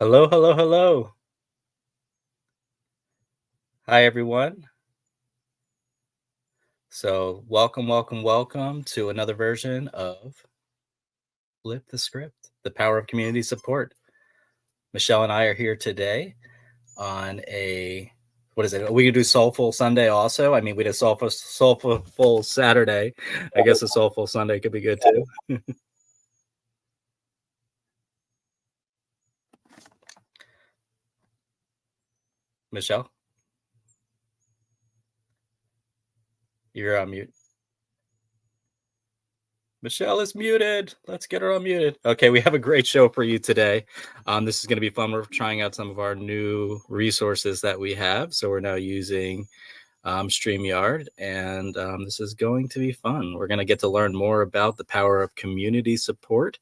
Hello, hello, hello. Hi, everyone. So, welcome, welcome, welcome to another version of Flip the Script, the power of community support. Michelle and I are here today on what is it? We could do Soulful Sunday also. I mean, we did Soulful Saturday. I guess a Soulful Sunday could be good too. Michelle, you're on mute. Michelle is muted. Let's get her unmuted. Okay, we have a great show for you today. This is going to be fun. We're trying out some of our new resources that we have. So we're now using StreamYard, and this is going to be fun. We're going to get to learn more about the power of community support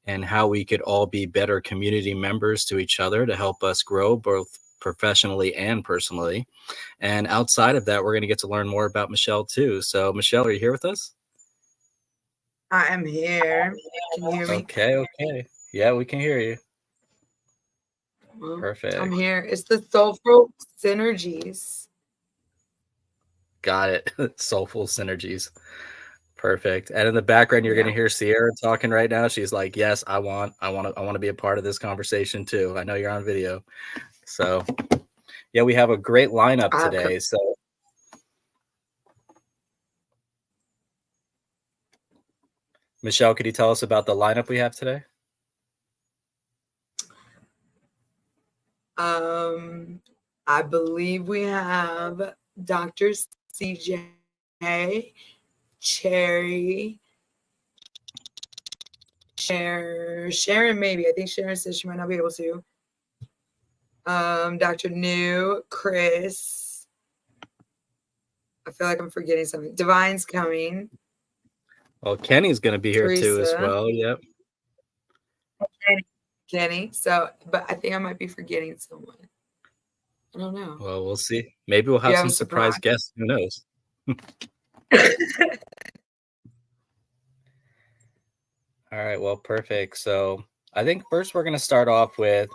and how we could all be better community members to each other to help us grow both professionally and personally. And outside of that, we're going to get to learn more about Michelle too. So Michelle, are you here with us? I am here. Can you hear me? Okay. Yeah, we can hear you. Well, Perfect. I'm here. It's the Soulful Synergies. Got it. Soulful synergies. Perfect. And in the background, you're going to hear Sierra talking right now. She's like, "Yes, I want to be a part of this conversation too. I know you're on video." So, yeah, we have a great lineup today. So, Michelle, could you tell us about the lineup we have today? I believe we have Dr. CJ, Cherry, Sharon, maybe. I think Sharon says she might not be able to. Dr. New, Chris. I feel like I'm forgetting something. Divine's coming. Well, Kenny's going to be here too as well. Yep. Kenny. So, but I think I might be forgetting someone. I don't know. Well, we'll see. Maybe we'll have some surprise guests. Who knows? All right. Well, perfect. So I think first we're going to start off with,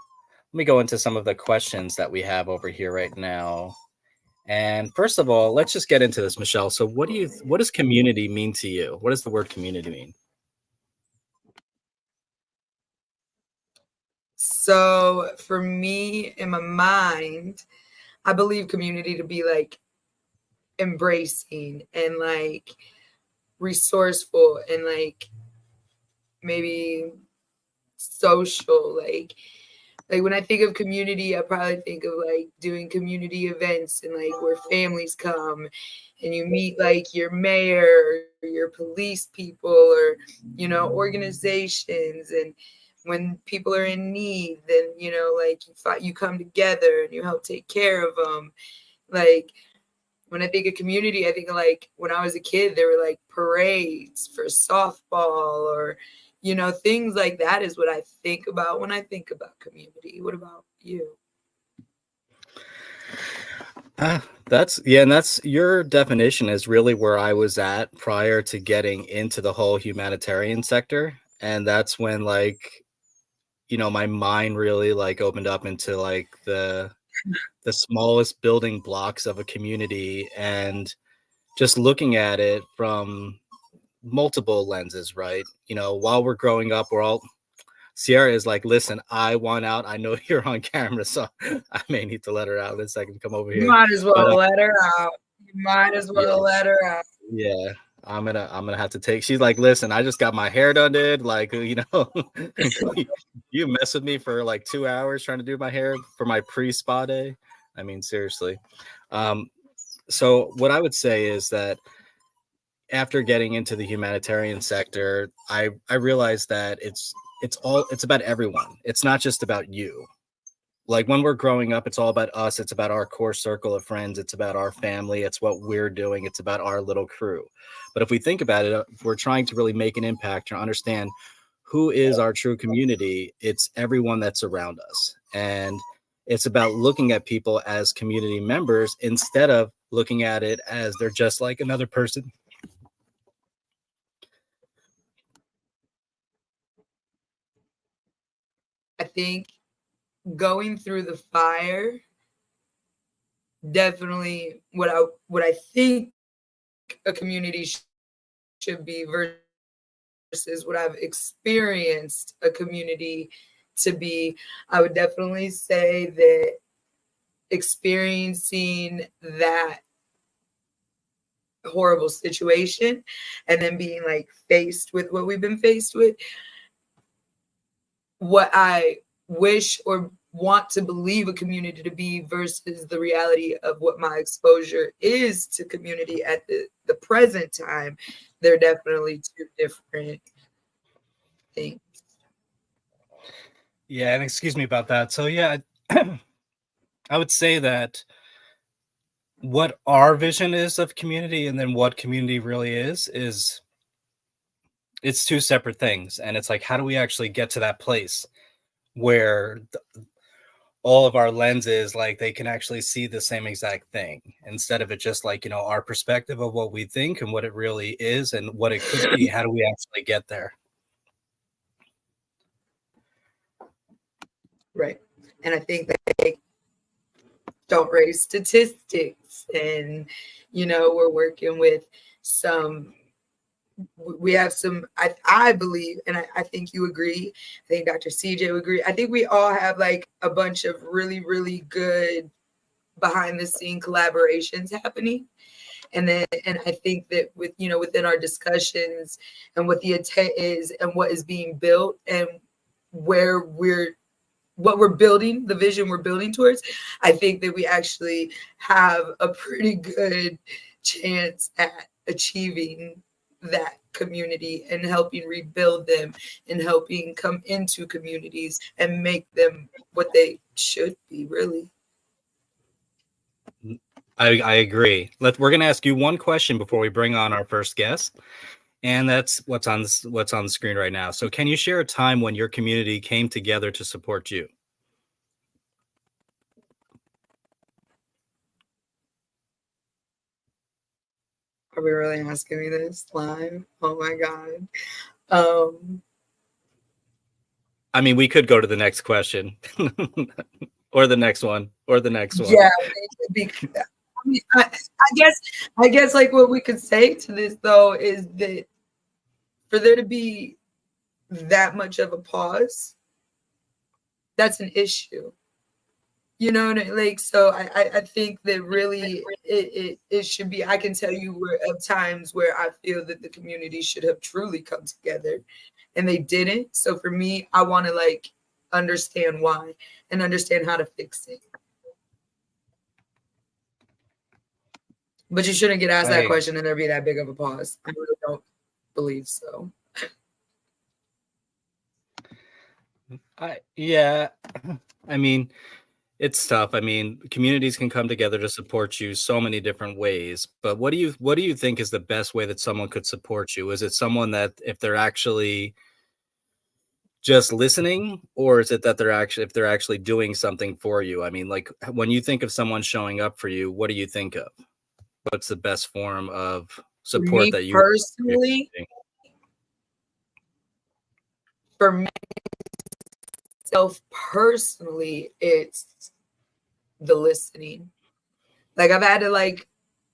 let me go into some of the questions that we have over here right now. And first of all, let's just get into this, Michelle. So what does community mean to you? What does the word community mean? So for me, in my mind, I believe community to be like embracing and like resourceful and like maybe social. Like when I think of community, I probably think of like doing community events and like where families come and you meet like your mayor, your police people, or organizations. And when people are in need, then like you come together and you help take care of them. Like when I think of community, I think of like when I was a kid, there were like parades for softball or things like that is what I think about when I think about community. What about you? And that's your definition is really where I was at prior to getting into the whole humanitarian sector. And that's when my mind really like opened up into like the smallest building blocks of a community and just looking at it from multiple lenses, right? While we're growing up, Sierra is like, listen, I want out. I know you're on camera, so I may need to let her out in a second. Come over here. You might as well let her out. Let her out. Yeah. I'm gonna have to take. She's like, listen, I just got my hair done, dude. Like, you mess with me for like 2 hours trying to do my hair for my pre-spa day. I mean, seriously. So what I would say is that after getting into the humanitarian sector, I realized that it's about everyone. It's not just about you. Like when we're growing up, it's all about us. It's about our core circle of friends. It's about our family. It's what we're doing. It's about our little crew. But if we think about it, if we're trying to really make an impact or understand who is our true community, it's everyone that's around us. And it's about looking at people as community members instead of looking at it as they're just like another person. I think going through the fire, definitely what I think a community should be versus what I've experienced a community to be. I would definitely say that experiencing that horrible situation and then being like faced with what we've been faced with, what I wish or want to believe a community to be versus the reality of what my exposure is to community at the present time, they're definitely two different things. Yeah, and excuse me about that. So yeah, I would say that what our vision is of community and then what community really is it's two separate things. And it's like, how do we actually get to that place where all of our lenses, like, they can actually see the same exact thing instead of it just like, our perspective of what we think and what it really is and what it could be. How do we actually get there? Right. And I think that they don't raise statistics, and we're working with some, we have some, I believe, and I think you agree, I think Dr. CJ would agree, I think we all have like a bunch of really, really good behind the scene collaborations happening. And I think that within our discussions and what the intent is and what is being built and what we're building, the vision we're building towards, I think that we actually have a pretty good chance at achieving that community and helping rebuild them and helping come into communities and make them what they should be, really. I agree. We're going to ask you one question before we bring on our first guest, and that's what's on the screen right now. So, can you share a time when your community came together to support you? Are we really asking me this live? Oh my God. I mean, we could go to the next question or the next one or the next one. Yeah. I guess like what we could say to this though is that for there to be that much of a pause, that's an issue. Like, so I think that really it should be, I can tell you of times where I feel that the community should have truly come together and they didn't. So for me, I want to like understand why and understand how to fix it. But you shouldn't get asked that question and there be that big of a pause. I really don't believe so. Yeah, I mean, it's tough. I mean, communities can come together to support you so many different ways. But what do you think is the best way that someone could support you? Is it someone that if they're actually just listening, or is it that if they're actually doing something for you? I mean, like, when you think of someone showing up for you, what do you think of? What's the best form of support that you personally? For me personally, it's the listening. Like, I've had to like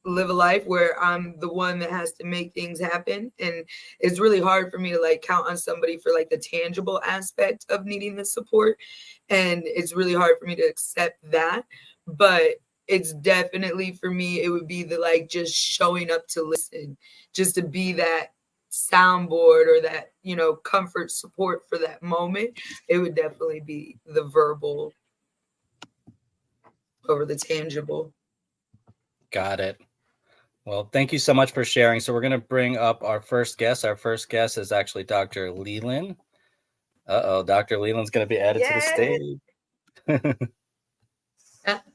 live a life where I'm the one that has to make things happen, and it's really hard for me to like count on somebody for like the tangible aspect of needing the support, and it's really hard for me to accept that. But it's definitely, for me, it would be the like just showing up to listen, just to be that soundboard or that comfort support for that moment. It would definitely be the verbal over the tangible. Got it. Well, thank you so much for sharing. So we're going to bring up our first guest. Our first guest is actually Dr. Leland. Dr. Leland's going to be added to the stage.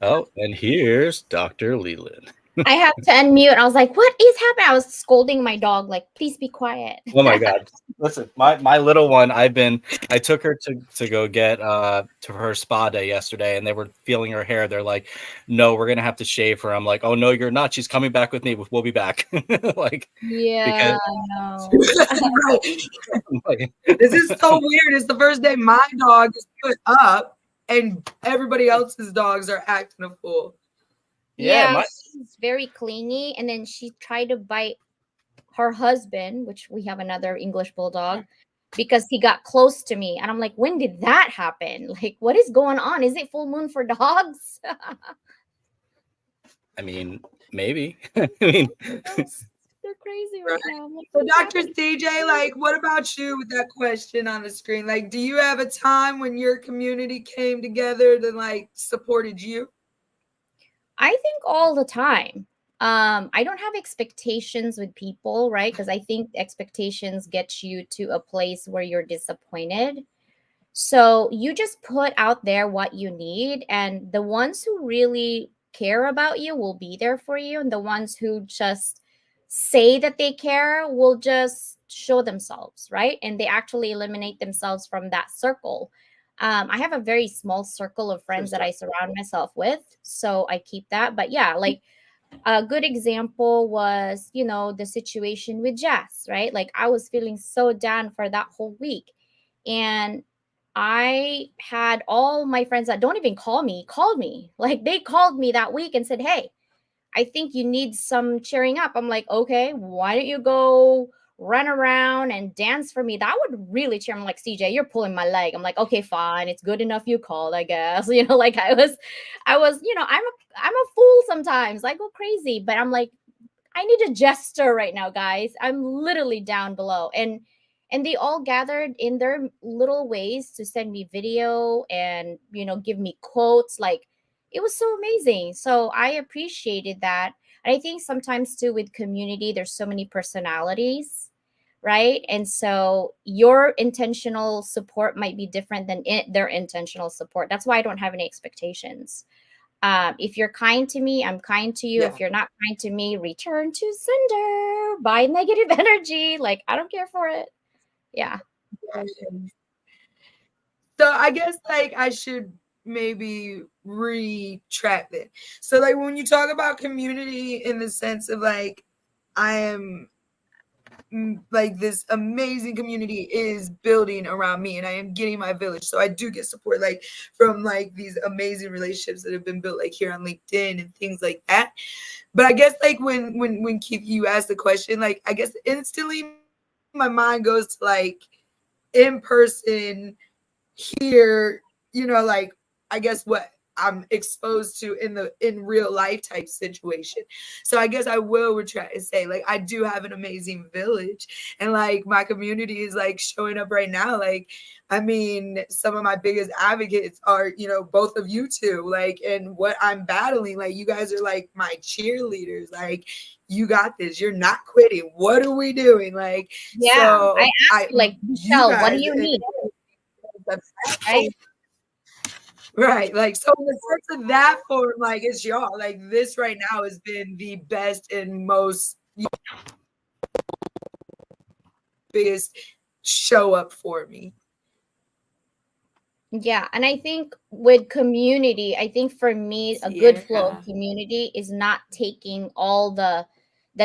Oh, and here's Dr. Leland. I have to unmute. I was like, what is happening? I was scolding my dog, like, please be quiet. Oh my God. Listen, my little one, I took her to go get to her spa day yesterday, and they were feeling her hair. They're like, no, we're gonna have to shave her. I'm like, oh no, you're not. She's coming back with me. We'll be back. Like, yeah, no. Right. This is so weird. It's the first day my dog is put up and everybody else's dogs are acting a fool. Yeah, Yeah, my she's very clingy, and then she tried to bite her husband, which we have another English bulldog, because he got close to me, and I'm like, when did that happen? Like, what is going on? Is it full moon for dogs? I mean, maybe. I mean, They're crazy Right. right now. I'm like, So, what's Dr. happening? CJ, like, what about you with that question on the screen? Like, do you have a time when your community came together to like supported you? I think all the time. I don't have expectations with people, right? Because I think expectations get you to a place where you're disappointed. So you just put out there what you need, and the ones who really care about you will be there for you, and the ones who just say that they care will just show themselves, right? And they actually eliminate themselves from that circle. I have a very small circle of For friends that sure. I surround myself with, so I keep that. But yeah, like a good example was, the situation with Jess, right? Like I was feeling so down for that whole week. And I had all my friends that don't even call me, called me. Like they called me that week and said, "Hey, I think you need some cheering up." I'm like, "Okay, why don't you go run around and dance for me? That would really cheer." I'm like, "CJ, you're pulling my leg." I'm like, "Okay, fine. It's good enough you called, I guess." Like I was, I'm a fool sometimes. I go crazy, but I'm like, I need a gesture right now, guys. I'm literally down below. And they all gathered in their little ways to send me video and, give me quotes. Like it was so amazing. So I appreciated that. And I think sometimes too with community, there's so many personalities, right? And so your intentional support might be different than their intentional support. That's why I don't have any expectations. If you're kind to me, I'm kind to you. Yeah. If you're not kind to me, return to sender by negative energy. Like, I don't care for it. Yeah. So I guess like I should maybe retract it. So like when you talk about community in the sense of like I am like this amazing community is building around me and I am getting my village. So I do get support like from like these amazing relationships that have been built like here on LinkedIn and things like that. But I guess like when Keith you asked the question, like I guess instantly my mind goes to like in person here, like I guess what I'm exposed to in real life type situation. So I guess I will retract and say like I do have an amazing village and like my community is like showing up right now. Like I mean, some of my biggest advocates are, both of you two, like, and what I'm battling, like you guys are like my cheerleaders, like you got this, you're not quitting. What are we doing? Like, Yeah. I so asked you, like, you Michelle, what do guys you need? the Right. right. Like, so in the sense of that form, like, it's y'all. Like, this right now has been the best and most biggest show up for me. Yeah, and I think with community, I think for me a good flow of Sierra. community is not taking all the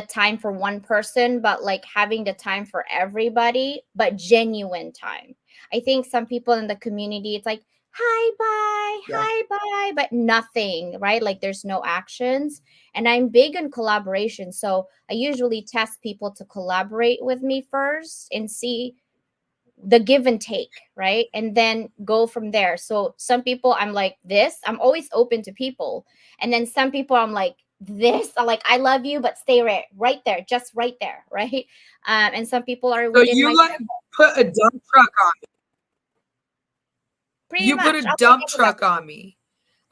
time for one person, but like having the time for everybody, but genuine time. I think some people in the community, it's like, hi, bye, Yeah. hi, bye, but nothing, right? Like there's no actions. And I'm big on collaboration. So I usually test people to collaborate with me first and see the give and take, right? And then go from there. So some people I'm like this, I'm always open to people. And then some people I'm like this, I like I love you, but stay right there, just right there, right? And some people are So within my you like put a dump truck on me. pretty You put much. a I'll take dump everybody. truck on me.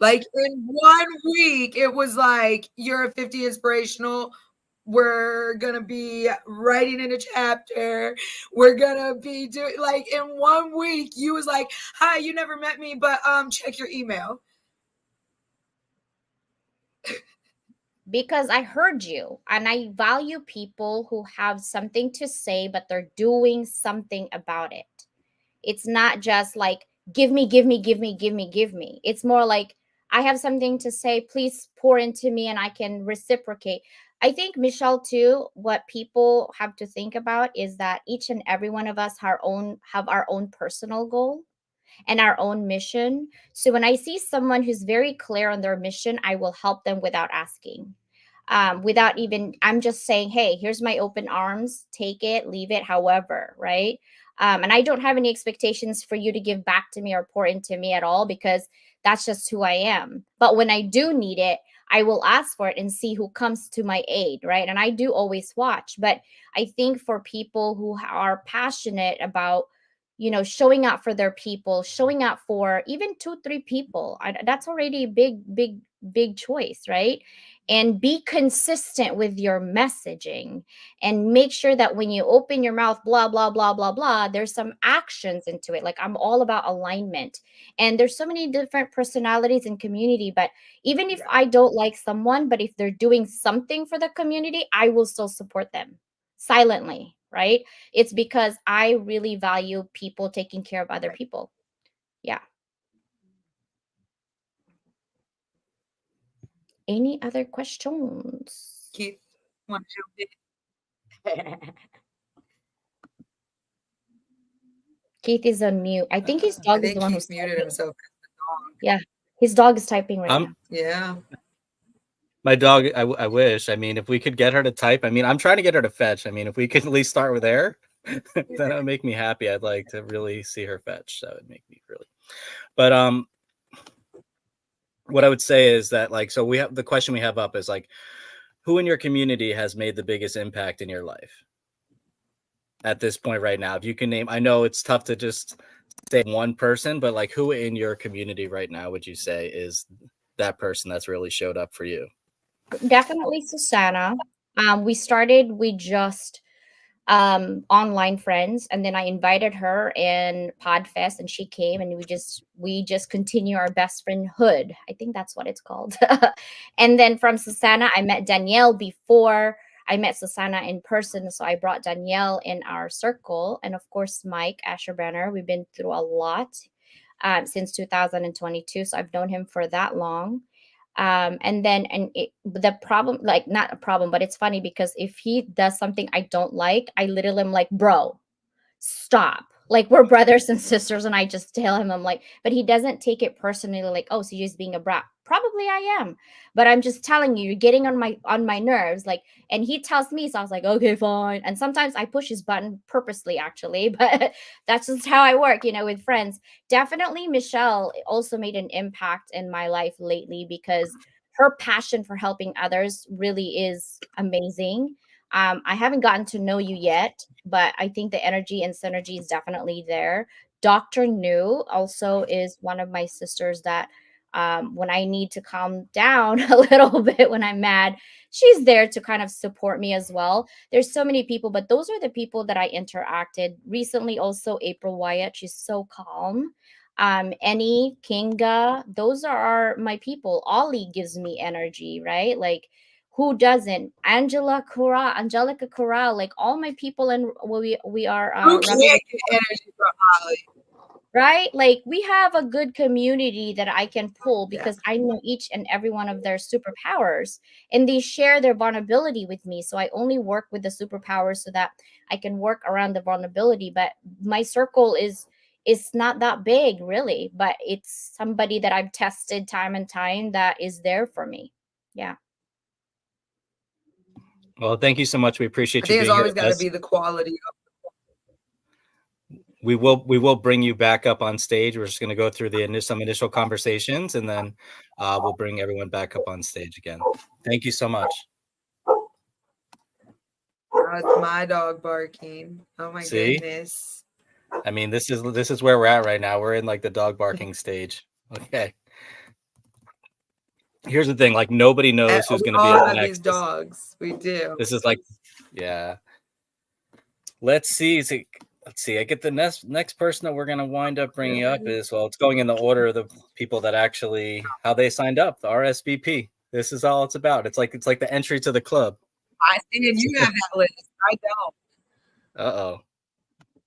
Like in 1 week, it was like you're a 50 inspirational. We're gonna be writing in a chapter. We're gonna be doing like in 1 week. You was like, "Hi, you never met me, but check your email." Because I heard you and I value people who have something to say, but they're doing something about it. It's not just like, give me, give me, give me, give me, give me. It's more like, I have something to say, please pour into me and I can reciprocate. I think, Michelle, too, what people have to think about is that each and every one of us have our own personal goal. and our own mission. So when I see someone who's very clear on their mission, I will help them without asking. Without even, I'm just saying, hey, here's my open arms, take it, leave it, however, right? And I don't have any expectations for you to give back to me or pour into me at all, because that's just who I am. But when I do need it, I will ask for it and see who comes to my aid, right? And I do always watch. But I think for people who are passionate about, showing out for their people, showing out for even two, three people, that's already a big, big, big choice, right? And be consistent with your messaging, and make sure that when you open your mouth, blah, blah, blah, blah, blah, there's some actions into it. Like, I'm all about alignment. And there's so many different personalities in community, but even if I don't like someone, but if they're doing something for the community, I will still support them silently, right? It's because I really value people taking care of other people. Yeah. Any other questions? Keith, want to jump in? Keith is on mute. I think his I dog is think the one who's Keith muted typing. himself. Yeah, his dog is typing right now. Yeah. My dog, I wish. I mean, if we could get her to type, I mean, I'm trying to get her to fetch. I mean, if we could at least start with there, then it would make me happy. I'd like to really see her fetch. That would make me really. But what I would say is that, like, so we have the question we have up is like, who in your community has made the biggest impact in your life at this point right now? If you can name, I know it's tough to just say one person, but like, who in your community right now would you say is that person that's really showed up for you? Definitely Susanna. We started with just online friends, and then I invited her in Podfest, and she came, and we just continue our best friend hood. I think that's what it's called. And then from Susanna, I met Danielle before I met Susanna in person, so I brought Danielle in our circle, and of course Mike Asherbrenner. We've been through a lot since 2022, so I've known him for that long. The problem, like, not a problem, but it's funny because if he does something I don't like, I literally am like, bro, stop. Like, we're brothers and sisters, and I just tell him, I'm like, but he doesn't take it personally, like, oh, so you're just being a brat. Probably I am, but I'm just telling you, you're getting on my nerves. Like, and he tells me, so I was like, okay, fine. And sometimes I push his button purposely, actually, but that's just how I work, with friends. Definitely Michelle also made an impact in my life lately, because her passion for helping others really is amazing. I haven't gotten to know you yet, but I think the energy and synergy is definitely there. Dr. New also is one of my sisters that, when I need to calm down a little bit when I'm mad, she's there to kind of support me as well. There's so many people, but those are the people that I interacted recently. Also, April Wyatt, she's so calm. Annie, Kinga, those are my people. Ollie gives me energy, right? Like, who doesn't? Angelica Corral, like all my people, and we are Who can't Rebel, get energy from Holly? right? Like, we have a good community that I can pull, Yeah. because I know each and every one of their superpowers, and they share their vulnerability with me. So I only work with the superpowers so that I can work around the vulnerability. But my circle is not that big, really, but it's somebody that I've tested time and time that is there for me. Yeah. Well, thank you so much. We I appreciate you think it's being here always with got to us. be the quality of. We will bring you back up on stage. We're just going to go through some initial conversations, and then we'll bring everyone back up on stage again. Thank you so much. Now it's my dog barking. Oh my See? goodness. I mean, this is where we're at right now. We're in like the dog barking stage. Okay. Here's the thing, like, nobody knows who's We going to be all up have next. these dogs. We do. This is like, yeah. Let's see. Let's see. I get the next person that we're going to wind up bringing up is, well, it's going in the order of the people that actually, how they signed up, the RSVP. This is all it's about. It's like the entry to the club. I see, and you have that list. I don't. Uh-oh.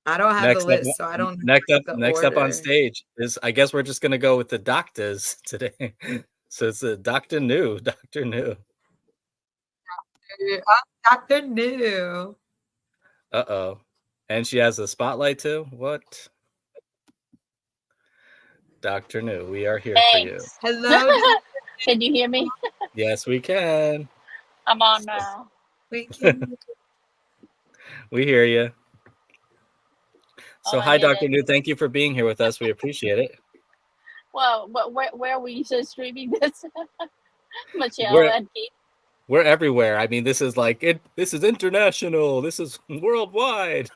I don't have the list, so I don't know Next up on stage is, I guess we're just going to go with the doctors today. So it's a Dr. New. Dr. New. Uh-oh. And she has a spotlight too? What? Dr. New, we are here for you. Thanks. Hello. Can you hear me? Yes, we can. I'm on now. We can. We hear you. Oh, So, I hi, get Dr. it. New. Thank you for being here with us. We appreciate it. Well, but where were you streaming this? Michelle We're and Keith. we're everywhere. I mean, this is like it. This is international. This is worldwide.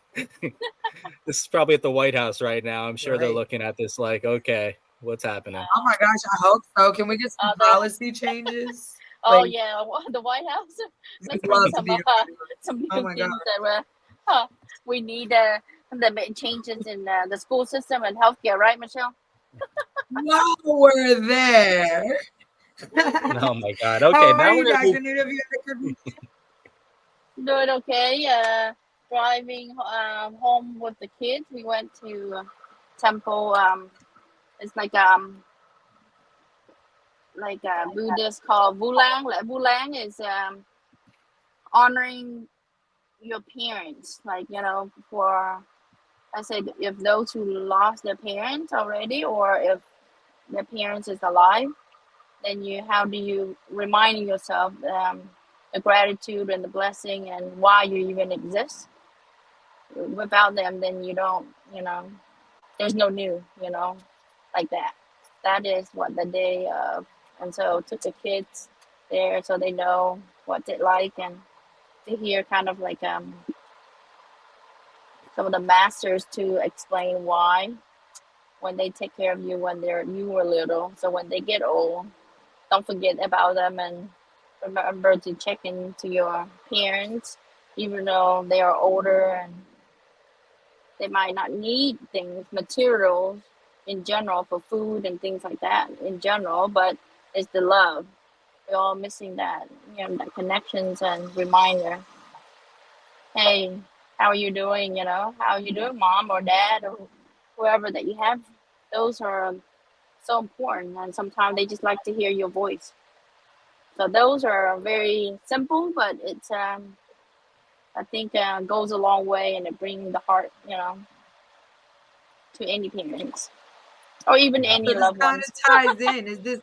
This is probably at the White House right now. I'm sure they're Right. looking at this like, okay, what's happening? Oh my gosh, I hope so. Can we get some There. policy changes? Oh Like, yeah, the White House. Let's I'd bring love to be. some new Oh my things god. that we need. The changes in the school system and healthcare, right, Michelle? While we're there. Oh my God. How Okay, are now you, we're gonna move. Dr. Nude? Have you had a good week? Doing okay. Driving home with the kids. We went to temple. It's like a Buddhist called Vulang. Like Vulang is honoring your parents. Like for I said, if those who lost their parents already, or if their parents is alive, then how do you remind yourself the gratitude and the blessing and why you even exist. Without them, then you don't. There's no new. Like that. That is what the day of. And so took the kids there so they know what's it like, and to hear kind of like some of the masters to explain why when they take care of you when you were little. So when they get old, don't forget about them and remember to check into your parents, even though they are older and they might not need things, materials in general for food and things like that in general, but it's the love. We're all missing that, that connections and reminder. Hey, how are you doing? How are you doing, mom or dad or whoever that you have? Those are so important, and sometimes they just like to hear your voice. So those are very simple, but it's I think goes a long way, and it brings the heart, to any parents or even Yeah. any So this loved kind ones. of ties in. Is this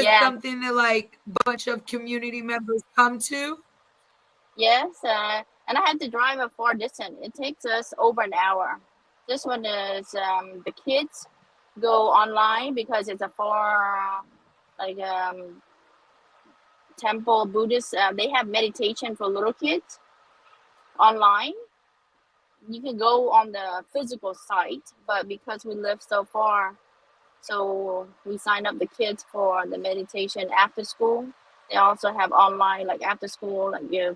Yeah, something that like a bunch of community members come to? yes, and I had to drive a far distance. It takes us over an hour. This one is the kids go online because it's a far like temple Buddhist. They have meditation for little kids online. You can go on the physical site, but because we live so far, so we sign up the kids for the meditation after school. They also have online like after school, like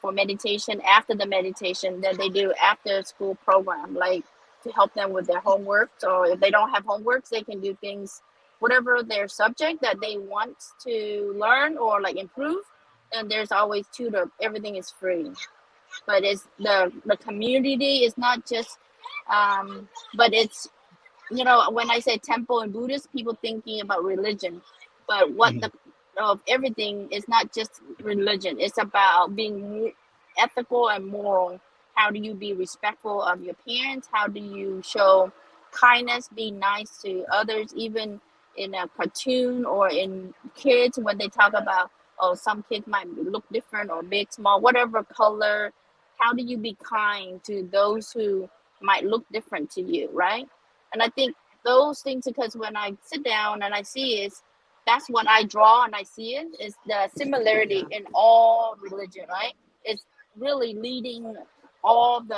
for meditation after the meditation that they do after school program, like to help them with their homework. Or if they don't have homeworks, they can do things, whatever their subject that they want to learn or like improve. And there's always tutor. Everything is free, but it's the community is not just but it's when I say temple and Buddhist, people thinking about religion, but what the of everything is not just religion. It's about being ethical and moral. How do you be respectful of your parents? How do you show kindness, be nice to others, even in a cartoon or in kids when they talk about, oh, some kids might look different or big, small, whatever color. How do you be kind to those who might look different to you, right? And I think those things, because when I sit down and I see it, that's what I draw and I see it is the similarity in all religion, right? It's really leading all of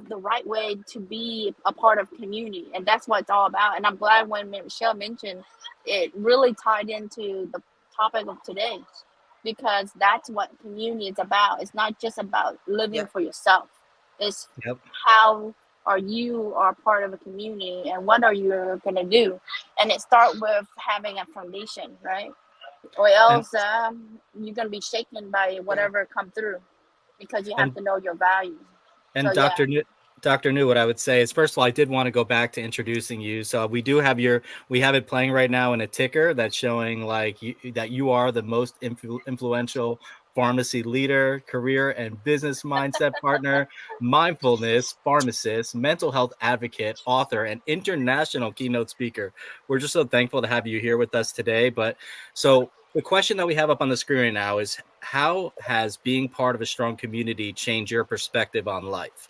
the right way to be a part of community, and that's what it's all about. And I'm glad when Michelle mentioned it really tied into the topic of today, because that's what community is about. It's not just about living Yeah. for yourself. It's Yep. how are you are part of a community and what are you gonna do, and it starts with having a foundation, right? Or And else you're gonna be shaken by Yeah. whatever come through, because you have and to know your values. So and yeah. Dr. New, Dr. New, what I would say is, first of all, I did want to go back to introducing you. So we do have we have it playing right now in a ticker that's showing like that you are the most influential pharmacy leader, career and business mindset partner, mindfulness pharmacist, mental health advocate, author, and international keynote speaker. We're just so thankful to have you here with us today. But so the question that we have up on the screen right now is, how has being part of a strong community changed your perspective on life?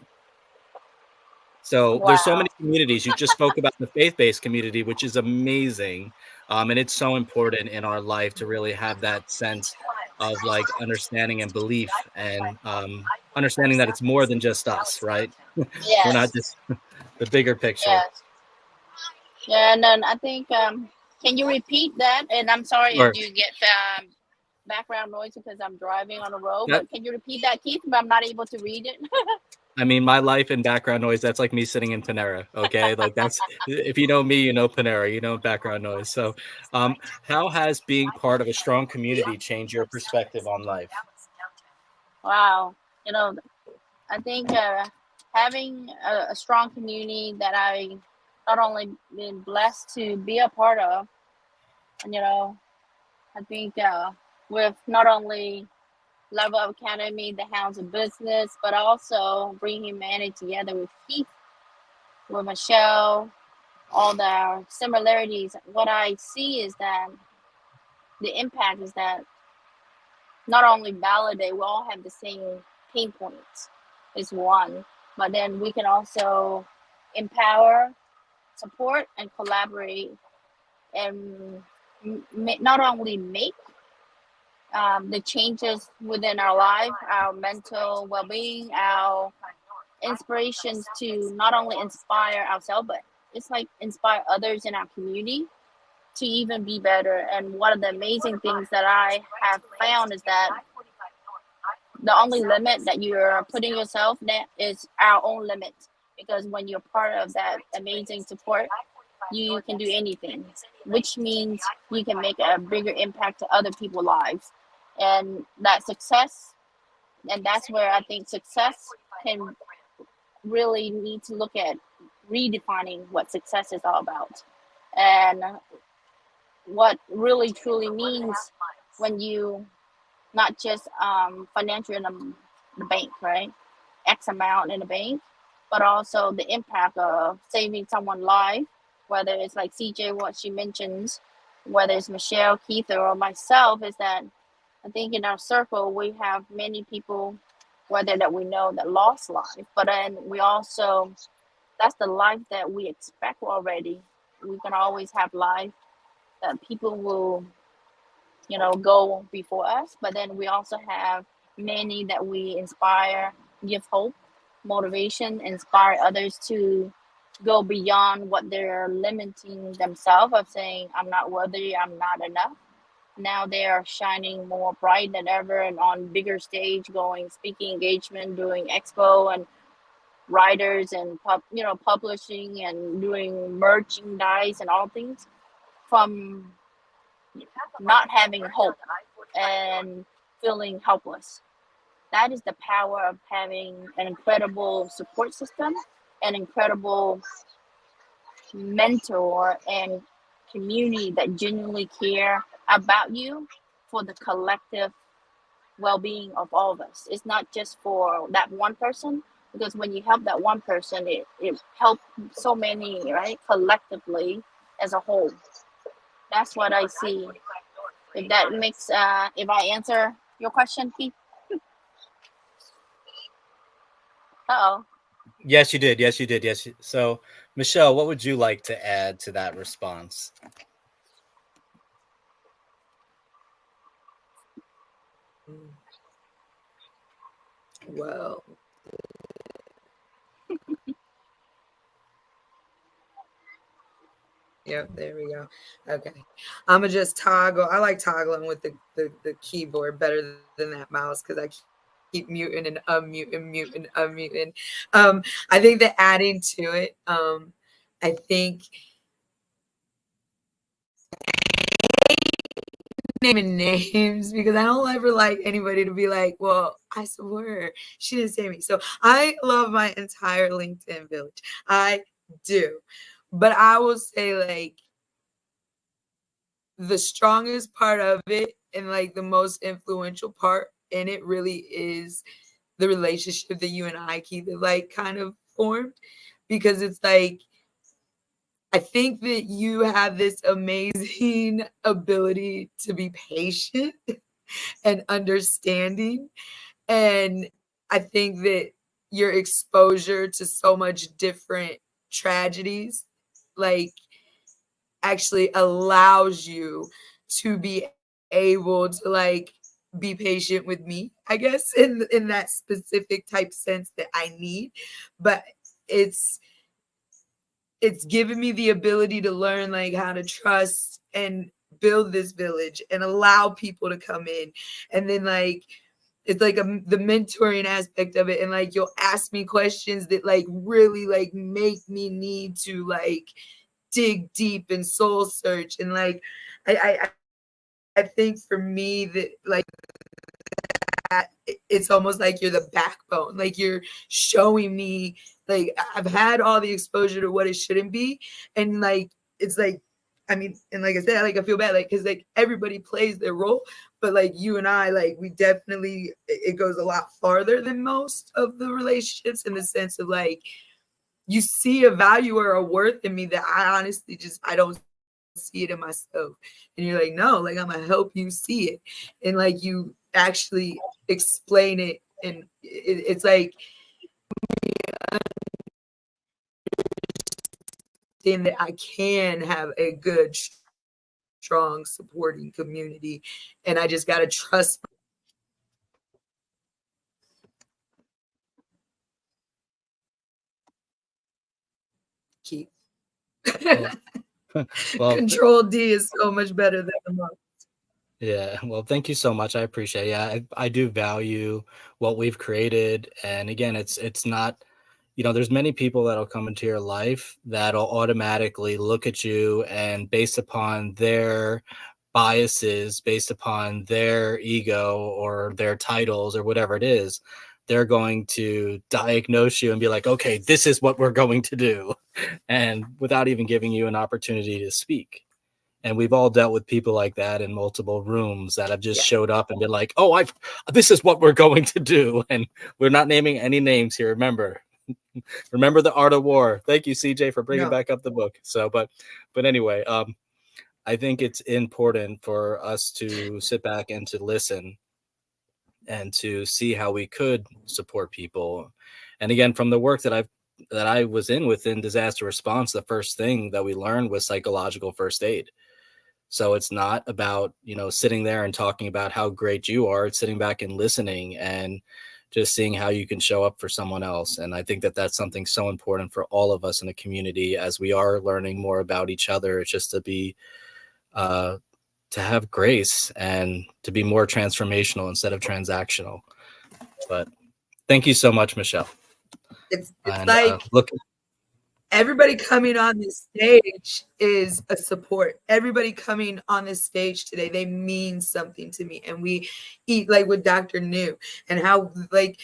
So there's so many Wow. communities. You just spoke about the faith-based community, which is amazing. And it's so important in our life to really have that sense of like understanding and belief, and understanding that it's more than just us, right? We're not Yes. just the bigger picture. Yes. Yeah, and then I think can you repeat that? And I'm sorry if Or you get background noise because I'm driving on the road, that, but can you repeat that, Keith? But I'm not able to read it. I mean, my life and background noise, that's like me sitting in Panera. Okay. Like that's, if you know me, you know Panera, you know background noise. So how has being part of a strong community changed your perspective on life? Wow. You know, I think having a strong community that I not only been blessed to be a part of, and I think with not only Level Up Academy, the Hounds of Business, but also bring humanity together with Keith, with Michelle, all the similarities. What I see is that the impact is that not only validate, we all have the same pain points, is one, but then we can also empower, support, and collaborate, and not only make the changes within our life, our mental well-being, our inspirations to not only inspire ourselves, but it's like inspire others in our community to even be better. And one of the amazing things that I have found is that the only limit that you're putting yourself in is our own limit. Because when you're part of that amazing support, you can do anything, which means you can make a bigger impact to other people's lives. And that success, and that's where I think success can really need to look at redefining what success is all about. And what really truly means when you not just financial in the bank, right? X amount in the bank, but also the impact of saving someone's life, whether it's like CJ, what she mentions, whether it's Michelle, Keith, or myself, is that I think in our circle, we have many people, whether that we know that lost life, but then we also, that's the life that we expect already. We can always have life that people will go before us, but then we also have many that we inspire, give hope, motivation, inspire others to go beyond what they're limiting themselves of saying, I'm not worthy, I'm not enough. Now they are shining more bright than ever and on bigger stage, going speaking engagement, doing expo and writers and publishing and doing merchandise and all things from not having hope and feeling helpless. That is the power of having an incredible support system, an incredible mentor, and community that genuinely care about you for the collective well-being of all of us. It's not just for that one person, because when you help that one person, it helps so many, right? Collectively as a whole. That's what I see. If that makes if I answer your question, Keith. Uh-oh. Yes, you did. Yes, you did. Yes. So, Michelle, what would you like to add to that response? Well, yep, there we go. Okay. I'm gonna just toggle. I like toggling with the keyboard better than that mouse because I keep muting and unmuting, muting, unmuting. I think that adding to it, I think naming names because I don't ever like anybody to be like, well, I support her. She didn't say me. So I love my entire LinkedIn village. I do. But I will say, like, the strongest part of it and like the most influential part in it really is the relationship that you and I keep it like kind of formed, because it's like I think that you have this amazing ability to be patient and understanding. And I think that your exposure to so much different tragedies, like, actually allows you to be able to like be patient with me, I guess, in that specific type sense that I need. But it's it's given me the ability to learn like how to trust and build this village and allow people to come in. And then like it's like the mentoring aspect of it, and like you'll ask me questions that like really like make me need to like dig deep and soul search. And like I think for me that like it's almost like you're the backbone, like you're showing me, like I've had all the exposure to what it shouldn't be. And like it's like, I mean, and like I said, like I feel bad like because like everybody plays their role, but like you and I, like we definitely, it goes a lot farther than most of the relationships, in the sense of like you see a value or a worth in me that I honestly just I don't see it in myself. And you're like, no, like I'm gonna help you see it. And like you actually explain it. And it's like then that I can have a good, strong, supporting community. And I just gotta trust keep. Well, well, Control D is so much better than the most. yeah. Well, thank you so much. I appreciate it. Yeah, I do value what we've created. And again, it's not, there's many people that'll come into your life that'll automatically look at you and based upon their biases, based upon their ego or their titles or whatever it is, they're going to diagnose you and be like, okay, this is what we're going to do. And without even giving you an opportunity to speak. And we've all dealt with people like that in multiple rooms that have just showed up and been like, oh, this is what we're going to do. And we're not naming any names here. Remember the art of war. Thank you, CJ, for bringing back up the book. So, but anyway, I think it's important for us to sit back and to listen and to see how we could support people. And again, from the work that I was in within disaster response, the first thing that we learned was psychological first aid. So it's not about, sitting there and talking about how great you are. It's sitting back and listening and just seeing how you can show up for someone else. And I think that that's something so important for all of us in the community as we are learning more about each other. It's just to be, to have grace and to be more transformational instead of transactional. But thank you so much, Michelle. It's and like look, everybody coming on this stage is a support. Everybody coming on this stage today, they mean something to me. And we eat like with Dr. New, and how like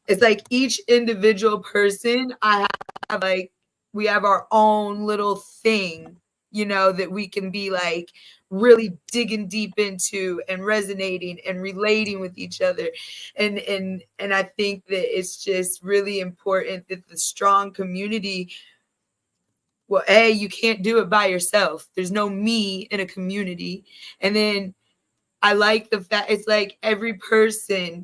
it's like each individual person I have, like we have our own little thing, that we can be like really digging deep into and resonating and relating with each other. And I think that it's just really important that the strong community, well, you can't do it by yourself. There's no me in a community. And then I like the fact it's like every person,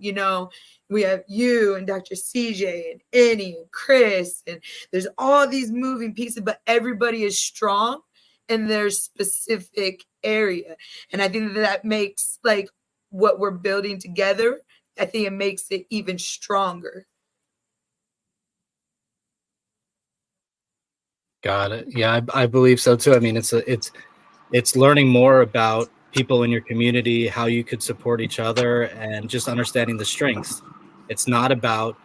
we have you and Dr. CJ and Annie and Chris, and there's all these moving pieces, but everybody is strong in their specific area. And I think that makes like what we're building together, I think it makes it even stronger. got it. Yeah, I believe so too. I mean, it's learning more about people in your community, how you could support each other, and just understanding the strengths. It's not about,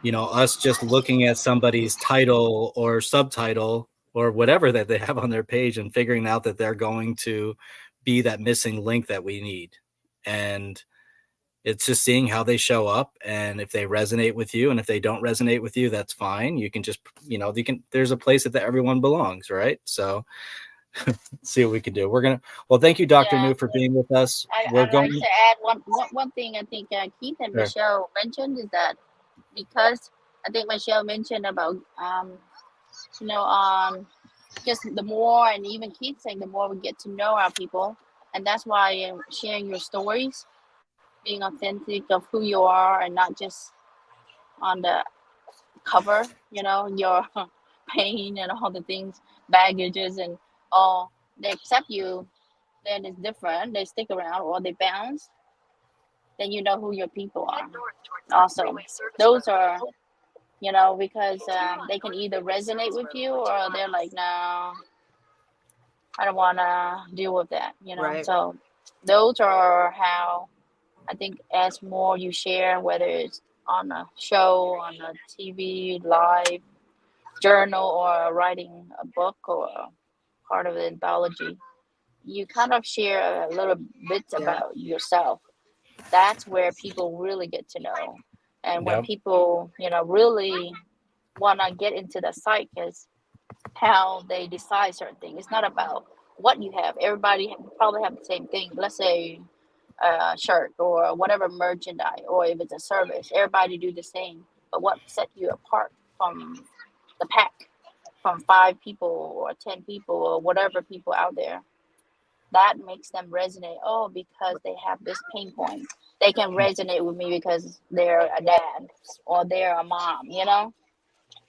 us just looking at somebody's title or subtitle or whatever that they have on their page and figuring out that they're going to be that missing link that we need. And it's just seeing how they show up, and if they resonate with you, and if they don't resonate with you, that's fine. You can just, there's a place that everyone belongs, right? So see what we can do. Well, thank you, Dr. Yeah. New, for being with us. I'd like to add one thing. I think Keith and Sure. Michelle mentioned is that because I think Michelle mentioned about just the more, and even Keith saying the more we get to know our people, and that's why sharing your stories, being authentic of who you are, and not just on the cover, your pain and all the things, baggages and all. They accept you, then it's different. They stick around or they bounce. Then you know who your people are. Also, those are, because they can either resonate with you or they're like, no, I don't want to deal with that. Right. So those are how I think as more you share, whether it's on a show, on a TV, live, journal, or writing a book or part of the anthology, you kind of share a little bits about yourself. That's where people really get to know. And when people, really want to get into the psyche is how they decide certain things. It's not about what you have. Everybody probably have the same thing. Let's say a shirt or whatever merchandise, or if it's a service, everybody do the same. But what set you apart from the pack, from 5 people or 10 people or whatever people out there, that makes them resonate. Oh, because they have this pain point. They can resonate with me because they're a dad or they're a mom,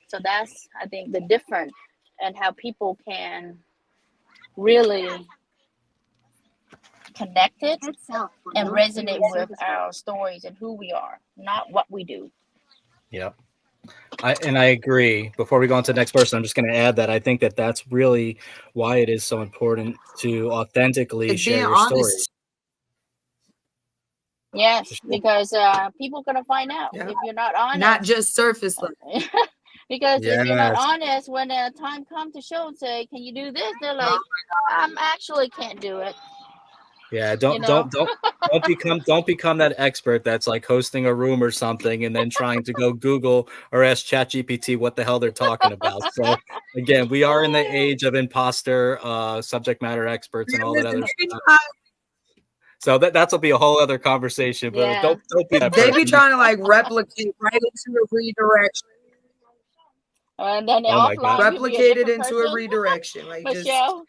So that's, I think, the difference, and how people can really connect it and resonate with our stories and who we are, not what we do. Yep. I agree. Before we go on to the next person, I'm just going to add that I think that that's really why it is so important to authentically share your story. Yes, because people are going to find out if you're not honest. Not just surface level. Because if you're not honest, when the time comes to show and say, can you do this? They're like, I actually can't do it. Yeah, don't become that expert that's like hosting a room or something and then trying to go Google or ask ChatGPT what the hell they're talking about. So again, we are in the age of imposter subject matter experts and all that other stuff. So that'll be a whole other conversation. But don't be that person. They be trying to like replicate right into a redirection. And then replicate it into a redirection, like Michelle.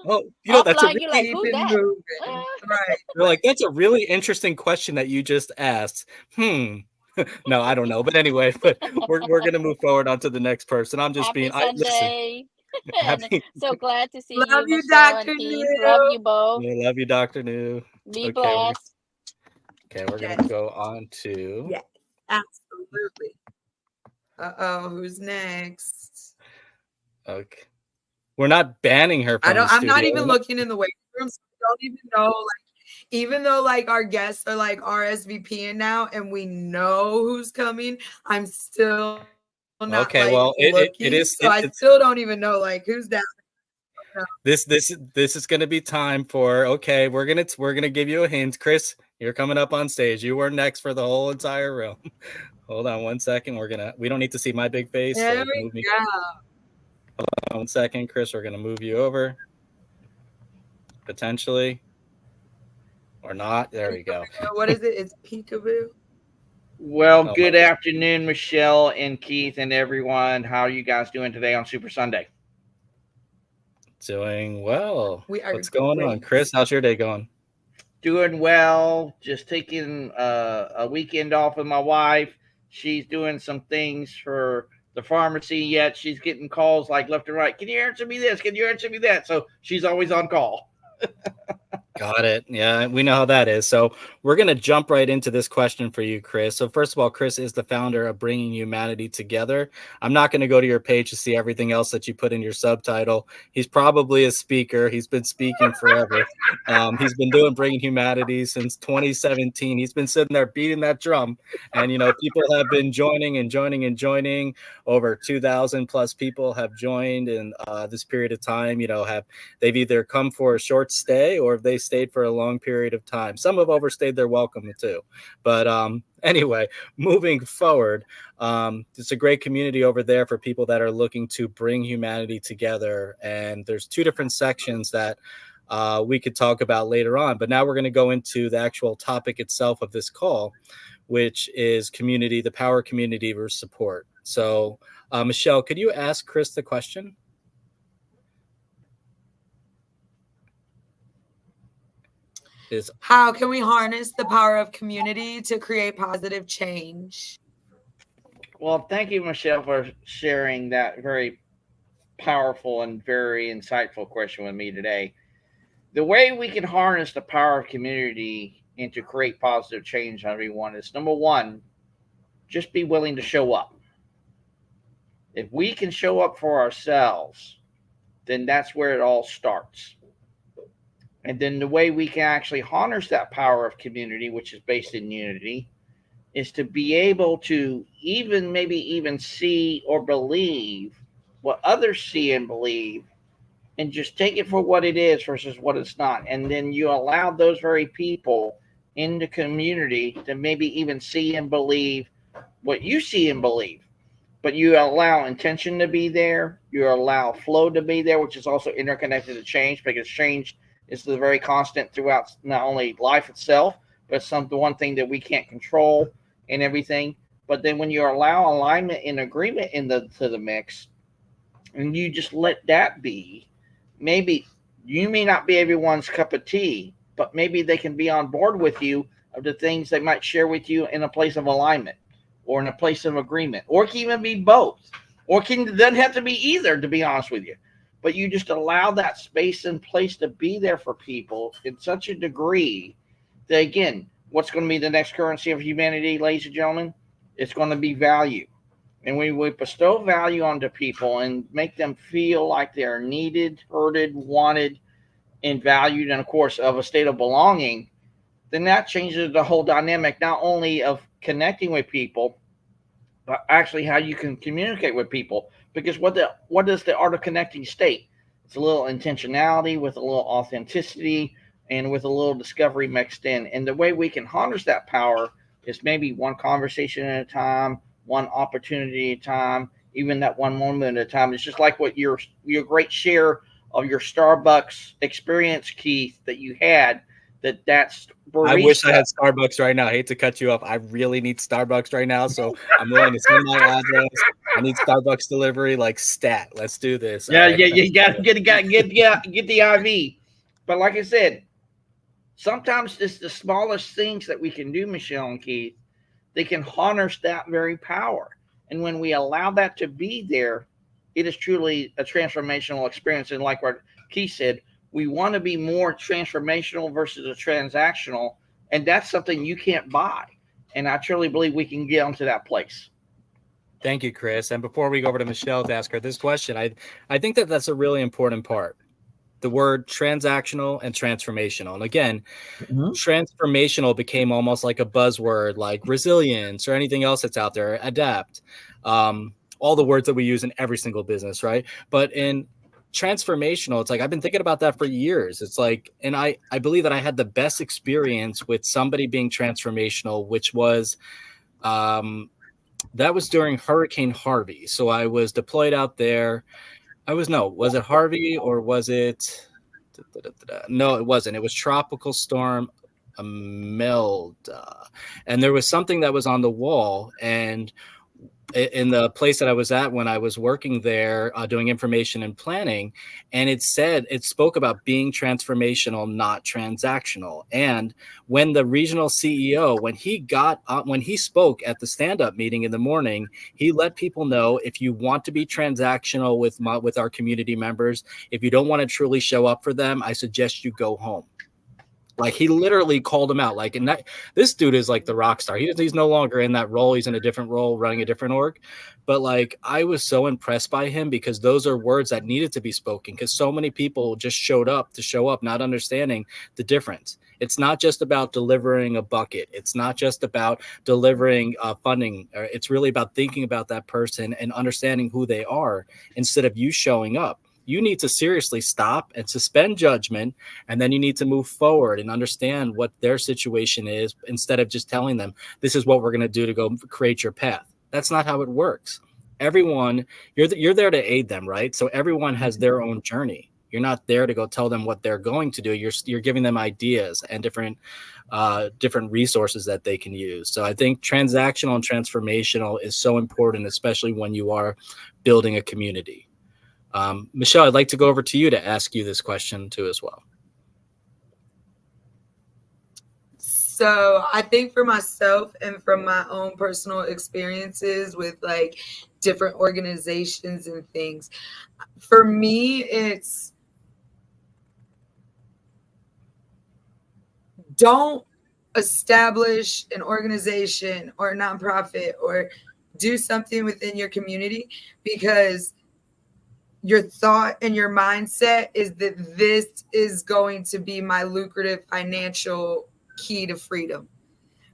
That's a really right. You're like, that's a really interesting question that you just asked. No, I don't know, but anyway, but we're gonna move forward on to the next person. I'm just Happy Sunday. So glad to see you. Love you, Dr. New. Love you both. Yeah, love you, Dr. New. Be blessed. We're gonna go on to absolutely. Who's next? Okay. We're not banning her from I'm not even looking in the waiting room, so I don't even know, like, even though like our guests are like RSVPing now and we know who's coming, I'm still not well, it is so I still don't even know like who's down. This is gonna be time for we're gonna give you a hint. Chris, you're coming up on stage. You were next for the whole entire room. Hold on 1 second. We don't need to see my big face. There we go. Hold on 1 second, Chris. We're gonna move you over. Potentially. Or not. There we go. What is it? It's peekaboo. Well, good afternoon, Michelle and Keith and everyone. How are you guys doing today on Super Sunday? Doing well. What's going on, Chris? How's your day going? Doing well. Just taking a weekend off with my wife. She's doing some things for the pharmacy, yet she's getting calls like left and right. Can you answer me this? Can you answer me that? So she's always on call. Got it. Yeah, we know how that is. So we're going to jump right into this question for you, Chris. So first of all, Chris is the founder of Bringing Humanity Together. I'm not going to go to your page to see everything else that you put in your subtitle. He's probably a speaker. He's been speaking forever. He's been doing Bringing Humanity since 2017. He's been sitting there beating that drum, and people have been joining and joining and joining. Over 2,000 plus people have joined in this period of time. They've either come for a short stay or they stayed for a long period of time. Some have overstayed their welcome too. But anyway, moving forward, it's a great community over there for people that are looking to bring humanity together. And there's two different sections that we could talk about later on. But now we're going to go into the actual topic itself of this call, which is community, the power community versus support. So Michelle, could you ask Chris the question? How can we harness the power of community to create positive change? Well, thank you, Michelle, for sharing that very powerful and very insightful question with me today. The way we can harness the power of community and to create positive change on everyone is, number one, just be willing to show up. If we can show up for ourselves, then that's where it all starts. And then the way we can actually harness that power of community, which is based in unity, is to be able to maybe even see or believe what others see and believe, and just take it for what it is versus what it's not. And then you allow those very people in the community to maybe even see and believe what you see and believe. But you allow intention to be there. You allow flow to be there, which is also interconnected to change, because change is the very constant throughout not only life itself, but the one thing that we can't control and everything. But then when you allow alignment and agreement to the mix, and you just let that be, maybe you may not be everyone's cup of tea, but maybe they can be on board with you of the things they might share with you in a place of alignment or in a place of agreement, or it can even be both, or doesn't have to be either, to be honest with you. But you just allow that space and place to be there for people in such a degree that, again, what's going to be the next currency of humanity, ladies and gentlemen? It's going to be value. And when we bestow value onto people and make them feel like they're needed, heard, wanted, and valued, and of course of a state of belonging, then that changes the whole dynamic, not only of connecting with people, but actually how you can communicate with people. Because what is the art of connecting state? It's a little intentionality with a little authenticity and with a little discovery mixed in. And the way we can harness that power is maybe one conversation at a time, one opportunity at a time, even that one moment at a time. It's just like what your great share of your Starbucks experience, Keith, that you had. That's barista. I wish I had Starbucks right now. I hate to cut you off. I really need Starbucks right now, so I'm willing to send my address. I need Starbucks delivery, like stat. Let's do this. Yeah, right. You got to get the IV. But like I said, sometimes it's the smallest things that we can do, Michelle and Keith. They can harness that very power, and when we allow that to be there, it is truly a transformational experience. And like what Keith said, we want to be more transformational versus a transactional, and that's something you can't buy. And I truly believe we can get onto that place. Thank you, Chris. And before we go over to Michelle to ask her this question, I think that that's a really important part. The word transactional and transformational. And again, transformational became almost like a buzzword, like resilience or anything else that's out there, adapt, all the words that we use in every single business, right? But in transformational, it's like I've been thinking about that for years. It's like, and I believe that I had the best experience with somebody being transformational, which was that was during Hurricane Harvey. So I was deployed out there. Was it Harvey or was it no, it wasn't. It was Tropical Storm Imelda, and there was something that was on the wall. And in the place that I was at when I was working there, doing information and planning, and it spoke about being transformational, not transactional. And when the regional CEO, when he spoke at the stand-up meeting in the morning, he let people know, if you want to be transactional with our community members, if you don't want to truly show up for them, I suggest you go home. Like he literally called him out. Like, and that this dude is like the rock star. He's no longer in that role. He's in a different role, running a different org. But like, I was so impressed by him because those are words that needed to be spoken. Because so many people just showed up to show up, not understanding the difference. It's not just about delivering a bucket. It's not just about delivering funding. It's really about thinking about that person and understanding who they are instead of you showing up. You need to seriously stop and suspend judgment, and then you need to move forward and understand what their situation is instead of just telling them this is what we're going to do to go create your path. That's not how it works. Everyone, you're there to aid them, right? So everyone has their own journey. You're not there to go tell them what they're going to do. You're giving them ideas and different resources that they can use. So I think transactional and transformational is so important, especially when you are building a community. Michelle, I'd like to go over to you to ask you this question too as well. So I think for myself and from my own personal experiences with like different organizations and things, for me, it's don't establish an organization or a nonprofit or do something within your community because your thought and your mindset is that this is going to be my lucrative financial key to freedom.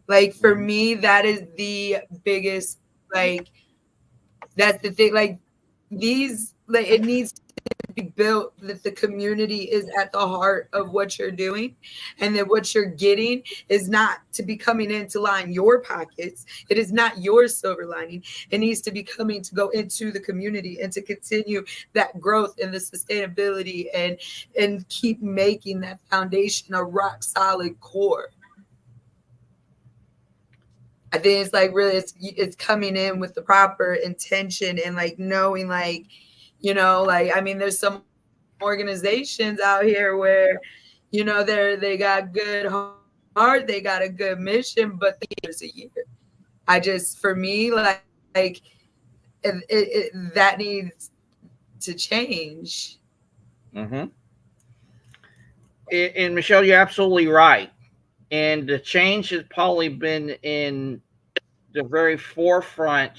Like for me, that is the biggest, like, that's the thing. Like these, like it needs to be built that the community is at the heart of what you're doing, and that what you're getting is not to be coming in to line your pockets. It is not your silver lining. It needs to be coming to go into the community and to continue that growth and the sustainability and keep making that foundation a rock solid core. I think it's like really it's coming in with the proper intention and like knowing like, you know, like I mean there's some organizations out here where, you know, they got good heart, they got a good mission, but years a year. I just for me like that needs to change. Mm-hmm. And Michelle, you're absolutely right. And the change has probably been in the very forefront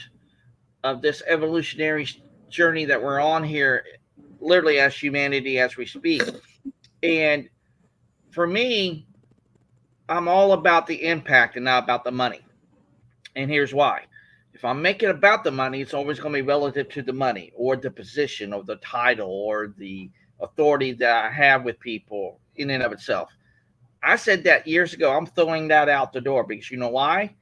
of this evolutionary journey that we're on here, literally as humanity as we speak. And for me, I'm all about the impact and not about the money. And here's why. If I'm making about the money, it's always going to be relative to the money or the position or the title or the authority that I have with people in and of itself. I said that years ago. I'm throwing that out the door because you know why?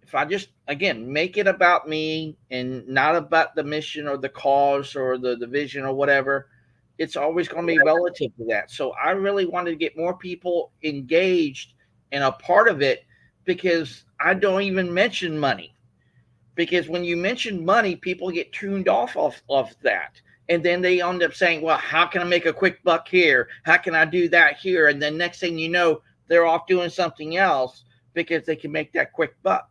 If I just, again, make it about me and not about the mission or the cause or the vision or whatever, it's always going to be relative to that. So I really wanted to get more people engaged and a part of it because I don't even mention money. Because when you mention money, people get tuned off of that. And then they end up saying, well, how can I make a quick buck here? How can I do that here? And then next thing you know, they're off doing something else because they can make that quick buck.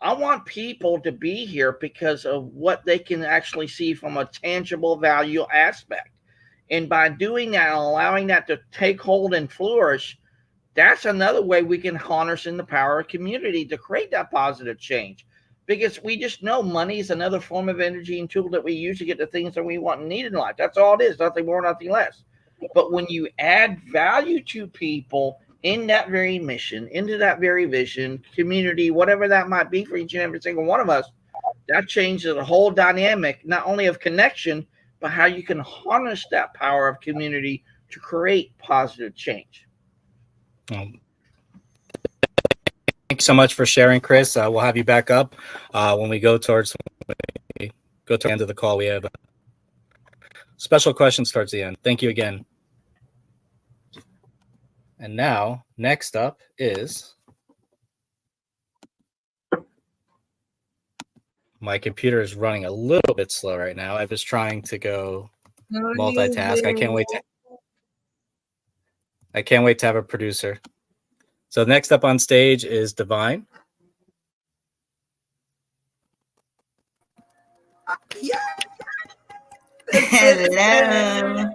I want people to be here because of what they can actually see from a tangible value aspect. And by doing that and allowing that to take hold and flourish, that's another way we can harness in the power of community to create that positive change. Because we just know money is another form of energy and tool that we use to get the things that we want and need in life. That's all it is, nothing more, nothing less. But when you add value to people in that very mission, into that very vision, community, whatever that might be for each and every single one of us, that changes the whole dynamic, not only of connection, but how you can harness that power of community to create positive change. Thanks so much for sharing, Chris. We'll have you back up when we go towards the end of the call. We have special questions towards the end. Thank you again. And now, next up is my computer is running a little bit slow right now. I was trying to go multitask. I can't wait to have a producer. So next up on stage is Divine. Yeah. Hello.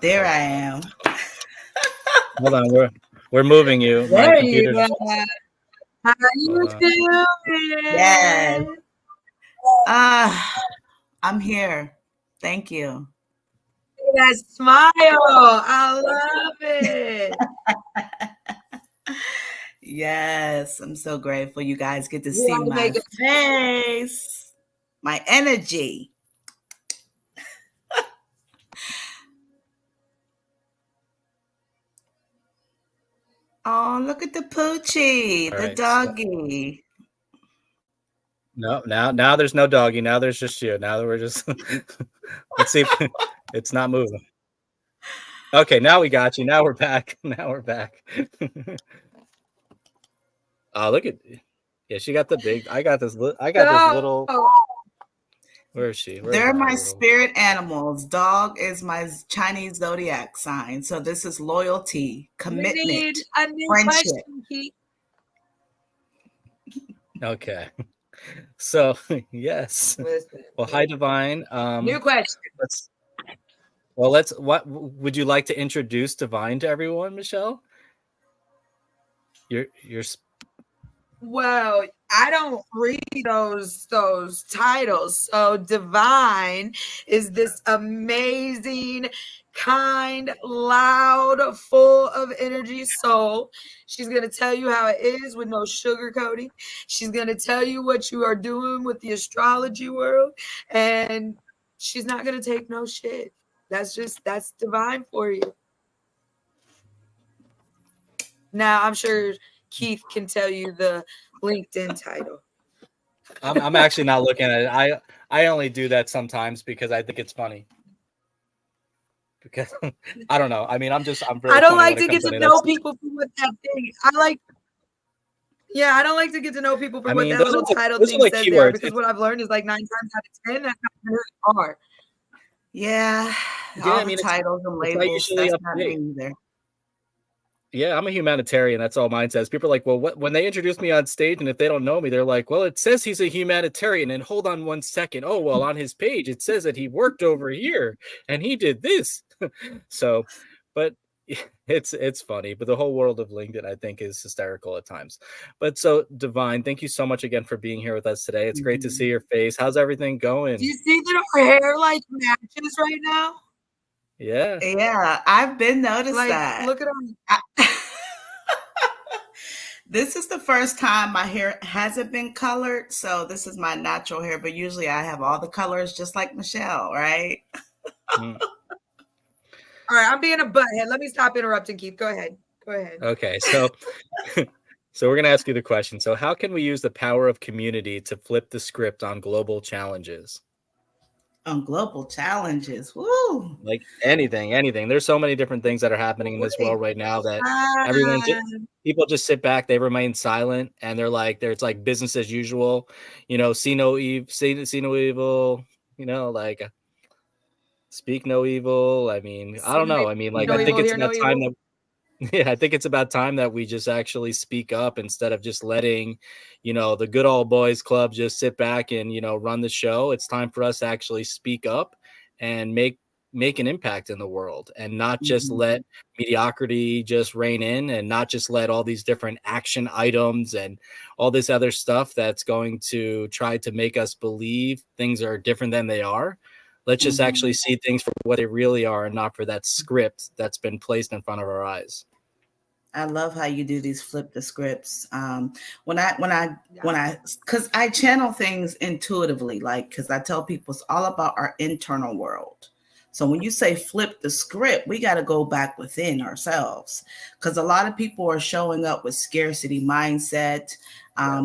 There I am. Hold on, we're moving you. My There you computer's. go. How you doing? Yes. I'm here. Thank you. That smile. I love it. Yes, I'm so grateful you guys get to You see wanna my make a- face, my energy. Oh, look at the poochie, All the right, so- doggy. No, now there's no doggy. Now there's just you. Now we're just let's see if it's not moving. Okay, now we got you. Now we're back. Now we're back. Oh, look at she got the big. I got this little. Where is she? Where's They're my little... spirit animals. Dog is my Chinese zodiac sign. So this is loyalty, commitment, We need a new friendship. question, Keith. Okay. So yes. Listen, Well, hi, Divine. new question. What would you like to introduce Divine to everyone, Michelle? You're Well, I don't read those titles. So Divine is this amazing, kind, loud, full of energy soul. She's going to tell you how it is with no sugarcoating. She's going to tell you what you are doing with the astrology world, and she's not going to take no shit. That's Divine for you. Now, I'm sure Keith can tell you the LinkedIn title. I'm actually not looking at it. I only do that sometimes because I think it's funny. Because I don't know. I mean, I'm very I don't funny like when to it get comes to to know people for what that thing. I don't like to get to know people for I what mean, that those little are title those are thing like says there. keywords. Because what I've learned is like 9 times out of 10, that's not who they are. Yeah, Yeah, all I the mean, titles and it's not labels, usually that's up not to me date. either. Yeah, I'm a humanitarian. That's all mine says. People are like, well, when they introduce me on stage, and if they don't know me, they're like, well, it says he's a humanitarian. And hold on 1 second. Oh, well, on his page, it says that he worked over here and he did this. So, but it's funny. But the whole world of LinkedIn, I think, is hysterical at times. But so, Divine, thank you so much again for being here with us today. It's great to see your face. How's everything going? Do you see that our hair like matches right now? Yeah. Yeah, I've been noticed Like, that. look at our. This is the first time my hair hasn't been colored, so this is my natural hair, but usually I have all the colors just like Michelle, right? Mm. All right, I'm being a butthead. Let me stop interrupting, Keith. Go ahead. Okay, so we're going to ask you the question. So how can we use the power of community to flip the script on global challenges? On global challenges. Woo! Like anything. There's so many different things that are happening in this world right now that people just sit back, they remain silent, and it's like business as usual, see no evil, like speak no evil. I mean, I don't know. I mean, like, I think it's about time that I think it's about time that we just actually speak up instead of just letting, the good old boys club just sit back and, run the show. It's time for us to actually speak up and make an impact in the world, and not just let mediocrity just reign in, and not just let all these different action items and all this other stuff that's going to try to make us believe things are different than they are. Let's just actually see things for what they really are, and not for that script that's been placed in front of our eyes. I love how you do these flip the scripts. Because I channel things intuitively, because I tell people it's all about our internal world. So when you say flip the script, we got to go back within ourselves, because a lot of people are showing up with scarcity mindset.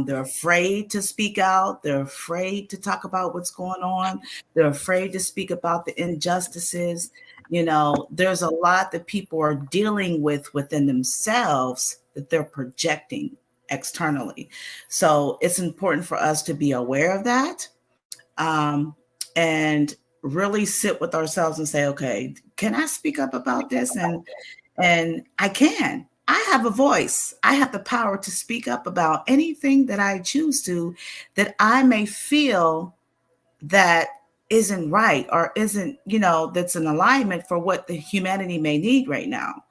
They're afraid to speak out. They're afraid to talk about what's going on. They're afraid to speak about the injustices. There's a lot that people are dealing with within themselves that they're projecting externally. So it's important for us to be aware of that, and really sit with ourselves and say, okay, can I speak up about this? And I can. I have a voice. I have the power to speak up about anything that I choose to, that I may feel that isn't right or isn't, that's in alignment for what the humanity may need right now.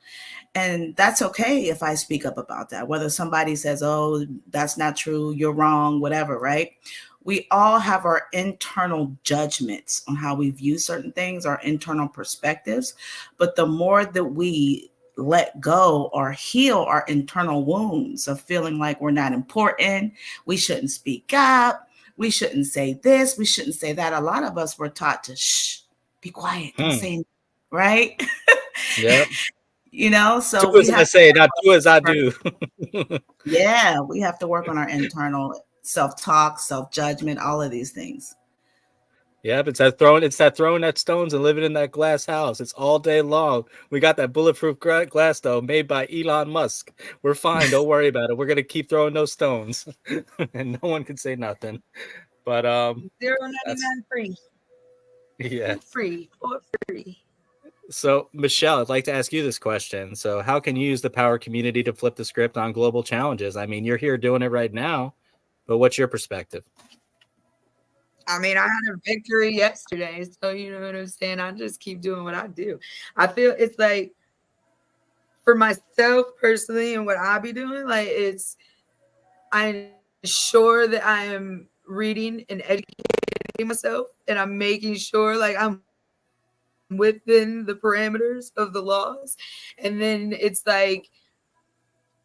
And that's okay if I speak up about that, whether somebody says, oh, that's not true, you're wrong, whatever, right? We all have our internal judgments on how we view certain things, our internal perspectives. But the more that we let go or heal our internal wounds of feeling like we're not important, we shouldn't speak up, we shouldn't say this, we shouldn't say that. A lot of us were taught to shh, be quiet, don't say anything, right? Yep. You know, so Do we as I have say, not do as I do. yeah, we have to work on our internal self-talk, self-judgment, all of these things. Yep, it's that throwing that stones and living in that glass house. It's all day long. We got that bulletproof glass though, made by Elon Musk. We're fine. Don't worry about it. We're gonna keep throwing those stones, and no one can say nothing. But $0.99 free. yeah. Free for free. So Michelle, I'd like to ask you this question. So how can you use the power community to flip the script on global challenges? I mean, you're here doing it right now, but what's your perspective? I mean, I had a victory yesterday, so you know what I'm saying? I just keep doing what I do. I feel it's like for myself personally and what I be doing, like I'm sure that I am reading and educating myself and I'm making sure like I'm within the parameters of the laws. And then it's like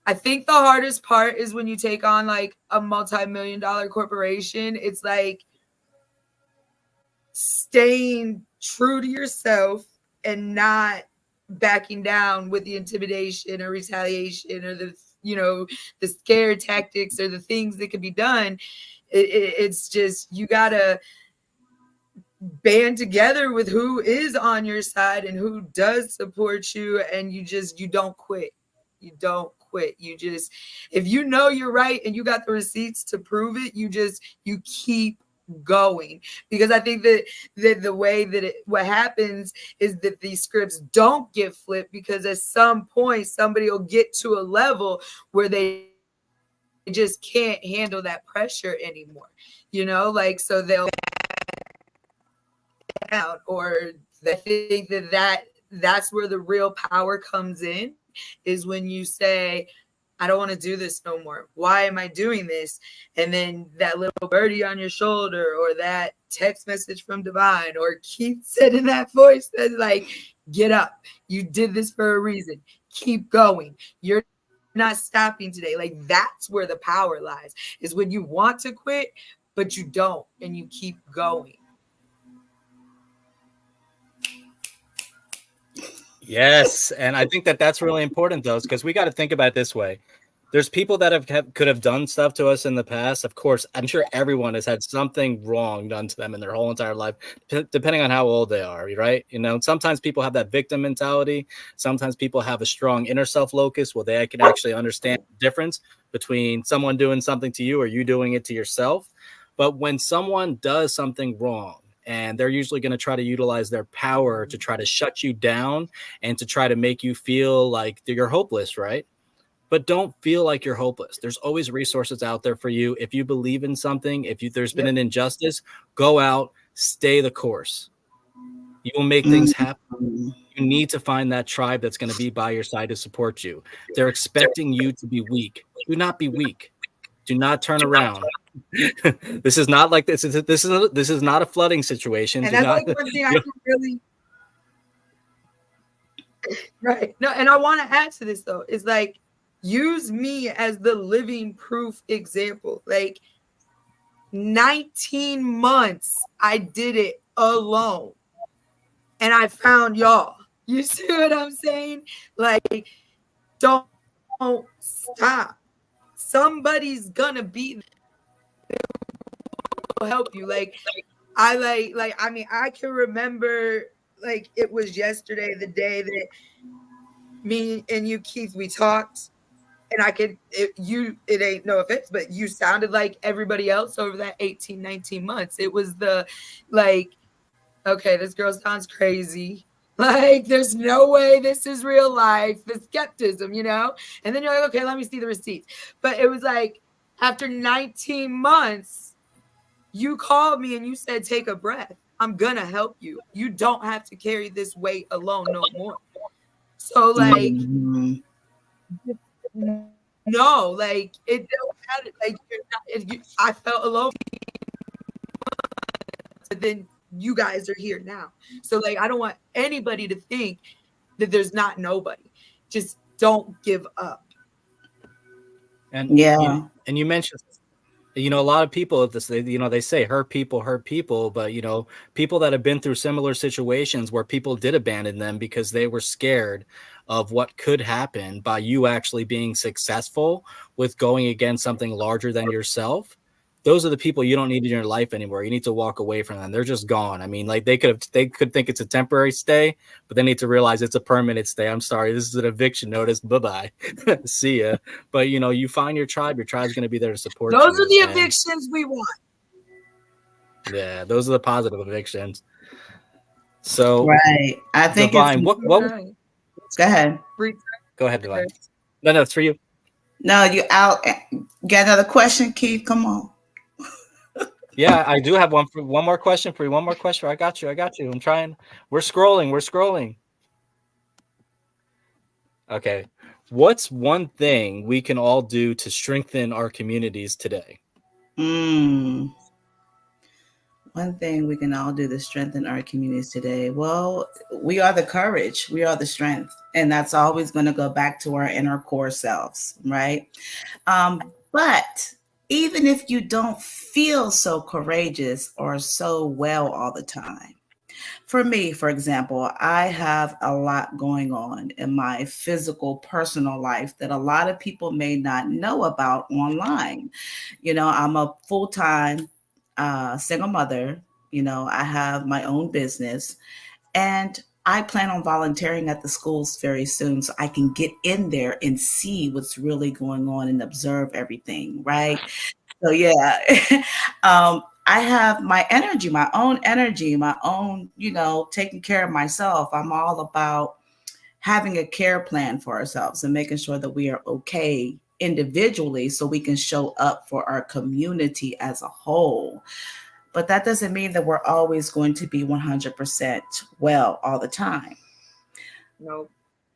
I think the hardest part is when you take on like a multi-million-dollar corporation. It's like staying true to yourself and not backing down with the intimidation or retaliation or the scare tactics or the things that can be done. It's just you gotta band together with who is on your side and who does support you, and you don't quit. You don't quit. You just, if you know you're right and you got the receipts to prove it, you keep going. Because I think that the way that what happens is that these scripts don't get flipped, because at some point somebody will get to a level where they just can't handle that pressure anymore, like, so they'll out, or they think that's where the real power comes in, is when you say, I don't want to do this no more. Why am I doing this? And then that little birdie on your shoulder, or that text message from Divine, or Keith said in that voice that's like, get up. You did this for a reason. Keep going. You're not stopping today. Like, that's where the power lies, is when you want to quit, but you don't, and you keep going. Yes, and I think that's really important, though, because we got to think about it this way. There's people that could have done stuff to us in the past. Of course, I'm sure everyone has had something wrong done to them in their whole entire life, depending on how old they are, right? Sometimes people have that victim mentality. Sometimes people have a strong inner self locus where they can actually understand the difference between someone doing something to you or you doing it to yourself. But when someone does something wrong, and they're usually going to try to utilize their power to try to shut you down and to try to make you feel like you're hopeless, right? But don't feel like you're hopeless. There's always resources out there for you. If you believe in something, there's been an injustice, go out, stay the course. You will make things happen. You need to find that tribe that's going to be by your side to support you. They're expecting you to be weak. Do not be weak. Do not turn around. This is not like this. This is not a flooding situation. And that's like one thing I can really right. No, and I want to add to this though, is like, use me as the living proof example. Like 19 months I did it alone. And I found y'all. You see what I'm saying? Like, don't stop. Somebody's gonna be help you. I mean, I can remember like it was yesterday, the day that me and you, Keith, we talked, and it ain't no offense, but you sounded like everybody else over that 18, 19 months. It was like, okay, this girl sounds crazy. Like, there's no way this is real life. The skepticism, and then you're like, okay, let me see the receipts. But it was like, after 19 months, you called me and you said, take a breath. I'm gonna help you. You don't have to carry this weight alone no more. So like, Mhm. no, like it don't matter. Like I felt alone, but then you guys are here now. So like, I don't want anybody to think that there's not nobody. Just don't give up. And Yeah. you mentioned, a lot of people at this, they say hurt people, but people that have been through similar situations where people did abandon them because they were scared of what could happen by you actually being successful with going against something larger than yourself. Those are the people you don't need in your life anymore. You need to walk away from them. They're just gone. I mean, like they could think it's a temporary stay, but they need to realize it's a permanent stay. I'm sorry, this is an eviction notice. Bye-bye. See ya. But you find your tribe. Your tribe's going to be there to support Those you. are the And evictions we want. yeah, those are the positive evictions. So Right. I think it's Divine, what Right. go ahead. go ahead, Divine. No, it's for you. No, you out. Got another question, Keith? Come on. Yeah, I do have one more question for you. One more question. I got you. I'm trying. We're scrolling. Okay. What's one thing we can all do to strengthen our communities today? One thing we can all do to strengthen our communities today. Well, we are the courage, we are the strength, and that's always going to go back to our inner core selves, right? But even if you don't feel so courageous or so well all the time, for me, for example, I have a lot going on in my physical, personal life that a lot of people may not know about online. I'm a full-time single mother. I have my own business, and I plan on volunteering at the schools very soon so I can get in there and see what's really going on and observe everything, right? So yeah, I have my energy, my own energy, my own, taking care of myself. I'm all about having a care plan for ourselves and making sure that we are okay individually so we can show up for our community as a whole. But that doesn't mean that we're always going to be 100% well all the time. No.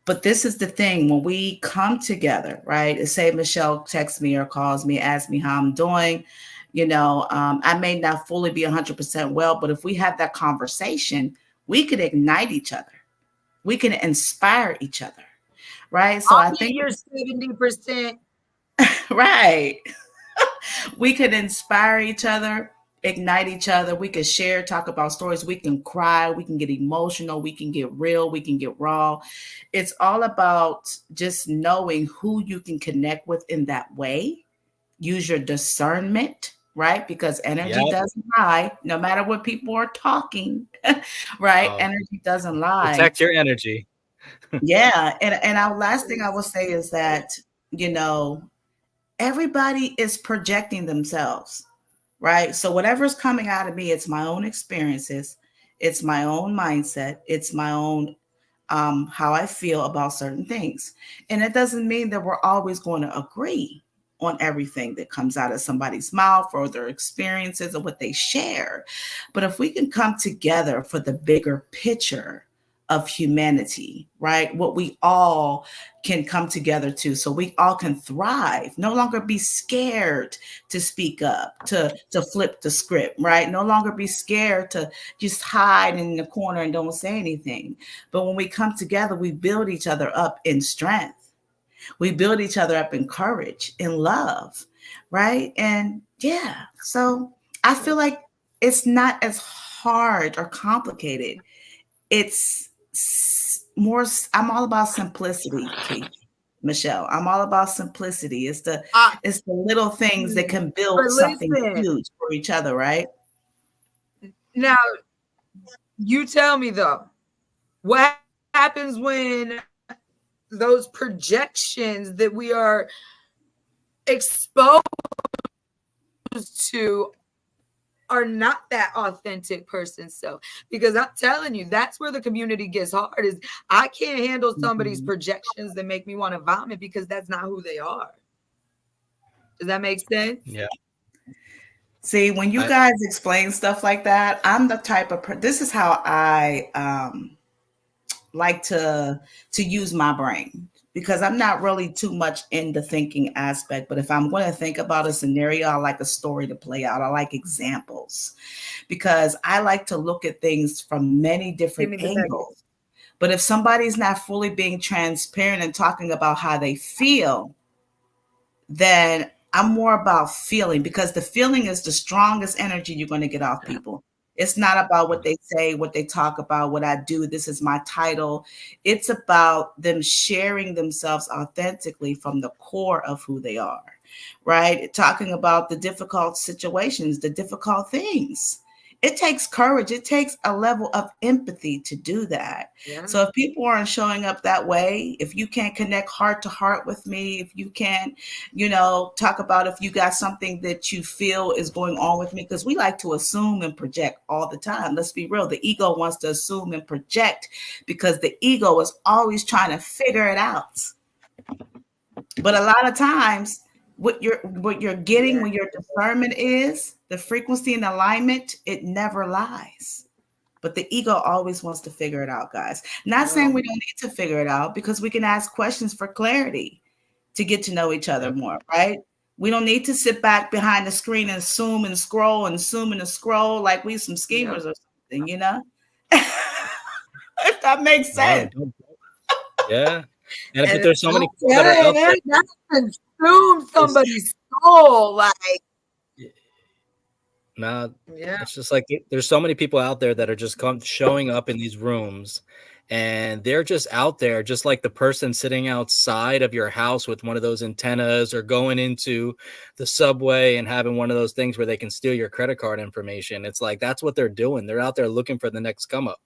But this is the thing, when we come together, right? Say Michelle texts me or calls me, asks me how I'm doing. I may not fully be 100% well, but if we have that conversation, we could ignite each other. We can inspire each other, right? So I think you're 70%. right. We could inspire each other, ignite each other. We could share, talk about stories. We can cry. We can get emotional. We can get real. We can get raw. It's all about just knowing who you can connect with in that way. Use your discernment, right? Because energy doesn't lie, no matter what people are talking, right? Energy doesn't lie. Protect your energy. Yeah. And our last thing I will say is that, everybody is projecting themselves, right? So whatever's coming out of me, it's my own experiences, it's my own mindset, it's my own how I feel about certain things. And it doesn't mean that we're always going to agree on everything that comes out of somebody's mouth or their experiences or what they share. But if we can come together for the bigger picture of humanity, right? What we all can come together to, so we all can thrive, no longer be scared to speak up, to flip the script, right? No longer be scared to just hide in the corner and don't say anything. But when we come together, we build each other up in strength. We build each other up in courage, in love, right? And yeah, so I feel like it's not as hard or complicated. It's more, I'm all about simplicity, Keith, Michelle. I'm all about simplicity. It's the little things that can build something huge for each other, right? Now, you tell me though, what happens when those projections that we are exposed to are not that authentic person self? Because I'm telling you, that's where the community gets hard. Is I can't handle somebody's projections that make me want to vomit because that's not who they are. Does that make sense? Yeah. See, when you guys explain stuff like that, I'm the type of this is how I like to use my brain because I'm not really too much in the thinking aspect. But if I'm going to think about a scenario, I like a story to play out. I like examples because I like to look at things from many Give different me the angles. nuggets. But if somebody's not fully being transparent and talking about how they feel, then I'm more about feeling because the feeling is the strongest energy you're going to get off people. It's not about what they say, what they talk about, what I do. This is my title. It's about them sharing themselves authentically from the core of who they are, right? Talking about the difficult situations, the difficult things. It takes courage. It takes a level of empathy to do that. Yeah. So if people aren't showing up that way, if you can't connect heart to heart with me, if you can't, talk about if you got something that you feel is going on with me, because we like to assume and project all the time. Let's be real. The ego wants to assume and project because the ego is always trying to figure it out. But a lot of times, what you're getting when your discernment is the frequency and alignment, it never lies. But the ego always wants to figure it out, guys. Not saying we don't need to figure it out because we can ask questions for clarity to get to know each other more, right? We don't need to sit back behind the screen and zoom and scroll and zoom and scroll like we some schemers or something, if that makes No, sense. yeah. And but And there's so many people that are out there. that consumed somebody's soul. Like, Nah, yeah. it's just like there's so many people out there that are just showing up in these rooms, and they're just out there, just like the person sitting outside of your house with one of those antennas, or going into the subway and having one of those things where they can steal your credit card information. It's like that's what they're doing. They're out there looking for the next come up.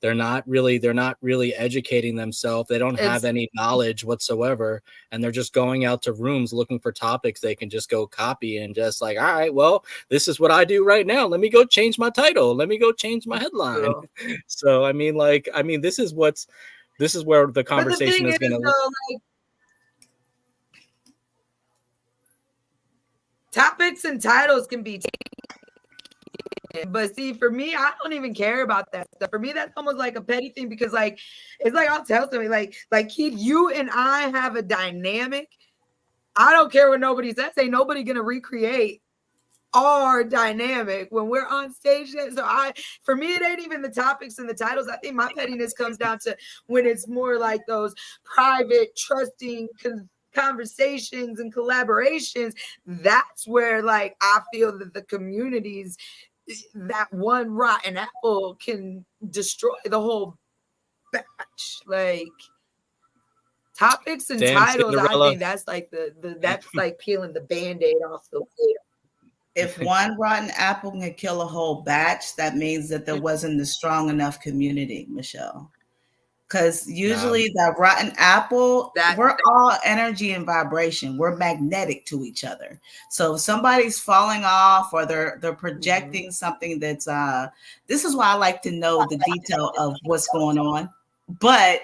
They're not really educating themselves. They don't have any knowledge whatsoever. And they're just going out to rooms looking for topics they can just go copy and just like, all right, well, this is what I do right now. Let me go change my title. Let me go change my headline. So, this is where the conversation is going to. Like, topics and titles can be but see, for me, I don't even care about that stuff. For me, that's almost like a petty thing because, like, it's like I'll tell somebody, like Keith, you and I have a dynamic. I don't care what nobody says. Ain't nobody gonna recreate our dynamic when we're on stage. So for me, it ain't even the topics and the titles. I think my pettiness comes down to when it's more like those private, trusting conversations and collaborations. That's where, like, I feel that the communities, that one rotten apple can destroy the whole batch. Like, topics and titles, Cinderella. I think that's like that's like peeling the band-aid off the wheel. If one rotten apple can kill a whole batch, that means that there wasn't a strong enough community, Michelle. Because usually that rotten apple, we're all energy and vibration. We're magnetic to each other. So if somebody's falling off or they're projecting something that's this is why I like to know the detail of what's going on. But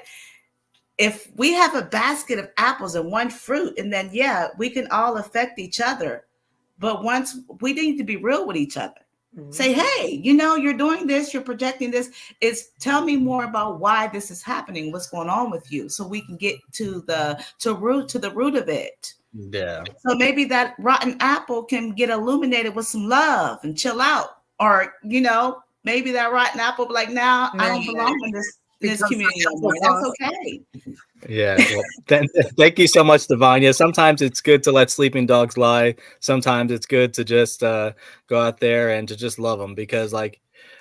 if we have a basket of apples and one fruit, and then we can all affect each other. But once we need to be real with each other. Say, hey, you're doing this, you're projecting this. Tell me more about why this is happening, what's going on with you, so we can get to the root of it. Yeah. So maybe that rotten apple can get illuminated with some love and chill out. Or, maybe that rotten apple be like, now I don't belong in this community anymore. That's okay. Yeah. Well, thank you so much, Devanya. Sometimes it's good to let sleeping dogs lie. Sometimes it's good to just go out there and to just love them, because like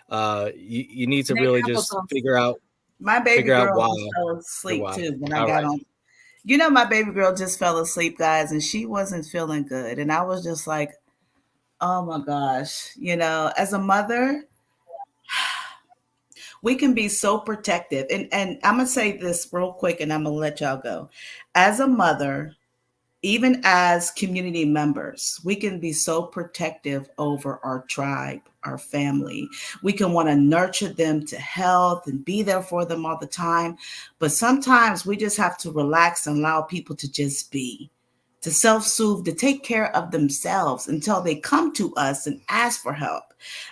you need to really just figure out. My baby girl just fell asleep too when I got on. My baby girl just fell asleep, guys, and she wasn't feeling good. And I was just like, oh my gosh, as a mother, we can be so protective. And I'm going to say this real quick and I'm going to let y'all go. As a mother, even as community members, we can be so protective over our tribe, our family. We can want to nurture them to health and be there for them all the time. But sometimes we just have to relax and allow people to just be, to self-soothe, to take care of themselves until they come to us and ask for help.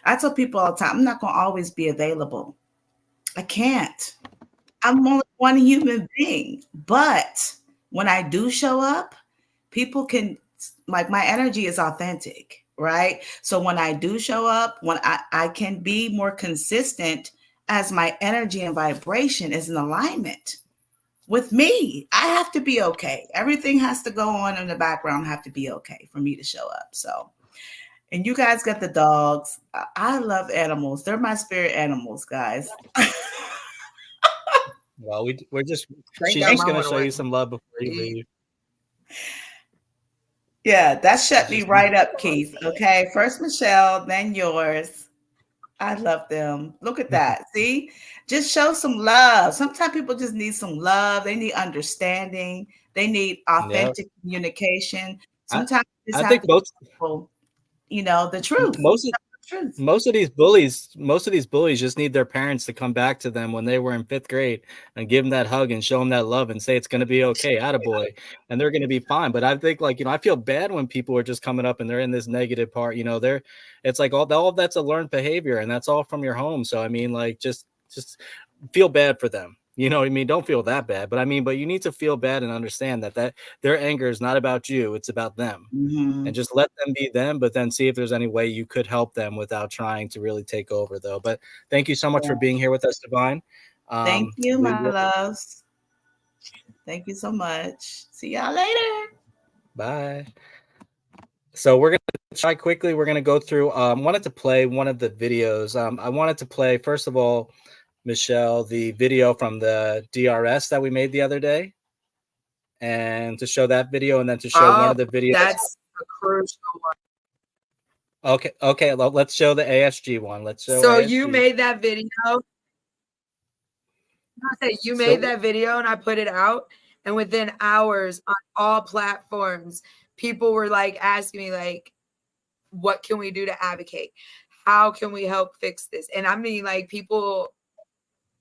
I tell people all the time, I'm not going to always be available. I can't. I'm only one human being. But when I do show up, people can, like, my energy is authentic, right? So when I do show up, when I can be more consistent as my energy and vibration is in alignment with me. I have to be okay. Everything has to go on in the background, have to be okay for me to show up. So, and you guys got the dogs. I love animals. They're my spirit animals, guys. Well, she's out just my gonna one show you away. some love before you leave. Yeah, that shut She's me just right up, Keith. Okay, first Michelle, then yours. I love them. Look at that. See, just show some love. Sometimes people just need some love. They need understanding. They need yeah. authentic communication. I Sometimes you just I have think to tell people, the truth. most of Tell the truth. most of these bullies just need their parents to come back to them when they were in 5th grade and give them that hug and show them that love and say it's going to be okay, attaboy, and they're going to be fine. But I think, like, I feel bad when people are just coming up and they're in this negative part. It's like all of that's a learned behavior, and that's all from your home. So I mean, like, just feel bad for them. You know what I mean? Don't feel that bad, but you need to feel bad and understand that their anger is not about you; it's about them. Mhm. And just let them be them, but then see if there's any way you could help them without trying to really take over, though. But thank you so much for being here with us, Divine. Thank you, We my will. loves. Thank you so much. See y'all later. Bye. So we're going to try quickly. We're going to go through. Wanted to play one of the videos. I wanted to play, first of all, Michelle, the video from the DRS that we made the other day, and to show that video, and then to show one of the videos. That's a crucial one. Okay. Let's show the ASG one. Let's show. So ASG. you made that video. You made that video and I put it out, and within hours on all platforms, people were like asking me, like, what can we do to advocate? How can we help fix this? And I mean, like, people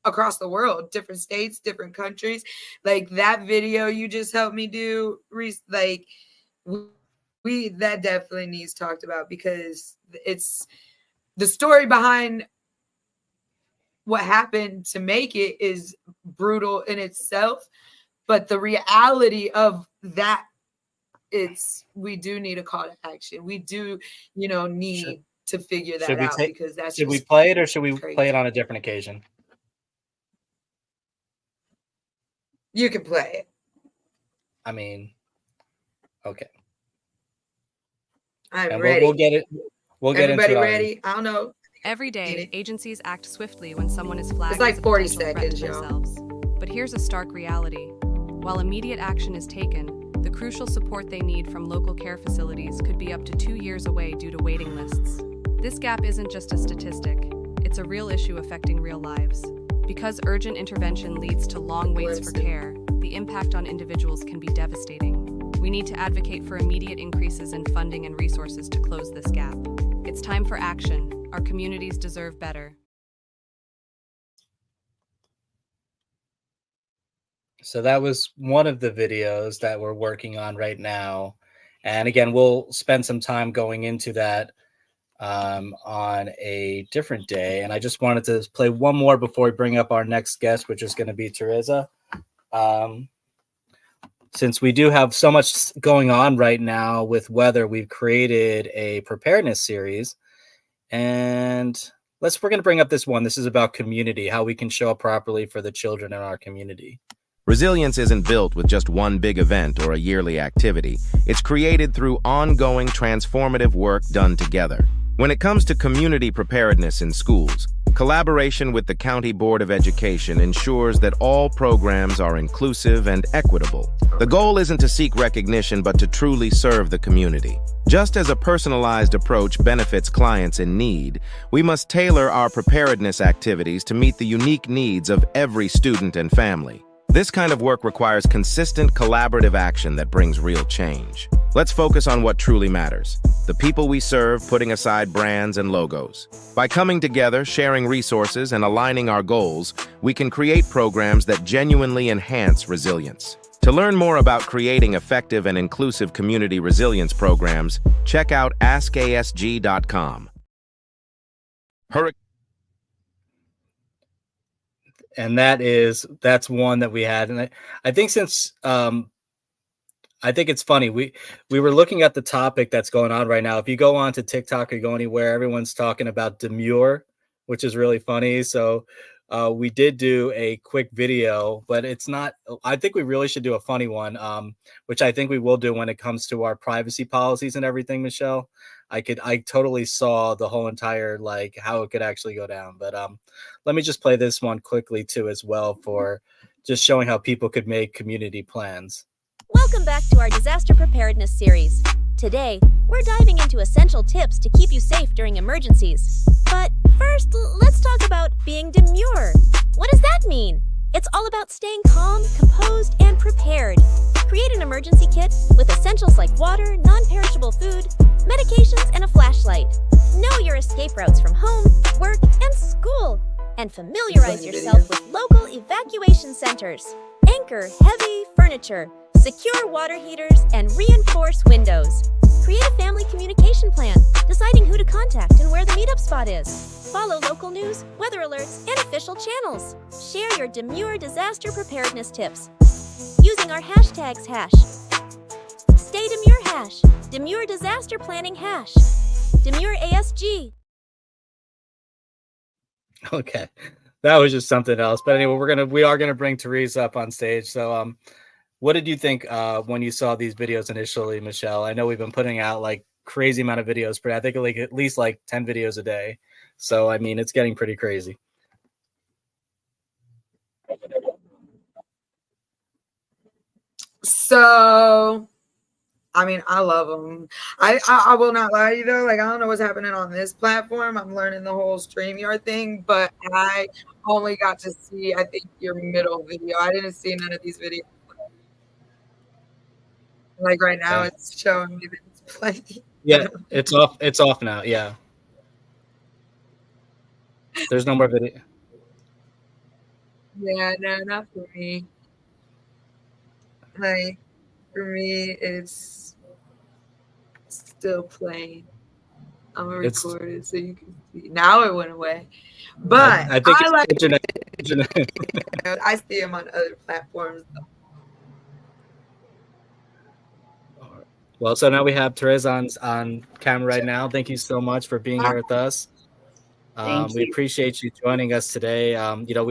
across the world, different states, different countries, like that video you just helped me do, like, that definitely needs talked about, because it's the story behind what happened to make it is brutal in itself, but the reality of that, we do need a call to action. We do, need to figure that out, because that's should we play it, or should we play it on a different occasion? You can play it. I mean, okay. I'm ready. We'll get it. We'll get Everybody into it. ready? I don't know. Every day, agencies act swiftly when someone is flagged It's like as a 40 potential threat to seconds, y'all. themselves. But here's a stark reality. While immediate action is taken, the crucial support they need from local care facilities could be up to 2 years away due to waiting lists. This gap isn't just a statistic, it's a real issue affecting real lives. Because urgent intervention leads to long waits for care, the impact on individuals can be devastating. We need to advocate for immediate increases in funding and resources to close this gap. It's time for action. Our communities deserve better. So that was one of the videos that we're working on right now. And again, we'll spend some time going into that on a different day. And I just wanted to play one more before we bring up our next guest, which is going to be Teresa. Since we do have so much going on right now with weather, we've created a preparedness series. And we're going to bring up this one. This is about community, how we can show up properly for the children in our community. Resilience isn't built with just one big event or a yearly activity. It's created through ongoing transformative work done together. When it comes to community preparedness in schools, collaboration with the County Board of Education ensures that all programs are inclusive and equitable. The goal isn't to seek recognition, but to truly serve the community. Just as a personalized approach benefits clients in need, we must tailor our preparedness activities to meet the unique needs of every student and family. This kind of work requires consistent collaborative action that brings real change. Let's focus on what truly matters: the people we serve, putting aside brands and logos. By coming together, sharing resources, and aligning our goals, we can create programs that genuinely enhance resilience. To learn more about creating effective and inclusive community resilience programs, check out askasg.com. and that's one that we had. And I think since I think it's funny. We were looking at the topic that's going on right now. If you go on to TikTok or go anywhere, everyone's talking about demure, which is really funny. So we did do a quick video, but it's not. I think we really should do a funny one, which I think we will do when it comes to our privacy policies and everything. Michelle, I totally saw the whole entire like how it could actually go down. But let me just play this one quickly too as well for just showing how people could make community plans. Welcome back to our disaster preparedness series. Today, we're diving into essential tips to keep you safe during emergencies. But first, let's talk about being demure. What does that mean? It's all about staying calm, composed, and prepared. Create an emergency kit with essentials like water, non-perishable food, medications, and a flashlight. Know your escape routes from home, work, and school. And familiarize yourself with local evacuation centers. Anchor heavy furniture, secure water heaters, and reinforce windows. Create a family communication plan, deciding who to contact and where the meetup spot is. Follow local news, weather alerts, and official channels. Share your demure disaster preparedness tips using our hashtags hash. Stay demure hash, demure disaster planning hash, demure ASG. Okay, that was just something else. But anyway, we are gonna bring Therese up on stage. So what did you think when you saw these videos initially, Michelle? I know we've been putting out like crazy amount of videos, but I think like at least like 10 videos a day. So I mean, it's getting pretty crazy. So, I mean, I love them. I will not lie to you though. Like, I don't know what's happening on this platform. I'm learning the whole StreamYard thing, but I only got to see, I think, your middle video. I didn't see none of these videos. Like right now, it's showing me that it's playing. Yeah, it's off. It's off now. Yeah, there's no more video. Yeah, no, not for me. Like, for me, it's still playing. I'm gonna record it so you can see. Now it went away, but I think I like internet. I see them on other platforms. Well, so now we have Therese on camera right now. Thank you so much for being here with us. We appreciate you joining us today. You know,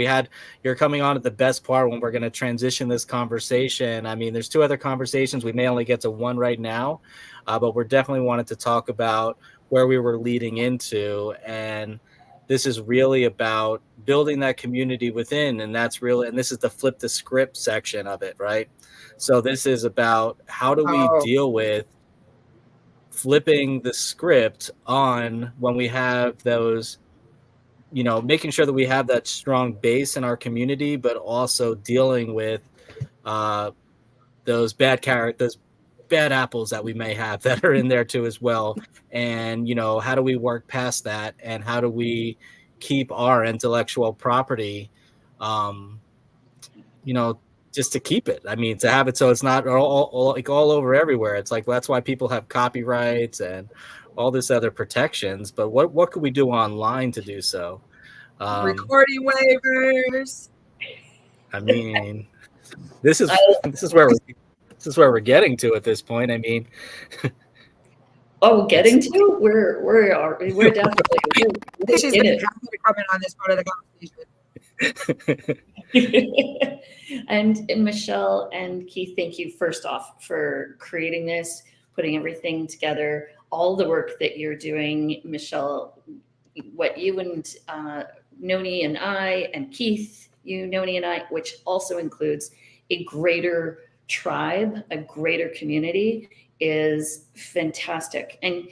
you're coming on at the best part when we're going to transition this conversation. I mean, there's two other conversations. We may only get to one right now, but we're definitely wanted to talk about where we were leading into. And this is really about building that community within. And this is the flip the script section of it, right? So this is about how do we deal with flipping the script on when we have those, you know, making sure that we have that strong base in our community, but also dealing with those bad apples that we may have that are in there too as well. And, you know, how do we work past that? And how do we keep our intellectual property, you know, just to keep it. I mean, to have it so it's not all over everywhere. It's like that's why people have copyrights and all this other protections. But what could we do online to do so? Recording waivers. I mean, this is where we're getting to at this point. I mean, getting to we're definitely She's happy to come in on this part of the conversation. And Michelle and Keith, thank you first off for creating this, putting everything together, all the work that you're doing, Michelle, what you and Noni and I and Keith, Noni and I, which also includes a greater tribe, a greater community, is fantastic. And,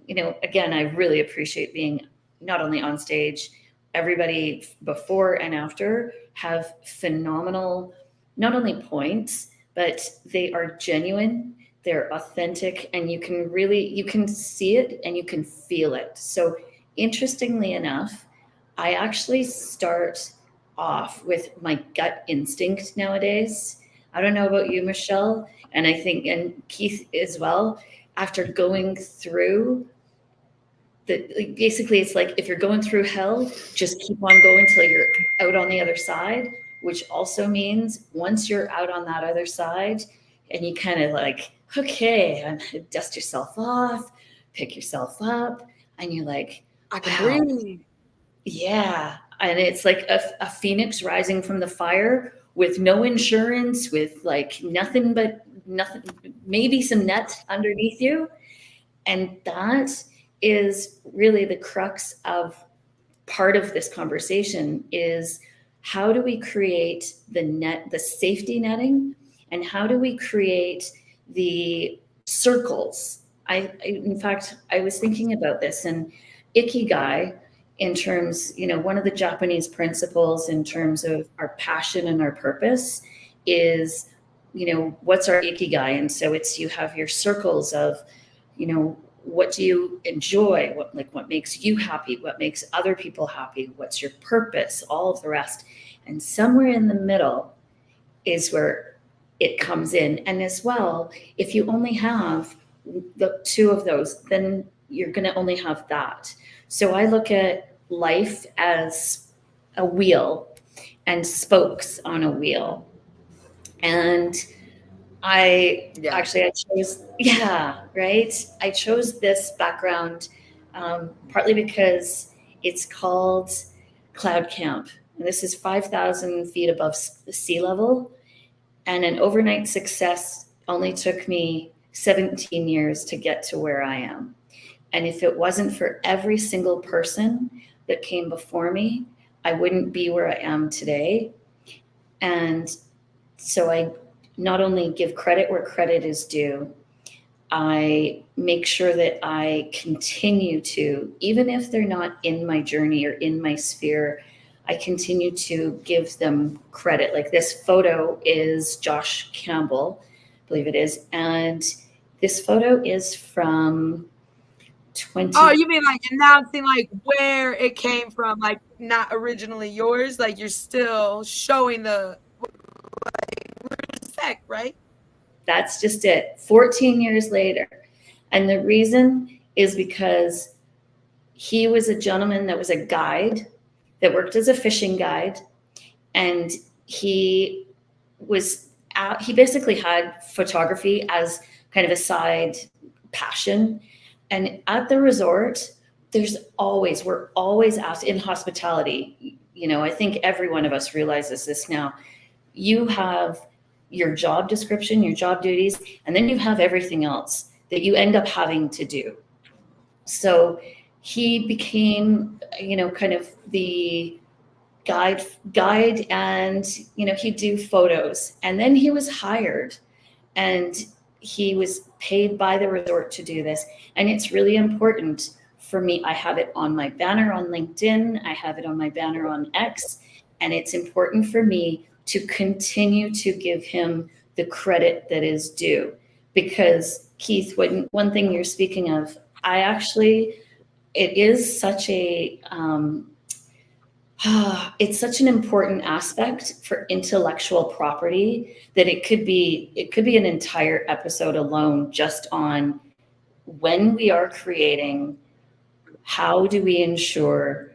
you know, again, I really appreciate being not only on stage, everybody before and after have phenomenal, not only points, but they are genuine, they're authentic, and you can see it and you can feel it. So interestingly enough, I actually start off with my gut instinct nowadays. I don't know about you, Michelle, and I think, and Keith as well, after going through basically it's like if you're going through hell, just keep on going till you're out on the other side, which also means once you're out on that other side and you kind of like, okay, and dust yourself off, pick yourself up, and you're like, I can wow, breathe. yeah. And it's like a phoenix rising from the fire with no insurance, with like nothing, maybe some net underneath you. And that is really the crux of part of this conversation is how do we create the safety netting, and how do we create the circles? In fact, I was thinking about this, and ikigai, in terms, one of the Japanese principles in terms of our passion and our purpose is, what's our ikigai? And so it's, you have your circles of, what do you enjoy? What makes you happy? What makes other people happy? What's your purpose? All of the rest. And somewhere in the middle is where it comes in. And as well, if you only have the two of those, then you're going to only have that. So I look at life as a wheel and spokes on a wheel. And I chose, right? I chose this background partly because it's called Cloud Camp. And this is 5,000 feet above sea level. And an overnight success only took me 17 years to get to where I am. And if it wasn't for every single person that came before me, I wouldn't be where I am today. And so I not only give credit where credit is due, I make sure that I continue to, even if they're not in my journey or in my sphere, I continue to give them credit. Like this photo is Josh Campbell, I believe it is. And this photo is from 20. Oh, you mean like announcing like where it came from, like not originally yours, like you're still showing the respect, right? That's just it. 14 years later. And the reason is because he was a gentleman that was a guide that worked as a fishing guide. And he basically had photography as kind of a side passion. And at the resort, we're always asked in hospitality, I think every one of us realizes this now. You have your job description, your job duties, and then you have everything else that you end up having to do. So he became, kind of the guide and, he'd do photos. And then he was hired and he was paid by the resort to do this. And it's really important for me. I have it on my banner on LinkedIn. I have it on my banner on X. And it's important for me to continue to give him the credit that is due. Because Keith, one thing you're speaking of, it is such a, it's such an important aspect for intellectual property that it could be an entire episode alone just on when we are creating, how do we ensure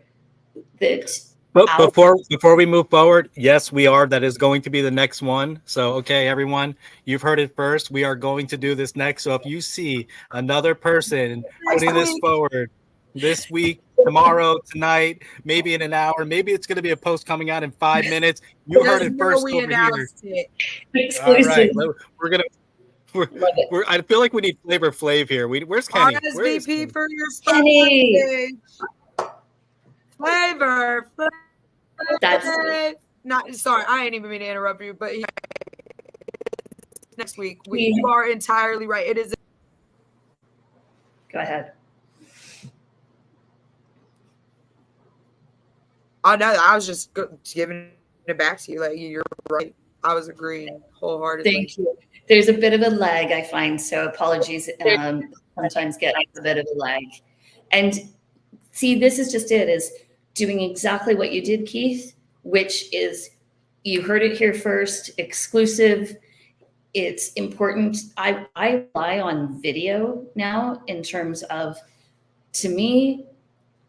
that. But before we move forward, yes, we are. That is going to be the next one. So, okay, everyone, you've heard it first. We are going to do this next. So if you see another person putting this forward this week, tomorrow, tonight, maybe in an hour, maybe it's going to be a post coming out in 5 minutes. You heard it first over here. Exclusive. All right, I feel like we need Flavor Flav here. Where's Kenny? RSVP for your Kenny. Flavor. That's not sorry. I ain't even mean to interrupt you, but next week you are entirely right. It is. Go ahead. Oh no, I was just giving it back to you. Like you're right. I was agreeing wholeheartedly. Thank you. There's a bit of a lag, I find, so apologies. Sometimes get a bit of a lag. And see, this is just it, is doing exactly what you did, Keith, which is, you heard it here first, exclusive. It's important. I rely on video now in terms of to me,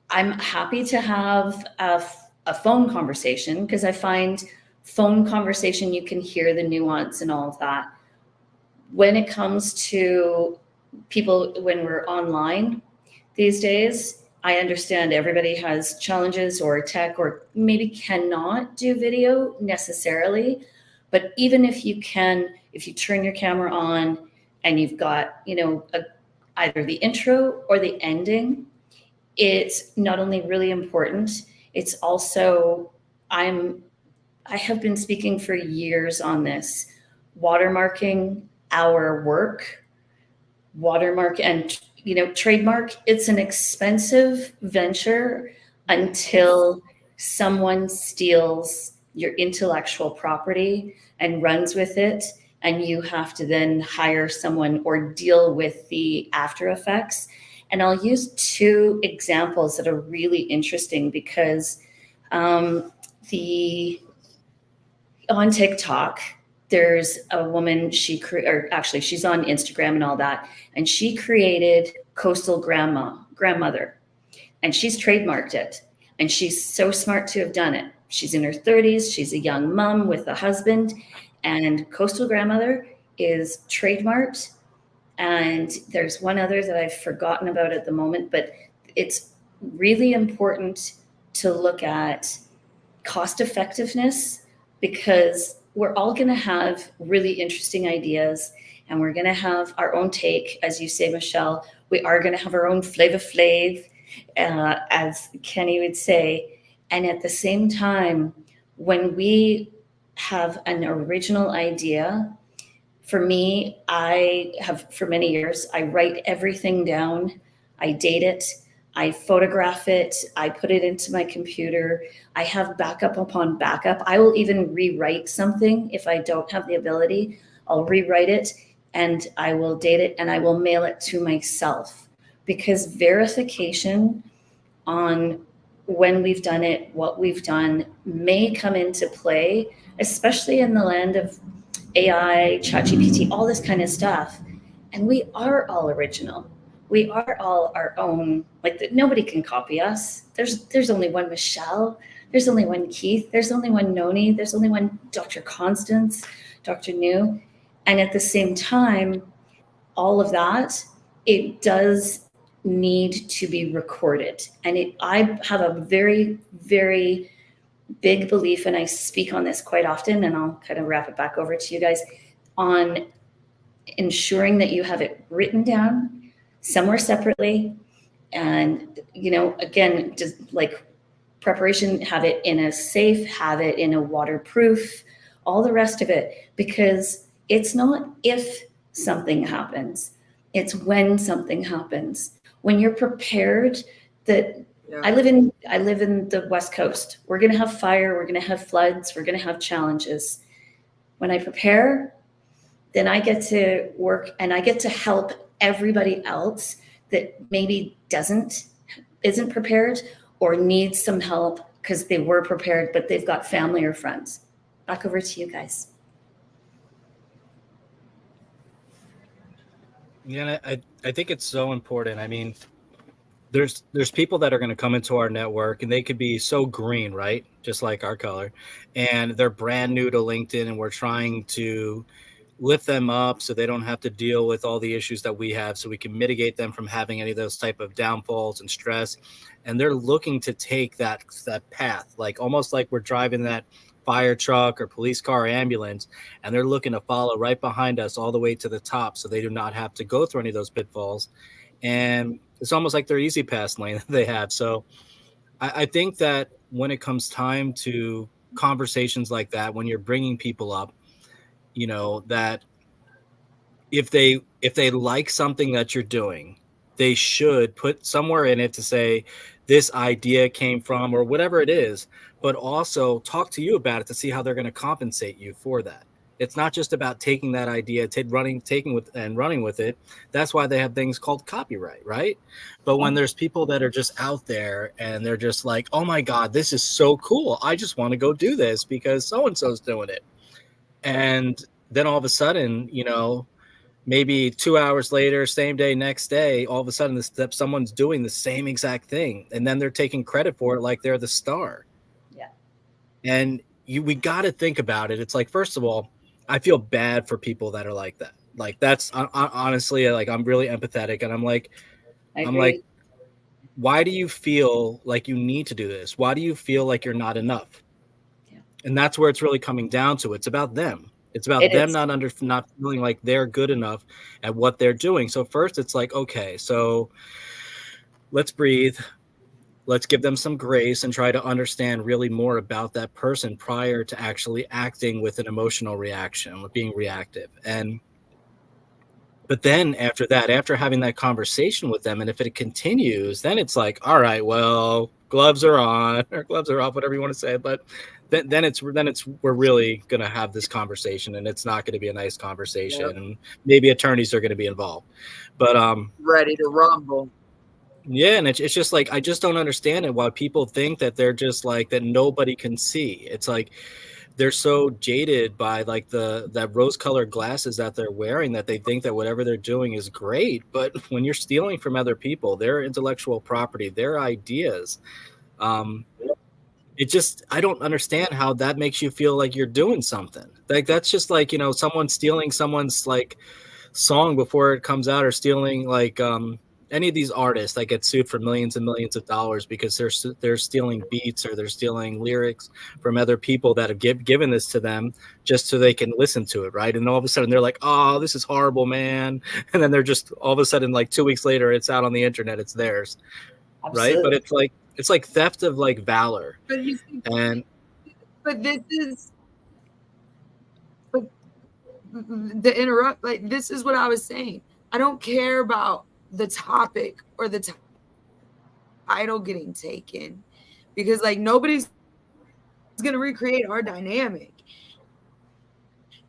I'm happy to have a phone conversation because I find phone conversation, you can hear the nuance and all of that. When it comes to people, when we're online these days, I understand everybody has challenges or tech or maybe cannot do video necessarily. But even if you can, if you turn your camera on and you've got, either the intro or the ending, it's not only really important, it's also, I have been speaking for years on this, watermarking our work, watermark and trademark. It's an expensive venture until someone steals your intellectual property and runs with it, and you have to then hire someone or deal with the after effects. And I'll use two examples that are really interesting because on TikTok, there's a woman, she's on Instagram and all that, and she created Coastal Grandmother, and she's trademarked it. And she's so smart to have done it. She's in her 30s, she's a young mom with a husband, and Coastal Grandmother is trademarked. And there's one other that I've forgotten about at the moment, but it's really important to look at cost effectiveness, because we're all going to have really interesting ideas and we're going to have our own take. As you say, Michelle, we are going to have our own flavor flav, as Kenny would say. And at the same time, when we have an original idea, for me, I have for many years, I write everything down, I date it, I photograph it, I put it into my computer, I have backup upon backup. I will even rewrite something if I don't have the ability. I'll rewrite it and I will date it and I will mail it to myself, because verification on when we've done it, what we've done may come into play, especially in the land of AI, ChatGPT, all this kind of stuff. And we are all original. We are all our own. Nobody can copy us. There's only one Michelle. There's only one Keith. There's only one Noni. There's only one Dr. Constance, Dr. New. And at the same time, all of that, it does need to be recorded. And I have a very, very big belief, and I speak on this quite often, and I'll kind of wrap it back over to you guys, on ensuring that you have it written down somewhere separately. And, again, just like preparation, have it in a safe, have it in a waterproof, all the rest of it, because it's not if something happens, it's when something happens. When you're prepared, that I live in the West Coast. We're going to have fire. We're going to have floods. We're going to have challenges. When I prepare, then I get to work and I get to help everybody else that maybe isn't prepared or needs some help because they were prepared, but they've got family or friends. Back over to you guys. Yeah, I think it's so important. I mean, there's people that are going to come into our network and they could be so green, right? Just like our color. And they're brand new to LinkedIn, and we're trying to lift them up so they don't have to deal with all the issues that we have, so we can mitigate them from having any of those type of downfalls and stress. And they're looking to take that path, like almost like we're driving that fire truck or police car or ambulance, and they're looking to follow right behind us all the way to the top so they do not have to go through any of those pitfalls. And it's almost like their easy pass lane that they have. So I think that when it comes time to conversations like that, when you're bringing people up, that if they like something that you're doing, they should put somewhere in it to say this idea came from, or whatever it is, but also talk to you about it to see how they're going to compensate you for that. It's not just about taking that idea, running with it. That's why they have things called copyright, right? But when there's people that are just out there and they're just like, oh my God, this is so cool, I just want to go do this because so-and-so's doing it. And then all of a sudden, maybe 2 hours later, same day, next day, all of a sudden someone's doing the same exact thing, and then they're taking credit for it like they're the star. Yeah. And we got to think about it. It's like, first of all, I feel bad for people that are like that. Like, that's honestly, like, I'm really empathetic, and I'm like, why do you feel like you need to do this? Why do you feel like you're not enough? Yeah. And that's where it's really coming down to. It's about them. It's about them not feeling like they're good enough at what they're doing. So first, it's like, okay, so let's breathe. Let's give them some grace and try to understand really more about that person prior to actually acting with an emotional reaction, with being reactive. But then after that, after having that conversation with them, and if it continues, then it's like, all right, well, gloves are on, or gloves are off, whatever you want to say. But then it's we're really gonna have this conversation, and it's not going to be a nice conversation, and maybe attorneys are going to be involved. But ready to rumble. Yeah, and it's just like, I just don't understand it, why people think that they're just like that nobody can see. It's like they're so jaded by like that rose-colored glasses that they're wearing, that they think that whatever they're doing is great. But when you're stealing from other people, their intellectual property, their ideas, it just, I don't understand how that makes you feel like you're doing something. Like, that's just like, someone stealing someone's like song before it comes out, or stealing like any of these artists that get sued for millions and millions of dollars because they're stealing beats, or they're stealing lyrics from other people that have given this to them just so they can listen to it, right? And all of a sudden they're like, oh, this is horrible, man. And then they're just, all of a sudden, like 2 weeks later, it's out on the internet, it's theirs. Absolutely. Right? But it's like theft of like valor. But you see, And the interrupt, like, this is what I was saying. I don't care about the topic or the title getting taken, because like nobody's gonna recreate our dynamic.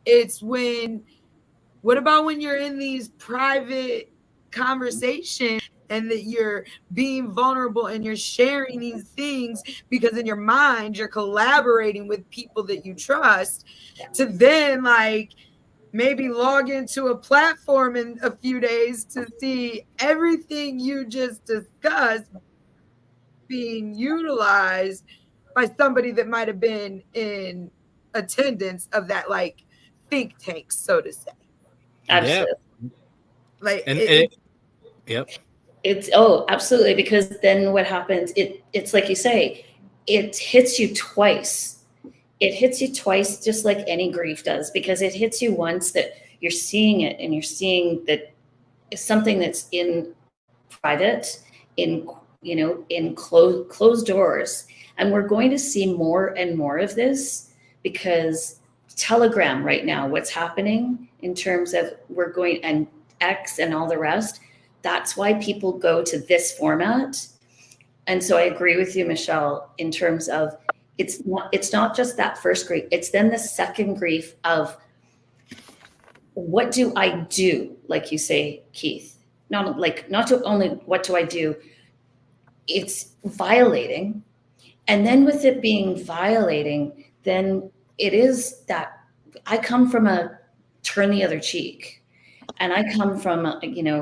It's what about when you're in these private conversations and that you're being vulnerable and you're sharing these things, because in your mind you're collaborating with people that you trust, to then like maybe log into a platform in a few days to see everything you just discussed being utilized by somebody that might have been in attendance of that like think tank, so to say. Absolutely. Yeah. Like, yep. It's absolutely, because then what happens, it's like you say, it hits you twice. It hits you twice, just like any grief does, because it hits you once that you're seeing it, and you're seeing that it's something that's in private, in closed doors. And we're going to see more and more of this, because Telegram right now, what's happening in terms of and X and all the rest, that's why people go to this format. And so I agree with you, Michelle, in terms of it's not just that first grief, it's then the second grief of, what do I do? Like you say, Keith, not only what do I do, it's violating. And then with it being violating, then it is that I come from a turn the other cheek. And I come from,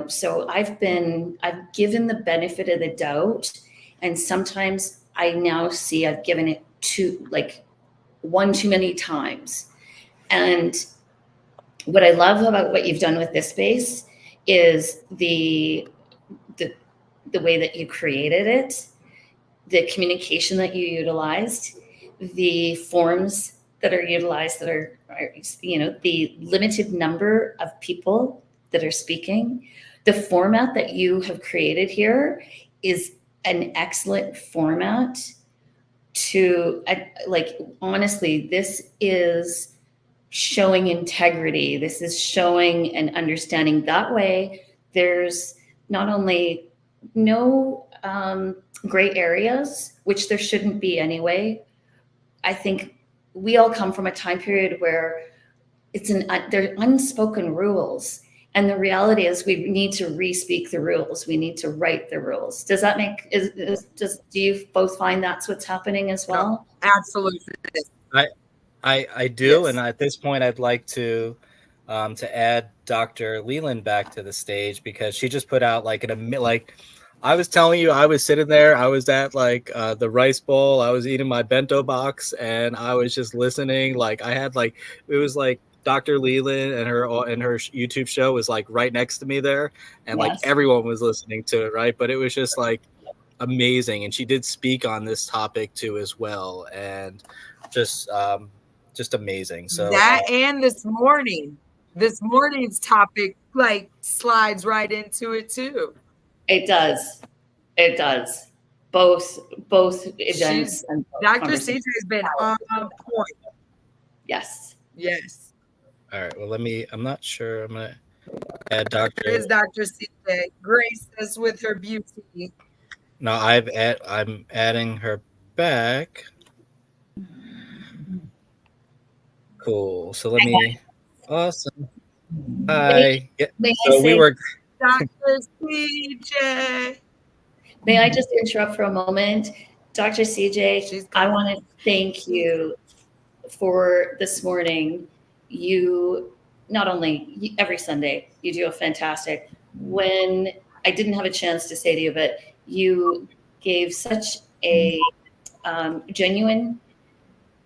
so I've given the benefit of the doubt. And sometimes I now see I've given it one too many times. And what I love about what you've done with this space is the way that you created it, the communication that you utilized, the forms that are utilized, that are the limited number of people that are speaking. The format that you have created here is an excellent format to, honestly, this is showing integrity. This is showing and understanding. That way, there's not only no gray areas, which there shouldn't be anyway. I think we all come from a time period where there are unspoken rules. And the reality is we need to re-speak the rules. We need to write the rules. Does that do you both find that's what's happening as well? Absolutely. I do. Yes. And at this point, I'd like to to add Dr. Leland back to the stage, because she just put out like like I was telling you, I was sitting there, I was at like the rice bowl, I was eating my bento box, and I was just listening. Like I had like, it was like Dr. Leland and her YouTube show was like right next to me there, and like Yes. everyone was listening to it, right? But it was just like amazing, and she did speak on this topic too as well, and just amazing. So that and this morning's topic like slides right into it too. It does. It does. Both events and Dr. conversations. CJ has been on point. Yes. Yes. all right, well, I'm not sure, I'm gonna add Dr. There's Dr. CJ. Grace us with her beauty. No, I'm adding her back. Cool. So let me. Awesome. Hi. Yeah, May so I we say, were. Dr. CJ. may I just interrupt for a moment? Dr. CJ, She's I want to thank you for this morning. You not only every Sunday, you do a fantastic. When I didn't have a chance to say to you, but you gave such a genuine,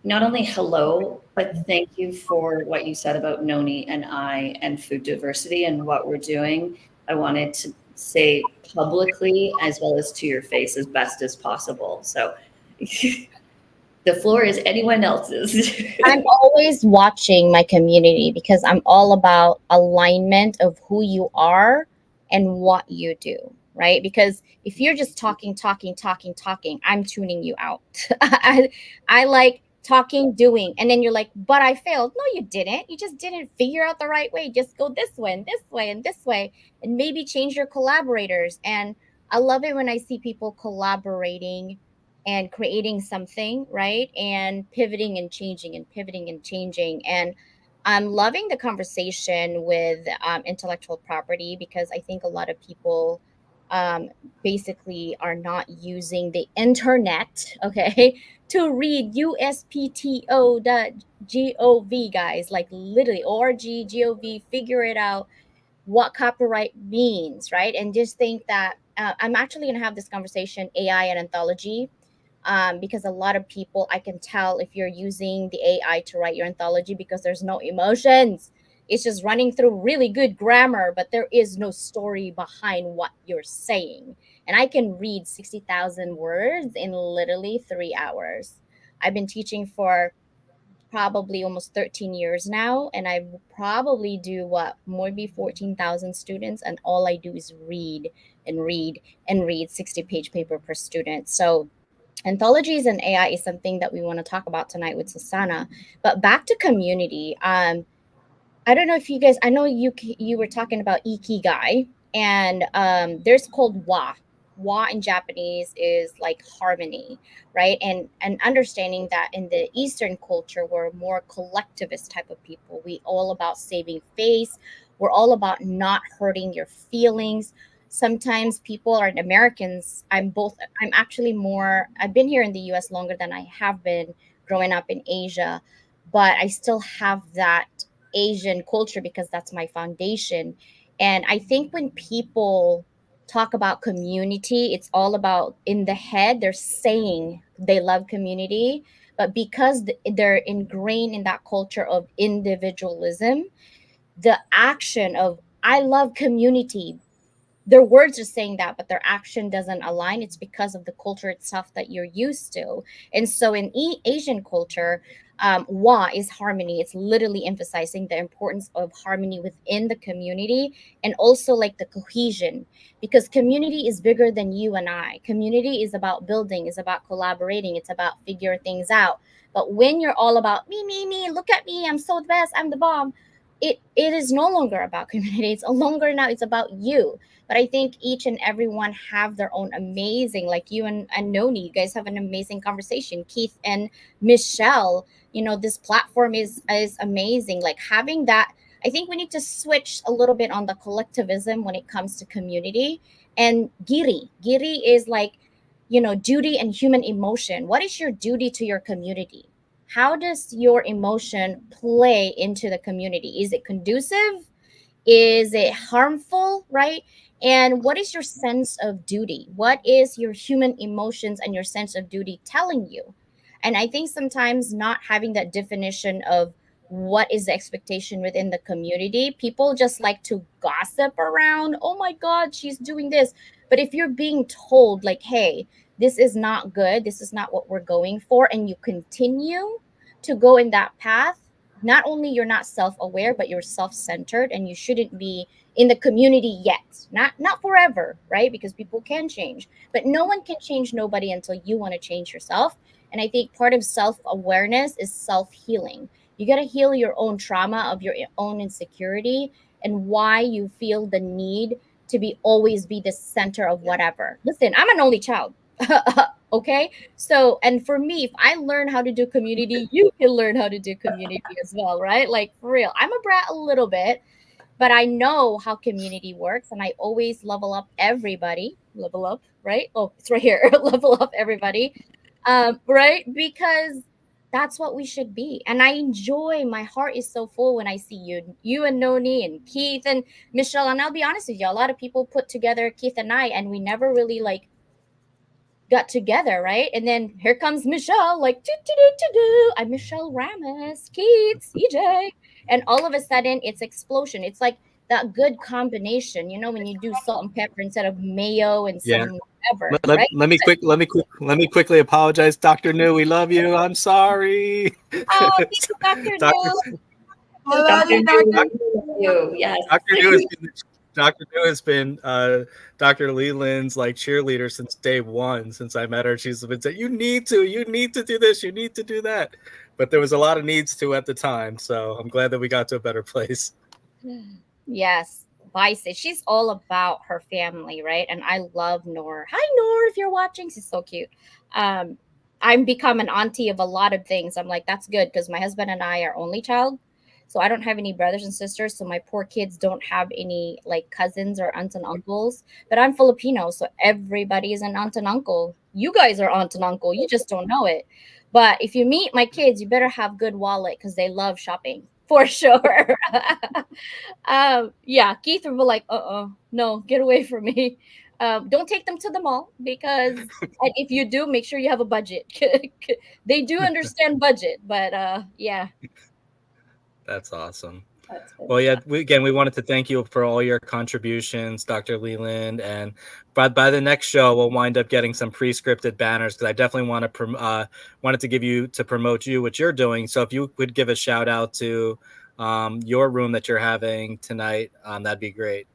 not only hello, but thank you for what you said about Noni and I and food diversity and what we're doing. I wanted to say publicly as well as to your face as best as possible. So the floor is anyone else's. I'm always watching my community because I'm all about alignment of who you are and what you do, right? Because if you're just talking, I'm tuning you out. I like talking, doing, and then you're like, but I failed. No, you didn't. You just didn't figure out the right way. Just go this way and this way and this way, and maybe change your collaborators. And I love it when I see people collaborating and creating something, right? And pivoting and changing and pivoting and changing. And I'm loving the conversation with intellectual property, because I think a lot of people basically are not using the internet, okay, to read uspto.gov, guys, like literally org.gov, figure it out what copyright means, right? And just think that I'm actually going to have this conversation, AI and anthology, because a lot of people, I can tell if you're using the AI to write your anthology, because there's no emotions. It's just running through really good grammar, but there is no story behind what you're saying. And I can read 60,000 words in literally 3 hours. I've been teaching for probably almost 13 years now, and I probably do what, maybe 14,000 students, and all I do is read and read and read 60-page paper per student. So anthologies and AI is something that we want to talk about tonight with Susanna. But back to community. I don't know if you guys, I know you were talking about ikigai, and there's called wa. Wa in Japanese is like harmony, right? And understanding that in the Eastern culture, we're more collectivist type of people. We all about saving face. We're all about not hurting your feelings. Sometimes people are Americans. I'm actually more, I've been here in the US longer than I have been growing up in Asia, but I still have that Asian culture because that's my foundation. And I think when people talk about community, it's all about in the head, they're saying they love community, but because they're ingrained in that culture of individualism, the action of I love community, their words are saying that, but their action doesn't align. It's because of the culture itself that you're used to. And so in Asian culture, wa is harmony. It's literally emphasizing the importance of harmony within the community, and also like the cohesion, because community is bigger than you and I. Community is about building, is about collaborating, it's about figure things out. But when you're all about me, look at me, I'm so the best, I'm the bomb, it is no longer about community. It's no longer, now it's about you. But I think each and everyone have their own amazing, like you and Noni, you guys have an amazing conversation. Keith and Michelle, this platform is amazing. Like having that, I think we need to switch a little bit on the collectivism when it comes to community. And giri is like, duty and human emotion. What is your duty to your community? how does your emotion play into the community? Is it conducive? Is it harmful, right? And what is your sense of duty? What is your human emotions and your sense of duty telling you? And I think sometimes not having that definition of what is the expectation within the community, people just like to gossip around, oh my God, she's doing this. But if you're being told, like, hey, this is not good, this is not what we're going for, and you continue to go in that path, not only you're not self-aware, but you're self-centered, and you shouldn't be in the community yet. Not forever, right? Because people can change, but no one can change nobody until you want to change yourself. And I think part of self-awareness is self-healing. You got to heal your own trauma of your own insecurity and why you feel the need to be always be the center of whatever. Listen, I'm an only child. Okay, so, and for me, if I learn how to do community, you can learn how to do community as well, right? Like, for real, I'm a brat a little bit, but I know how community works, and I always level up everybody. Level up, right? Oh, it's right here. Level up everybody, right? Because that's what we should be. And I enjoy. My heart is so full when I see you and Noni and Keith and Michelle. And I'll be honest with you, a lot of people put together Keith and I, and we never really like got together, right? And then here comes Michelle, like, I'm Michelle Ramos, Keats, EJ. And all of a sudden, it's explosion. It's like that good combination, when you do salt and pepper instead of mayo and Yeah. some whatever, right? Let me quickly apologize, Dr. New. We love you. I'm sorry. Oh, thank you, Dr. Dr. New. I love you, Dr. You, yes. Dr. New has been Dr. New has been Dr. Leland's like cheerleader since day one. Since I met her, she's been saying, you need to do this, you need to do that. But there was a lot of needs to at the time, so I'm glad that we got to a better place. Yes, Vice. She's all about her family, right? And I love Nor. Hi, Nor, if you're watching. She's so cute. Um, I'm become an auntie of a lot of things. I'm like, that's good because my husband and I are only child. So I don't have any brothers and sisters. So my poor kids don't have any like cousins or aunts and uncles. But I'm Filipino, so everybody is an aunt and uncle. You guys are aunt and uncle. You just don't know it. But if you meet my kids, you better have good wallet because they love shopping for sure. Yeah, Keith will be like, no, get away from me. Don't take them to the mall because and if you do, make sure you have a budget. They do understand budget, but yeah. That's awesome. That's good. Well, yeah, we wanted to thank you for all your contributions, Dr. Leland. And by the next show, we'll wind up getting some pre-scripted banners because I definitely wanted to give you to promote you, what you're doing. So if you would give a shout out to your room that you're having tonight, that'd be great.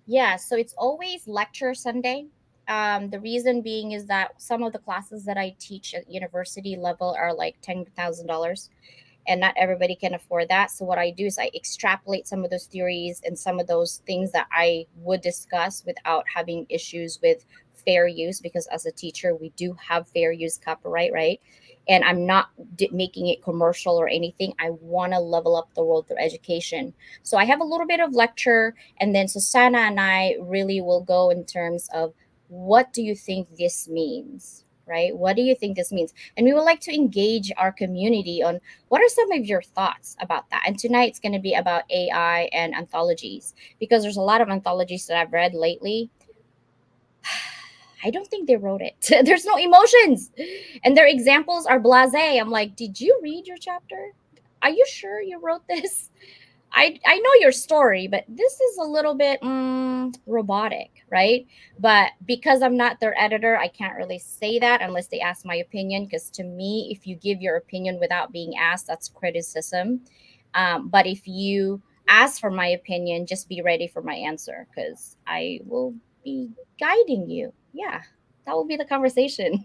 Yeah, so it's always lecture Sunday. The reason being is that some of the classes that I teach at university level are like $10,000, and not everybody can afford that. So what I do is I extrapolate some of those theories and some of those things that I would discuss without having issues with fair use, because as a teacher we do have fair use copyright, right? And I'm not making it commercial or anything. I want to level up the world through education. So I have a little bit of lecture, and then Susanna and I really will go in terms of what do you think this means, right? What do you think this means? And we would like to engage our community on what are some of your thoughts about that. And tonight it's going to be about AI and anthologies, because there's a lot of anthologies that I've read lately. I don't think they wrote it. There's no emotions. And their examples are blasé. I'm like, did you read your chapter? Are you sure you wrote this? I know your story, but this is a little bit robotic, right? But because I'm not their editor, I can't really say that unless they ask my opinion. Because to me, if you give your opinion without being asked, that's criticism. But if you ask for my opinion, just be ready for my answer because I will be guiding you. Yeah, that will be the conversation.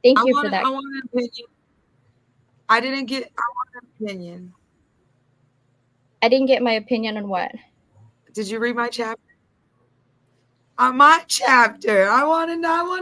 Thank you for that. I want an opinion. I want an opinion. I didn't get my opinion on what. Did you read my chapter? On my chapter. I want to know.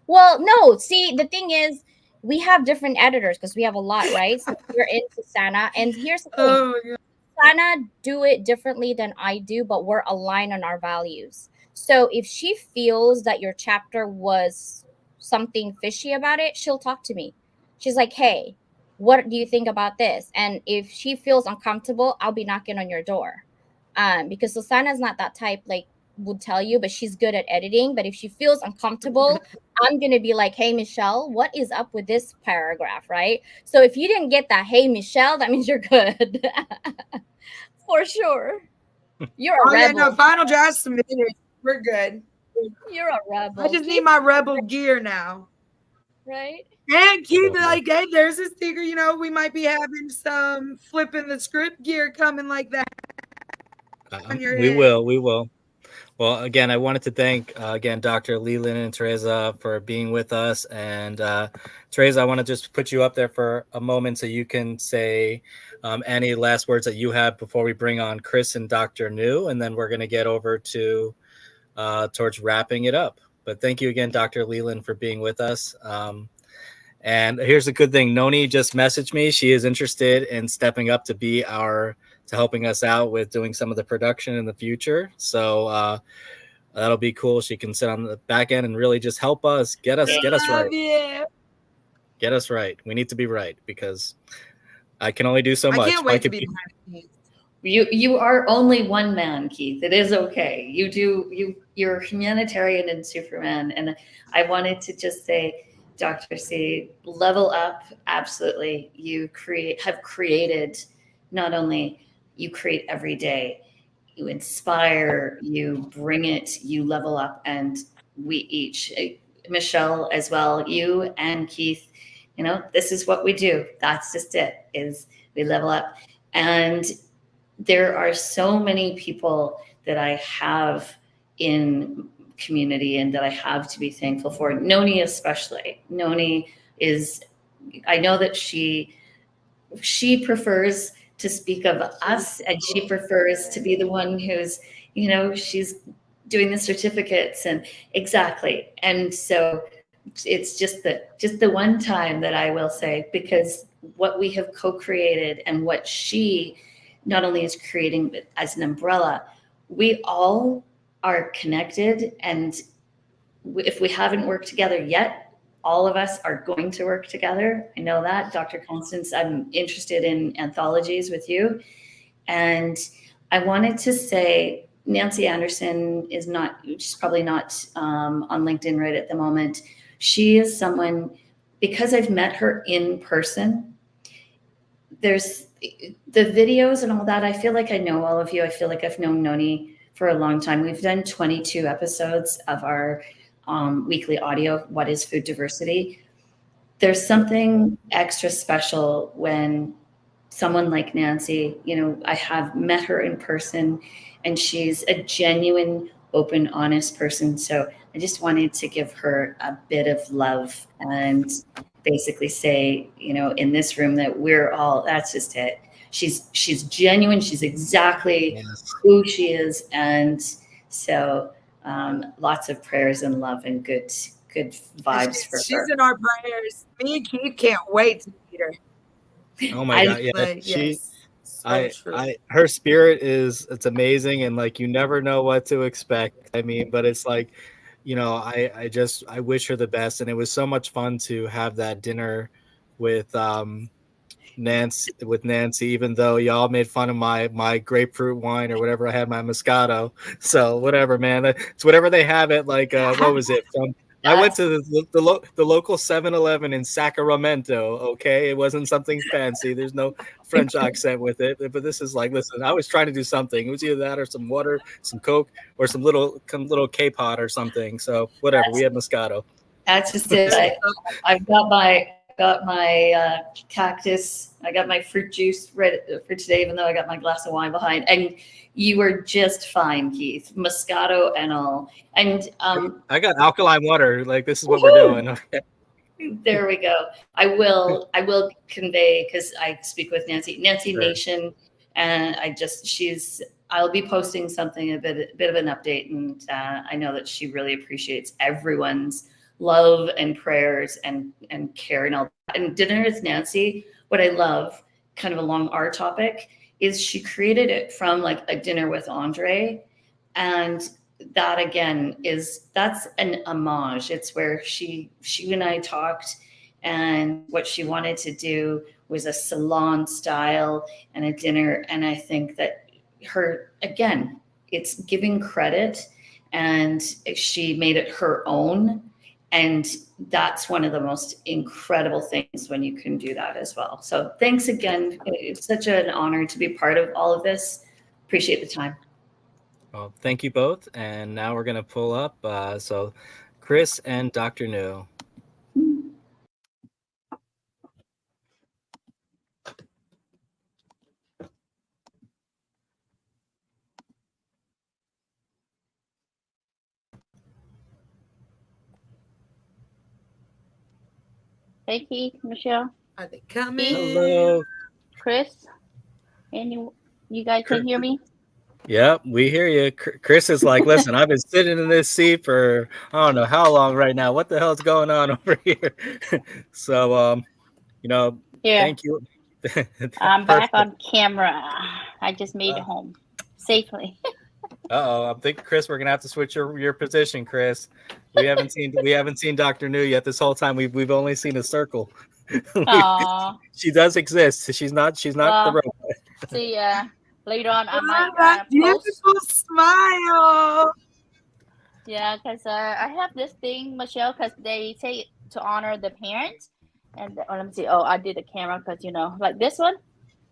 Well, no. See, the thing is, we have different editors because we have a lot, right? So we're in Susanna, and here's the thing: Oh my God. Susanna do it differently than I do, but we're aligned on our values. So if she feels that your chapter was something fishy about it, she'll talk to me. She's like, hey, what do you think about this? And if she feels uncomfortable, I'll be knocking on your door. Because Susana's not that type, like, would tell you, but she's good at editing. But if she feels uncomfortable, I'm gonna be like, hey Michelle, what is up with this paragraph, right? So if you didn't get that, hey Michelle, that means you're good. For sure. You're a Oh yeah, rebel. no, final draft submitted. We're good. You're a rebel. I just need my rebel gear now. Right? And keep like, hey, there's a sticker. You know, we might be having some flipping the script gear coming like that. On your We head. will. Well, again, I wanted to thank again Dr. Leland and Teresa for being with us. And Teresa, I want to just put you up there for a moment so you can say any last words that you have before we bring on Chris and Dr. New, and then we're going to get over to towards wrapping it up. But thank you again, Dr. Leland, for being with us. And here's a good thing. Noni just messaged me. She is interested in stepping up to be to helping us out with doing some of the production in the future. So that'll be cool. She can sit on the back end and really just help us get us right. Yeah. Get us right. We need to be right because I can only do so much. I can't wait to be behind the scenes. You are only one man, Keith. It is okay. You're humanitarian and Superman. And I wanted to just say, Dr. C, level up. Absolutely. You have created, not only you create every day, you inspire, you bring it, you level up, and we each, Michelle as well, you and Keith, this is what we do. That's just it, is we level up. And there are so many people that I have in community and that I have to be thankful for. Noni especially. Noni is, I know that she prefers to speak of us, and she prefers to be the one who's, she's doing the certificates and exactly. And so it's just the one time that I will say, because what we have co-created and what she not only is creating, but as an umbrella, we all are connected. And if we haven't worked together yet, all of us are going to work together. I know that. Dr. Constance, I'm interested in anthologies with you. And I wanted to say, Nancy Anderson she's probably not on LinkedIn right at the moment. She is someone, because I've met her in person, there's the videos and all that. I feel like I know all of you. I feel like I've known Noni for a long time. We've done 22 episodes of our weekly audio, What is Food Diversity? There's something extra special when someone like Nancy, I have met her in person, and she's a genuine, open, honest person. So I just wanted to give her a bit of love and basically say, in this room that we're all, that's just it. She's genuine. She's exactly who she is. And so lots of prayers and love and good vibes for her. She's in our prayers. Me and Keith can't wait to meet her. Oh my God. Yeah. But yes, her spirit it's amazing. And like, you never know what to expect. I mean, but it's like, I wish her the best. And it was so much fun to have that dinner with Nancy, even though y'all made fun of my grapefruit wine or whatever I had, my Moscato. So whatever, man. It's whatever they have at, like, what was it? I went to the local 7-Eleven in Sacramento. Okay, it wasn't something fancy. There's no French accent with it. But this is like, listen, I was trying to do something. It was either that or some water, some Coke, or some little K-pot or something. So whatever, we had Moscato. That's just it. I've got my cactus. I got my fruit juice ready for today, even though I got my glass of wine behind. And you were just fine, Keith. Moscato and all. And I got alkaline water. Like, this is what we're doing. Okay. There we go. I will convey, because I speak with Nancy sure. Nation, and I'll be posting something, a bit of an update, and I know that she really appreciates everyone's love and prayers and care and all that. And Dinner with Nancy, what I love, kind of along our topic, is she created it from like a dinner with Andre, and that again that's an homage. It's where she and I talked, and what she wanted to do was a salon style and a dinner. And I think that her, again, it's giving credit, and she made it her own. And that's one of the most incredible things when you can do that as well. So thanks again. It's such an honor to be part of all of this. Appreciate the time. Well, thank you both. And now we're going to pull up. So Chris and Dr. New. Hey, Keith, Michelle, Are they coming? Hello. Chris, you guys can hear me? Yep, we hear you. Chris is like, listen, I've been sitting in this seat for I don't know how long right now. What the hell's going on over here? So, Here, thank you. I'm back Perfect. on camera. I just made it home safely. I think Chris, we're gonna have to switch your position, Chris. We haven't seen Dr. New yet. This whole time we've only seen a circle. Aww. She does exist. She's not the robot. See, later on I might that beautiful post. smile. Yeah, because I have this thing, Michelle, because they say to honor the parents. And let me see. Oh, I did the camera because, like this one.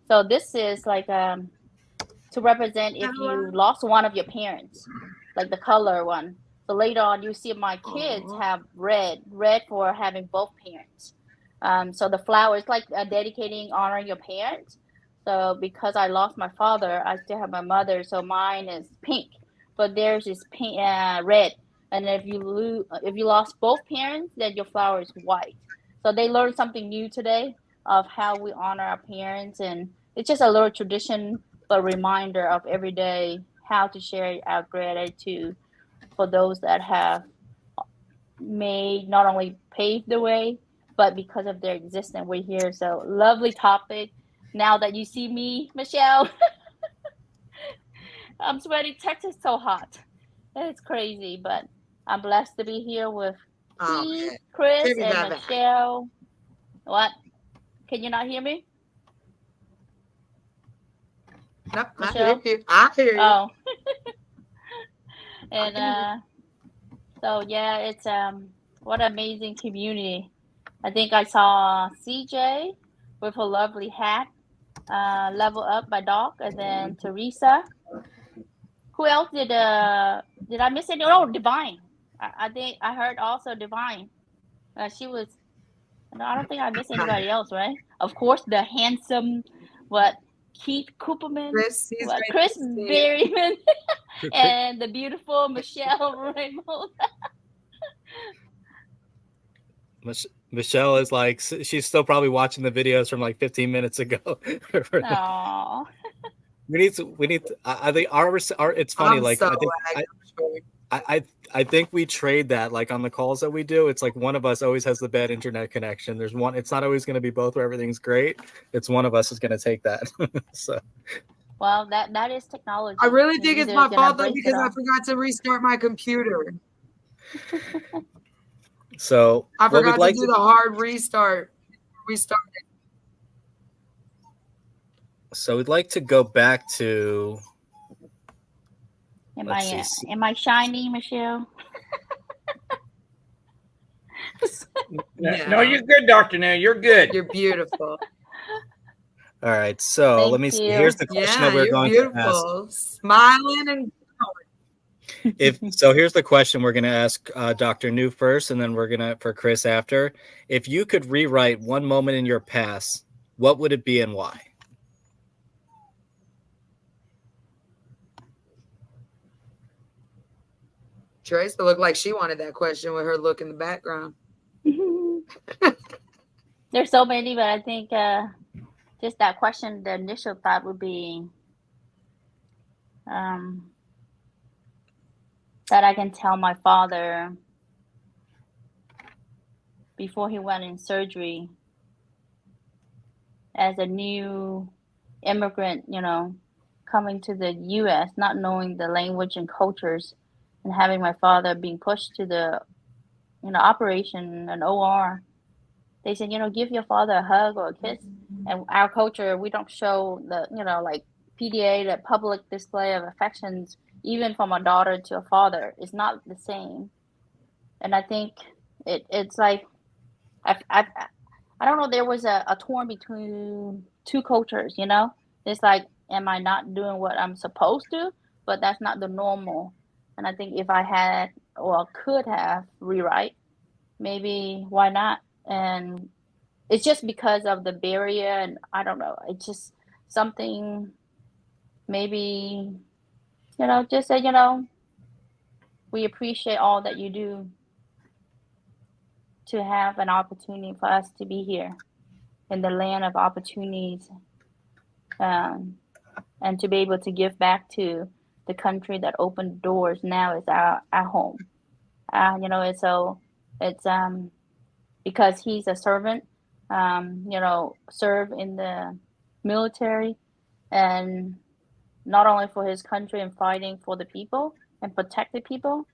So this is like to represent if you lost one of your parents, like the color one. So later on, you see my kids have red for having both parents. So the flower is like dedicating, honoring your parents. So because I lost my father, I still have my mother. So mine is pink, but theirs is pink, red. And if you lost both parents, then your flower is white. So they learned something new today of how we honor our parents, and it's just a little tradition, but reminder of every day how to share our gratitude for those that have made not only paved the way, but because of their existence, we're here. So lovely topic. Now that you see me, Michelle, I'm sweating. Texas is so hot. It's crazy, but I'm blessed to be here with Keith, Chris, and Michelle. What? Can you not hear me? Nope, Michelle? I hear you. Oh. And so yeah, it's what an amazing community. I think I saw CJ with a lovely hat, Level Up by Doc, and then Teresa. Who else did I miss any? Oh, Divine. I think I heard also Divine. She was. No, I don't think I missed anybody else, right? Of course, the handsome, Keith Cooperman, Chris Berryman, and the beautiful Michelle Raymond. Michelle is like, she's still probably watching the videos from like 15 minutes ago. Aww. We need to. I think our it's funny. I think we trade that like on the calls that we do. It's like one of us always has the bad internet connection. There's one. It's not always going to be both where everything's great. It's one of us is going to take that. So. Well, that is technology. I really think it's my fault though because I forgot to restart my computer. So I forgot to do the hard restart. Restart it. So we'd like to go back to. Am I shiny, Michelle? No, you're good, Dr. New. You're good. You're beautiful. All right, so let me see. Here's the question that we're going to ask. Smiling and here's the question we're going to ask Dr. New first, and then we're going to for Chris after. If you could rewrite one moment in your past, what would it be and why? Teresa looked like she wanted that question with her look in the background. There's so many, but I think just that question, the initial thought would be that I can tell my father before he went in surgery as a new immigrant, coming to the U.S., not knowing the language and cultures, and having my father being pushed to the operation and OR. They said, give your father a hug or a kiss. And our culture, we don't show the, like PDA, the public display of affections, even from a daughter to a father, is not the same. And I think it's like, I don't know, there was a torn between two cultures. It's like, am I not doing what I'm supposed to? But that's not the normal. And I think if I had or could have rewrite, maybe why not? And it's just because of the barrier, and I don't know. It's just something maybe, just say, we appreciate all that you do to have an opportunity for us to be here in the land of opportunities, um, and to be able to give back to the country that opened doors now is our home. It's so it's because he's a servant, serve in the military, and not only for his country and fighting for the people and protect the people.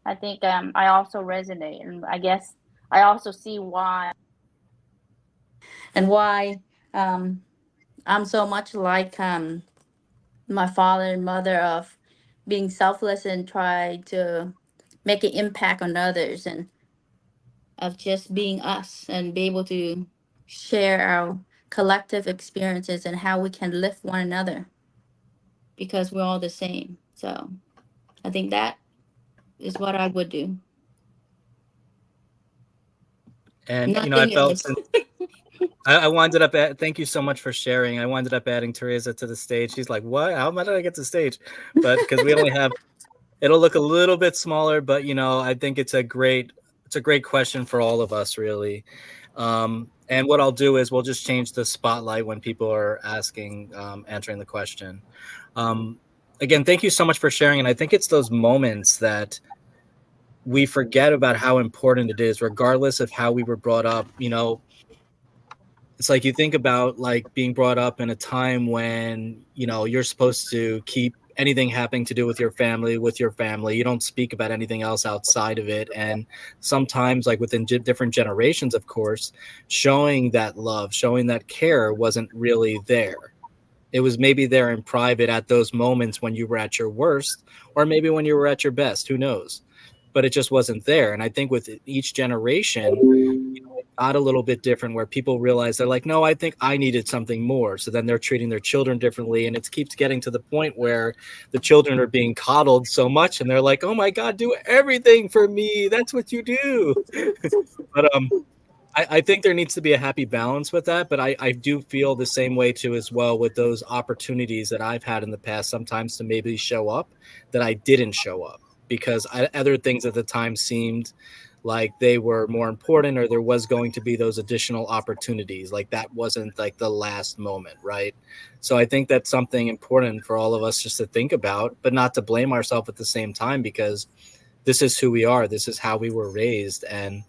I think I also resonate, and I guess I also see why and why I'm so much like my father and mother of being selfless and try to make an impact on others, and of just being us and be able to share our collective experiences and how we can lift one another because we're all the same. So I think that is what I would do. And I Nothing felt else. since I winded up thank you so much for sharing. I winded up adding Teresa to the stage. She's like, "What? How did I get to the stage?" But because we only have, it'll look a little bit smaller, but I think it's a great question for all of us, really. And what I'll do is we'll just change the spotlight when people are asking, answering the question. Again, thank you so much for sharing. And I think it's those moments that we forget about how important it is, regardless of how we were brought up. It's like you think about like being brought up in a time when you're supposed to keep anything happening to do with your family. You don't speak about anything else outside of it. And sometimes, like within different generations, of course, showing that love, showing that care wasn't really there. It was maybe there in private at those moments when you were at your worst, or maybe when you were at your best, who knows. But it just wasn't there. And I think with each generation, it got a little bit different, where people realize they're like, no, I think I needed something more. So then they're treating their children differently. And it keeps getting to the point where the children are being coddled so much and they're like, oh my God, do everything for me. That's what you do. But I think there needs to be a happy balance with that. But I do feel the same way too, as well, with those opportunities that I've had in the past, sometimes to maybe show up, that I didn't show up because other things at the time seemed like they were more important, or there was going to be those additional opportunities. Like that wasn't like the last moment, right? So I think that's something important for all of us just to think about, but not to blame ourselves at the same time, because this is who we are. This is how we were raised. And,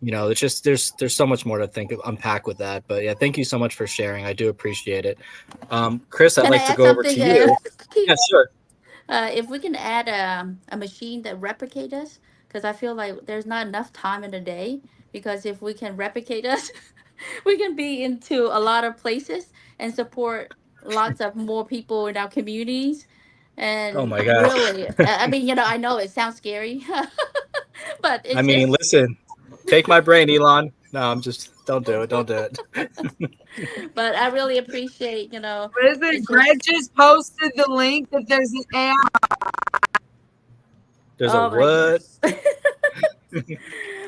it's just, there's so much more to unpack with that. But yeah, thank you so much for sharing. I do appreciate it. Chris, I'd Can I like to add go over something? to you. Yeah, sure. If we can add a machine that replicate us, because I feel like there's not enough time in the day. Because if we can replicate us, we can be into a lot of places and support lots of more people in our communities. Oh And my gosh. really, I mean, I know it sounds scary, but I it's mean, just. listen, take my brain, Elon. No, I'm just, don't do it. Don't do it. But I really appreciate, What is it? it's Greg just. just posted the link that there's an AI. There's a Oh my what? goodness.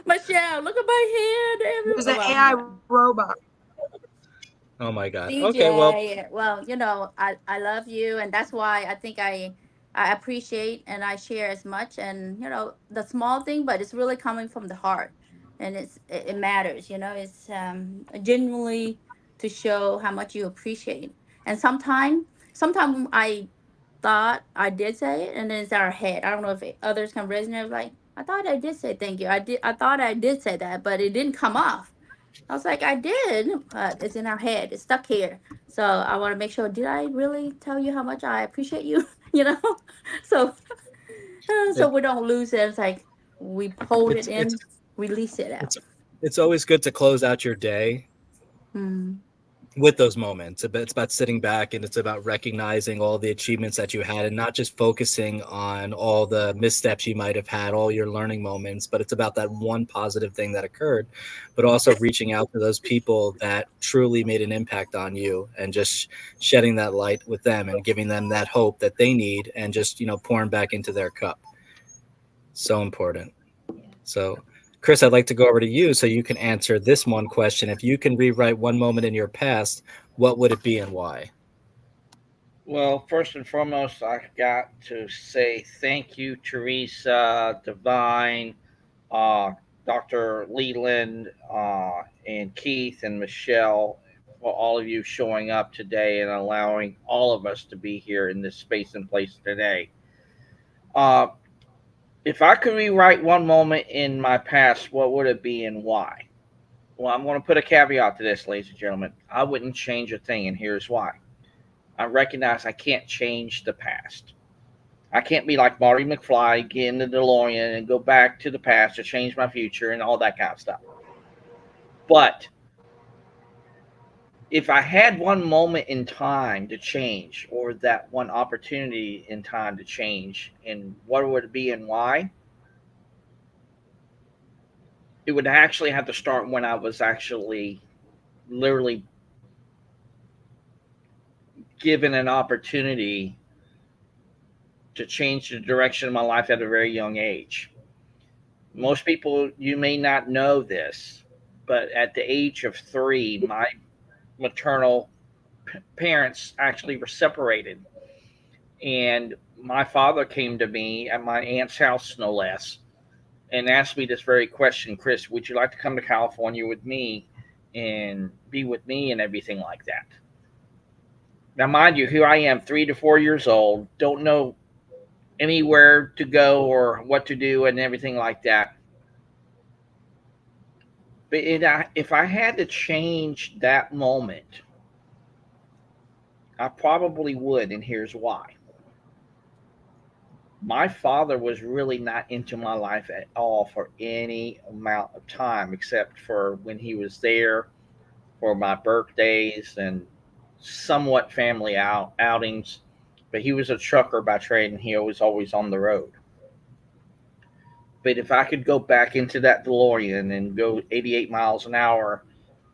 Michelle, look at my hand. There's an Well, AI robot. Oh my God. Okay, well, DJ, well, I love you, and that's why I think I appreciate and I share as much, and the small thing, but it's really coming from the heart, and it matters. It's genuinely to show how much you appreciate. And sometimes I thought I did say it, and then it's our head. I don't know if others can resonate. Like, I thought I did say thank you. I thought I did say that, but it didn't come off. I was like, I did, but it's in our head. It's stuck here. So I want to make sure, did I really tell you how much I appreciate you? you know. So so It, we don't lose it. It's like we hold it it's in, it's release it out. it's it's always good to close out your day Mm. with those moments. It's about sitting back and it's about recognizing all the achievements that you had and not just focusing on all the missteps you might have had, all your learning moments, but it's about that one positive thing that occurred, but also reaching out to those people that truly made an impact on you and just shedding that light with them and giving them that hope that they need and just, pouring back into their cup. So important. So, Chris, I'd like to go over to you so you can answer this one question. If you can rewrite one moment in your past, what would it be and why? Well, first and foremost, I got to say thank you, Teresa, Divine, uh, Dr. Leland, and Keith and Michelle, for all of you showing up today and allowing all of us to be here in this space and place today. Uh, if I could rewrite one moment in my past, what would it be and why? Well, I'm going to put a caveat to this, ladies and gentlemen. I wouldn't change a thing, and here's why. I recognize I can't change the past. I can't be like Marty McFly, get in the DeLorean and go back to the past to change my future and all that kind of stuff. But if I had one moment in time to change, or that one opportunity in time to change, and what would it be and why? It would actually have to start when I was actually literally given an opportunity to change the direction of my life at a very young age. Most people, you may not know this, but at the age of 3, my maternal parents actually were separated. And my father came to me at my aunt's house, no less, and asked me this very question: Chris, would you like to come to California with me and be with me and everything like that? Now, mind you, here I am, 3 to 4 years old, don't know anywhere to go or what to do and everything like that. But if I had to change that moment, I probably would, and here's why. My father was really not into my life at all for any amount of time, except for when he was there for my birthdays and somewhat family outings. But he was a trucker by trade, and he was always on the road. But if I could go back into that DeLorean and go 88 miles an hour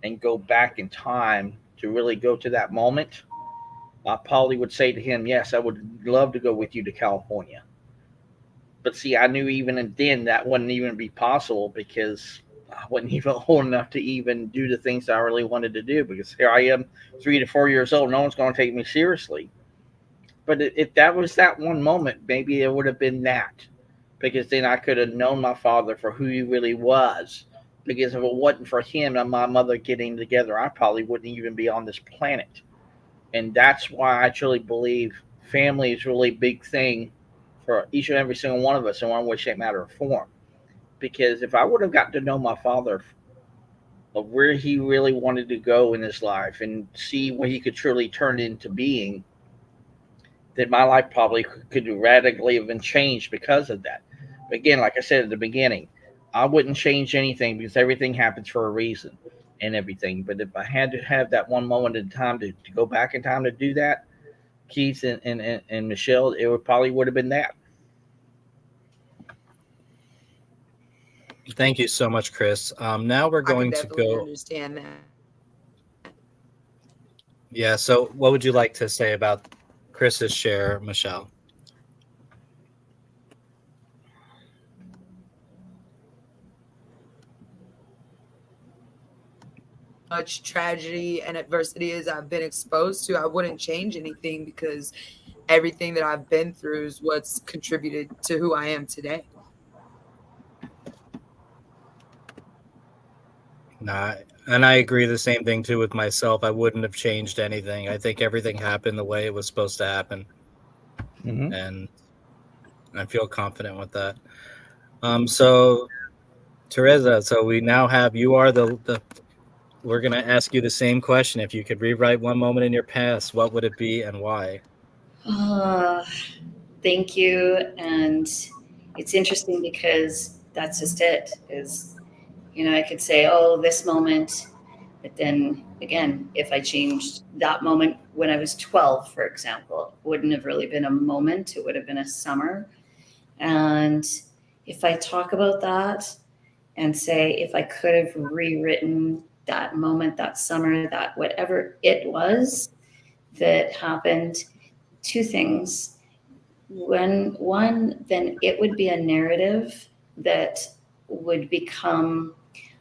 and go back in time to really go to that moment, I probably would say to him, yes, I would love to go with you to California. But see, I knew even then that wouldn't even be possible because I wasn't even old enough to even do the things I really wanted to do, because here I am, 3 to 4 years old. No one's going to take me seriously. But if that was that one moment, maybe it would have been that, because then I could have known my father for who he really was. Because if it wasn't for him and my mother getting together, I probably wouldn't even be on this planet. And that's why I truly believe family is really a big thing for each and every single one of us in one way, shape, matter, or form. Because if I would have gotten to know my father of where he really wanted to go in his life and see what he could truly turn into being, then my life probably could radically have been changed because of that. But again, like I said at the beginning, I wouldn't change anything because everything happens for a reason and everything. But if I had to have that one moment in time to go back in time to do that, Keith and Michelle, it would have been that. Thank you so much, Chris. Now we're I can going to definitely go. understand that. Yeah. So, what would you like to say about Chris's share, Michelle? Much tragedy and adversity as I've been exposed to, I wouldn't change anything because everything that I've been through is what's contributed to who I am today. Nah, and I agree the same thing too with myself. I wouldn't have changed anything. I think everything happened the way it was supposed to happen, Mm-hmm. and I feel confident with that. So Teresa, so we now have you are the. We're gonna ask you the same question. If you could rewrite one moment in your past, what would it be and why? Thank you. And it's interesting because that's just it is, I could say, oh, this moment. But then again, if I changed that moment when I was 12, for example, it wouldn't have really been a moment. It would have been a summer. And if I talk about that and say, if I could have rewritten that moment, that summer, that whatever it was that happened, two things. One, then it would be a narrative that would become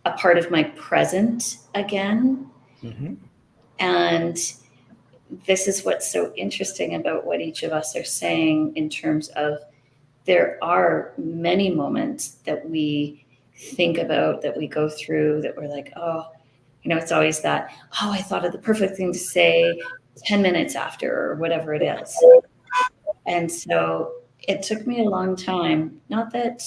a part of my present again. Mm-hmm. And this is what's so interesting about what each of us are saying in terms of there are many moments that we think about, that we go through, that we're like, oh, it's always that, oh, I thought of the perfect thing to say 10 minutes after, or whatever it is. And so it took me a long time, not that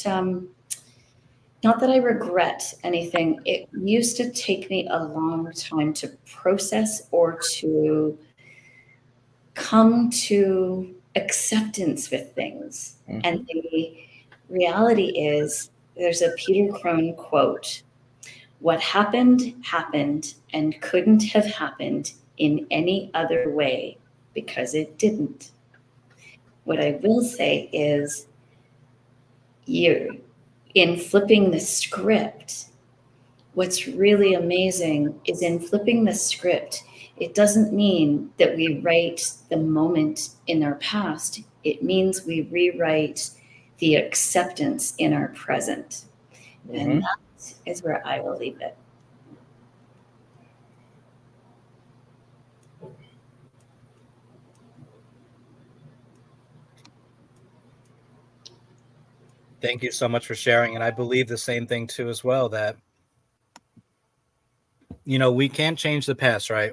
I regret anything. It used to take me a long time to process or to come to acceptance with things. Mm-hmm. And the reality is, there's a Peter Crone quote: "What happened, happened, and couldn't have happened in any other way because it didn't." What I will say is, in flipping the script, what's really amazing is in flipping the script, it doesn't mean that we write the moment in our past. It means we rewrite the acceptance in our present. Mm-hmm. And that is where I will leave it. Thank you so much for sharing. And I believe the same thing too, as well, that, we can't change the past, right?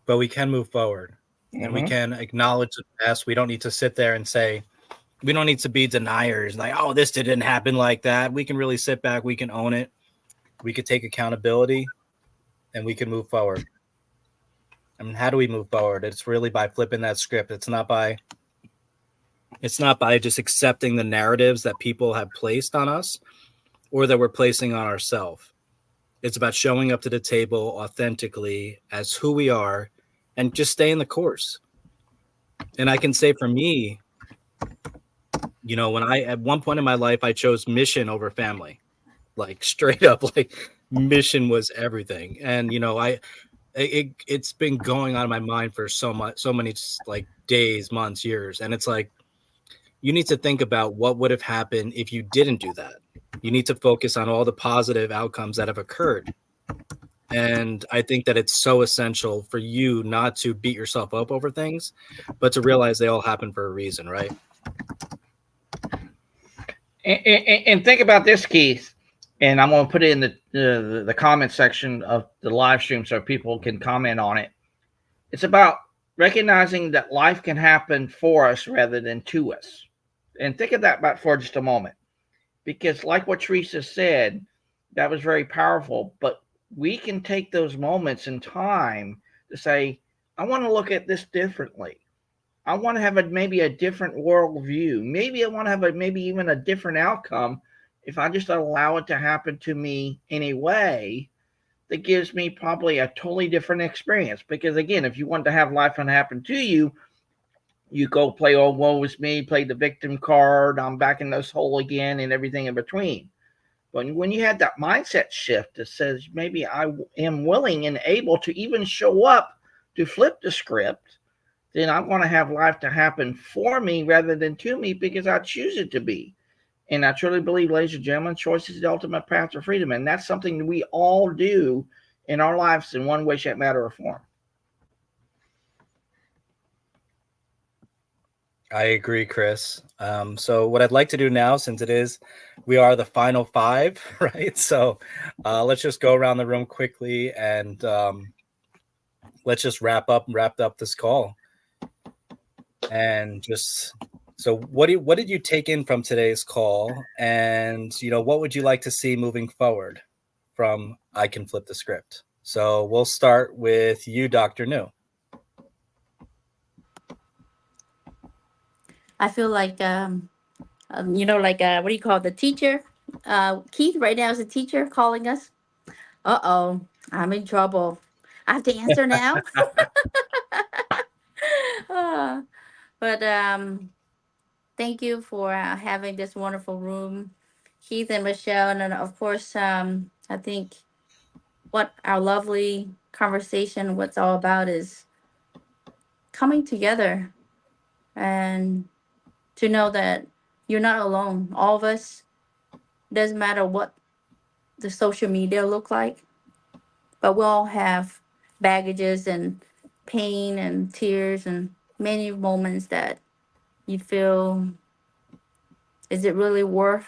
But we can move forward, and we Mm-hmm. can acknowledge the past. We don't need to sit there and say, we don't need to be deniers, like, oh, this didn't happen like that. We can really sit back. We can own it. We could take accountability, and we can move forward. I mean, how do we move forward? It's really by flipping that script. It's not by just accepting the narratives that people have placed on us or that we're placing on ourselves. It's about showing up to the table authentically as who we are and just staying the course. And I can say for me, when at one point in my life, I chose mission over family, like straight up, like mission was everything. And, it's been going on in my mind for so many like days, months, years. And it's like, you need to think about what would have happened if you didn't do that. You need to focus on all the positive outcomes that have occurred. And I think that it's so essential for you not to beat yourself up over things, but to realize they all happen for a reason, right? And think about this, Keith. And I'm going to put it in the comment section of the live stream so people can comment on it. It's about recognizing that life can happen for us rather than to us. And think of that about for just a moment. Because like what Teresa said, that was very powerful. But we can take those moments in time to say, I want to look at this differently. I want to have maybe a different worldview. Maybe I want to have maybe even a different outcome if I just allow it to happen to me in a way that gives me probably a totally different experience. Because again, if you want to have life happen to you, you go play, oh, woe is me, play the victim card, I'm back in this hole again, and everything in between. But when you have that mindset shift that says maybe I am willing and able to even show up to flip the script, then I'm going to have life to happen for me rather than to me because I choose it to be. And I truly believe, ladies and gentlemen, choice is the ultimate path to freedom. And that's something that we all do in our lives in one way, shape, matter, or form. I agree, Chris. So what I'd like to do now, since we are the final five, right? So let's just go around the room quickly and let's just wrap up this call. And so what did you take in from today's call? And, what would you like to see moving forward from I Can Flip the Script? So we'll start with you, Dr. New. I feel like like what do you call it? The teacher? Keith right now is a teacher calling us. Uh-oh, I'm in trouble. I have to answer now. Ah, but thank you for having this wonderful room, Keith and Michelle, and then of course, I think what our lovely conversation, what's all about, is coming together and to know that you're not alone. All of us, doesn't matter what the social media look like, but we all have baggages and pain and tears and many moments that you feel, is it really worth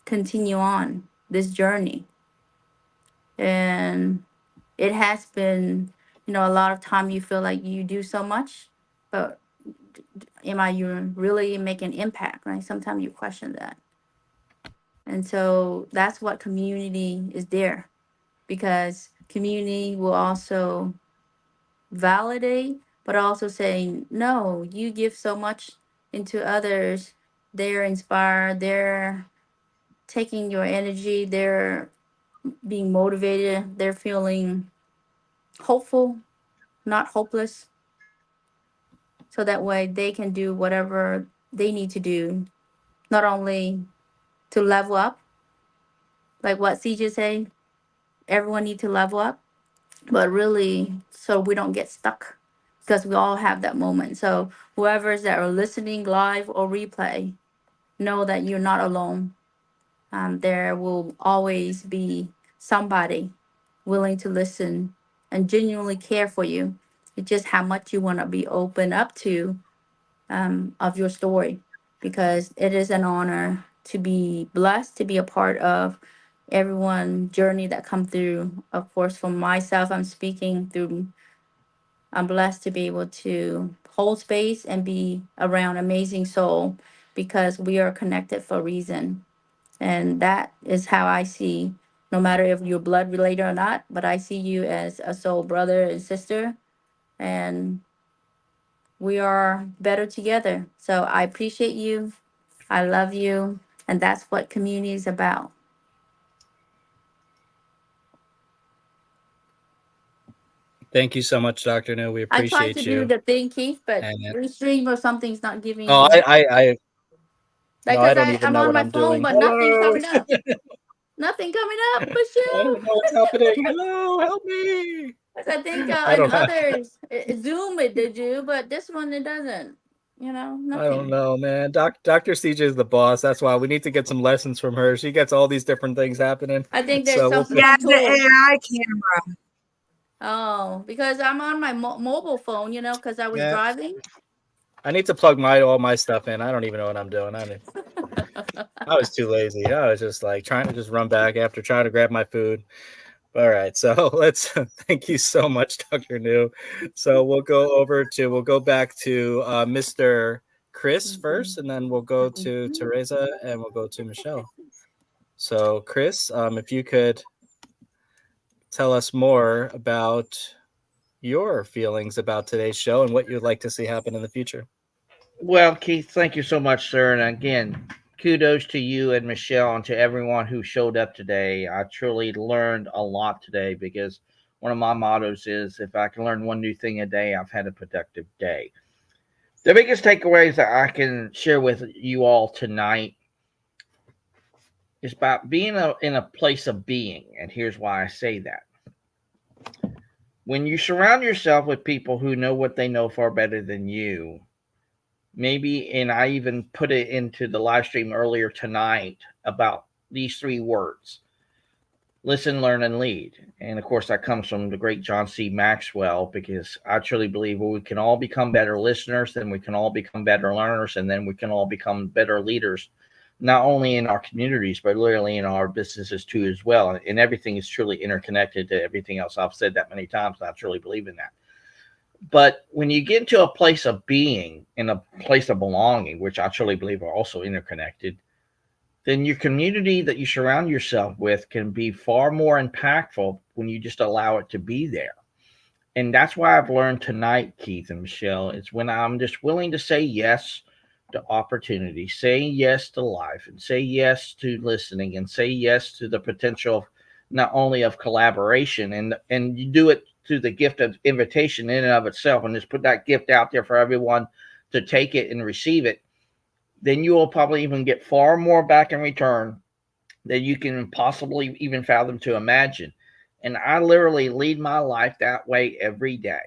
continue on this journey? And it has been, a lot of time you feel like you do so much, but am I you really making impact, right? Sometimes you question that. And so that's what community is there, because community will also validate, but also saying, no, you give so much into others. They're inspired. They're taking your energy. They're being motivated. They're feeling hopeful, not hopeless. So that way they can do whatever they need to do, not only to level up, like what CJ said, everyone need to level up, but really so we don't get stuck, because we all have that moment. So whoever's that are listening live or replay, know that you're not alone. There will always be somebody willing to listen and genuinely care for you. It's just how much you want to be open up to, of your story, because it is an honor to be blessed to be a part of everyone journey that come through. Of course, for myself, I'm speaking through, I'm blessed to be able to hold space and be around amazing soul, because we are connected for a reason. And that is how I see, no matter if you're blood related or not, but I see you as a soul brother and sister. And we are better together. So I appreciate you. I love you. And that's what community is about. Thank you so much, Dr. No. We I tried to appreciate do you. the thing, Keith, but And Restream or something's not giving oh, me. no, Like, I because don't even I'm know on what my I'm phone, doing. but nothing's Hello. coming up. Nothing coming up, I don't Michelle. know what's happening. Hello, help me. Like, I think I in don't have. others, Zoom it did you, but this one it doesn't. I don't Nothing. know, man. Dr. CJ is the boss. That's why we need to get some lessons from her. She gets all these different things happening. I think there's So we'll some see. Yeah, the tool. AI camera. Oh, because I'm on my mobile phone, because I was Yeah, driving. I need to plug all my stuff in. I don't even know what I'm doing. I was too lazy. I was just like trying to just run back after trying to grab my food. All right, so let's thank you so much, Dr. New. So we'll go back to Mr. Chris first, and then we'll go to Teresa, and we'll go to Michelle. So Chris, if you could tell us more about your feelings about today's show and what you'd like to see happen in the future. Well, Keith, thank you so much, sir. And again, kudos to you and Michelle and to everyone who showed up today. I truly learned a lot today, because one of my mottos is, if I can learn one new thing a day, I've had a productive day. The biggest takeaways that I can share with you all tonight is about being in a place of being. And here's why I say that. When you surround yourself with people who know what they know far better than you, maybe, and I even put it into the live stream earlier tonight about these three words: listen, learn, and lead. And of course, that comes from the great John C. Maxwell, because I truly believe we can all become better listeners, then we can all become better learners, and then we can all become better leaders, not only in our communities, but literally in our businesses too as well. And everything is truly interconnected to everything else. I've said that many times, and I truly believe in that. But when you get into a place of being, in a place of belonging, which I truly believe are also interconnected, then your community that you surround yourself with can be far more impactful when you just allow it to be there. And that's why I've learned tonight, Keith and Michelle, is when I'm just willing to say yes to opportunity, saying yes to life, and say yes to listening, and say yes to the potential of not only of collaboration, and you do it through the gift of invitation in and of itself, and just put that gift out there for everyone to take it and receive it, then you will probably even get far more back in return than you can possibly even fathom to imagine. And I literally lead my life that way every day,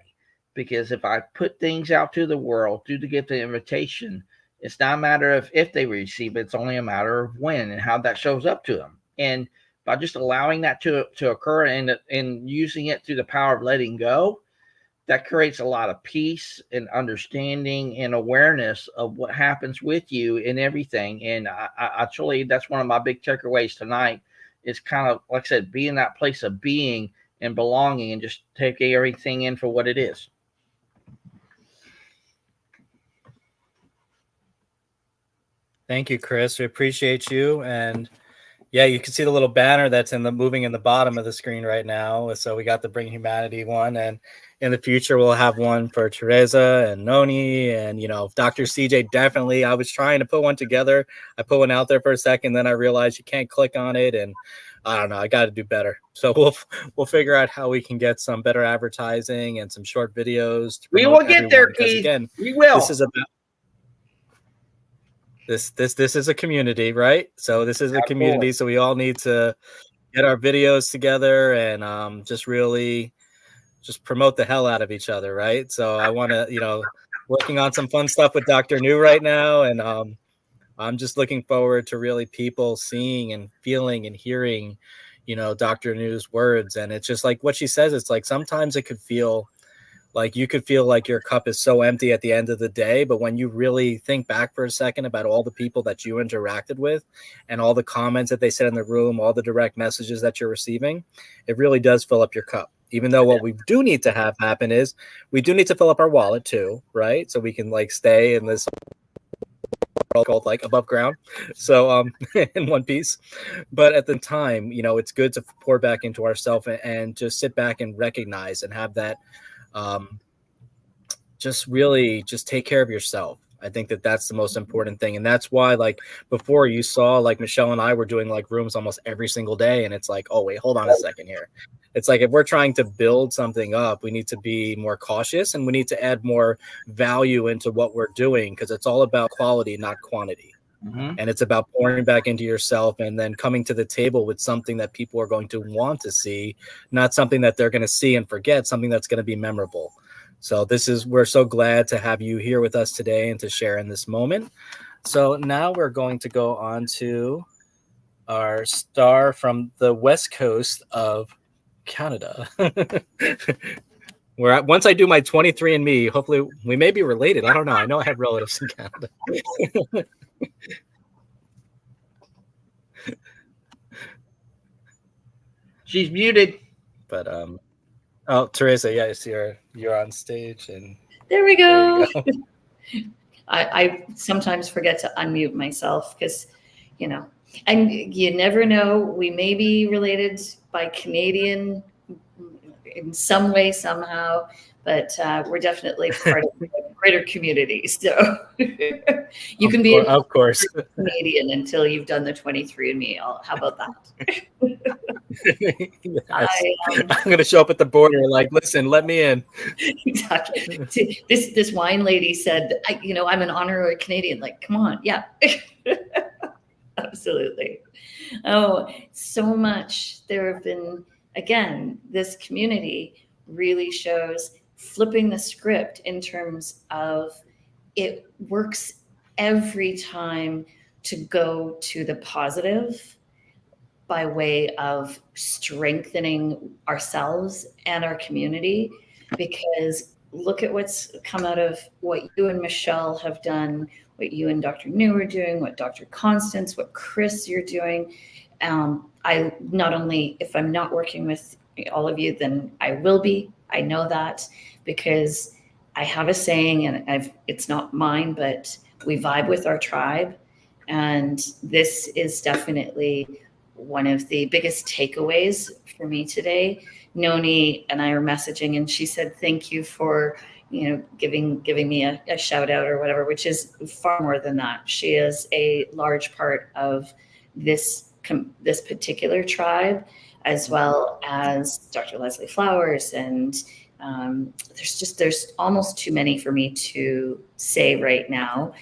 because if I put things out to the world through the gift of invitation, it's not a matter of if they receive it, it's only a matter of when and how that shows up to them. And by just allowing that to occur and using it through the power of letting go, that creates a lot of peace and understanding and awareness of what happens with you and everything. And I truly, that's one of my big takeaways tonight, is kind of, like I said, be in that place of being and belonging and just taking everything in for what it is. Thank you, Chris. We appreciate you. And yeah, you can see the little banner that's moving in the bottom of the screen right now. So we got the Bring Humanity one, and in the future we'll have one for Teresa and Noni, and Dr. CJ. Definitely, I was trying to put one together. I put one out there for a second, then I realized you can't click on it, and I don't know. I got to do better. So we'll figure out how we can get some better advertising and some short videos. We will get there, Keith. Again, we will. This is about. This is a community, right? So this is a community. So we all need to get our videos together and just really just promote the hell out of each other, right? So I want to, working on some fun stuff with Dr. New right now, and I'm just looking forward to really people seeing and feeling and hearing, Dr. New's words. And it's just like what she says. It's like sometimes it could feel like you could feel like your cup is so empty at the end of the day. But when you really think back for a second about all the people that you interacted with and all the comments that they said in the room, all the direct messages that you're receiving, it really does fill up your cup. Even though what we do need to have happen is we do need to fill up our wallet too, right? So we can stay in this called above ground. So in one piece. But at the time, it's good to pour back into ourselves and just sit back and recognize and have that just take care of yourself. I think that that's the most important thing. And that's why, before you saw, Michelle and I were doing rooms almost every single day. And it's like, oh, wait, hold on a second here. It's like, if we're trying to build something up, we need to be more cautious and we need to add more value into what we're doing, because it's all about quality, not quantity. Mm-hmm. And it's about pouring back into yourself and then coming to the table with something that people are going to want to see, not something that they're going to see and forget, something that's going to be memorable. So we're so glad to have you here with us today and to share in this moment. So now we're going to go on to our star from the West Coast of Canada. Where once I do my 23andMe, hopefully we may be related. I don't know. I know I have relatives in Canada. She's muted. But oh, Teresa, yes, you're on stage, and there we go. I sometimes forget to unmute myself because, and you never know. We may be related by Canadian in some way, somehow, but we're definitely part of the greater community. So you can be of course Canadian until you've done the 23andMe. How about that? Yes. I'm going to show up at the border listen, let me in. Exactly. This wine lady said, I'm an honorary Canadian. Come on. Yeah. Absolutely. Oh, so much. There have been, again, this community really shows flipping the script in terms of it works every time to go to the positive by way of strengthening ourselves and our community. Because look at what's come out of what you and Michelle have done, what you and Dr. New are doing, what Dr. Constance, what Chris you're doing. I not only, if I'm not working with all of you, then I will be. I know that because I have a saying, and it's not mine, but we vibe with our tribe. And this is definitely one of the biggest takeaways for me today. Noni and I are messaging, and she said, thank you for giving me a shout out or whatever, which is far more than that. She is a large part of this particular tribe, as well as Dr. Leslie Flowers. And there's almost too many for me to say right now.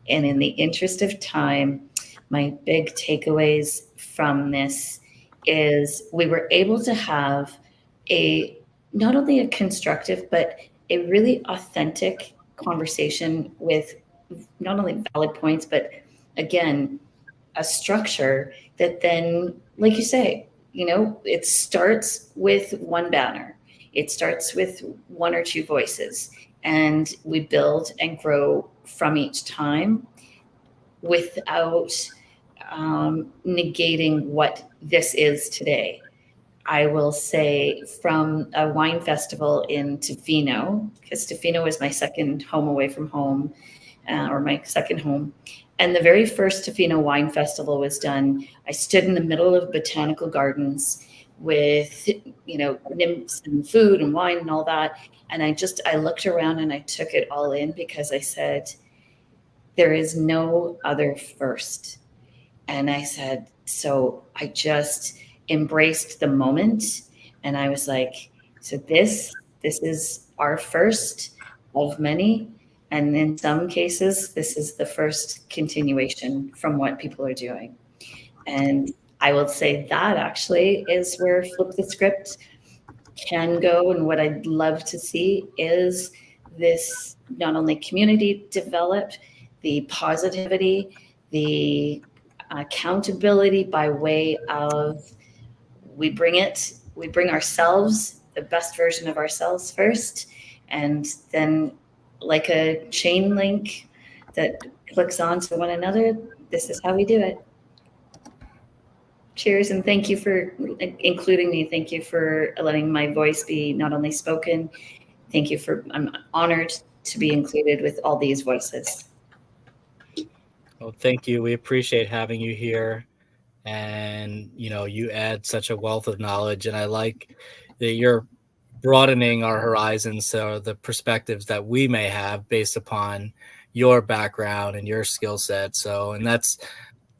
And in the interest of time, my big takeaways from this is we were able to have not only a constructive, but a really authentic conversation with not only valid points, but again, a structure that then, like you say, it starts with one banner. It starts with one or two voices, and we build and grow from each time without negating what this is today. I will say from a wine festival in Tofino, because Tofino is my second home away from home, or my second home. And the very first Tofino Wine Festival was done. I stood in the middle of botanical gardens with, nymphs and food and wine and all that. And I looked around and I took it all in, because I said, there is no other first. And I said, so I just embraced the moment, and I was like, so this is our first of many, and in some cases this is the first continuation from what people are doing. And I will say that actually is where Flip the Script can go, and what I'd love to see is this not only community develop, the positivity, the accountability by way of we bring ourselves, the best version of ourselves first, and then like a chain link that clicks on to one another, this is how we do it. Cheers, and thank you for including me. Thank you for letting my voice be not only spoken. I'm honored to be included with all these voices. Well, thank you. We appreciate having you here. And, you add such a wealth of knowledge. And I like that you're broadening our horizons, so the perspectives that we may have based upon your background and your skill set. And that's the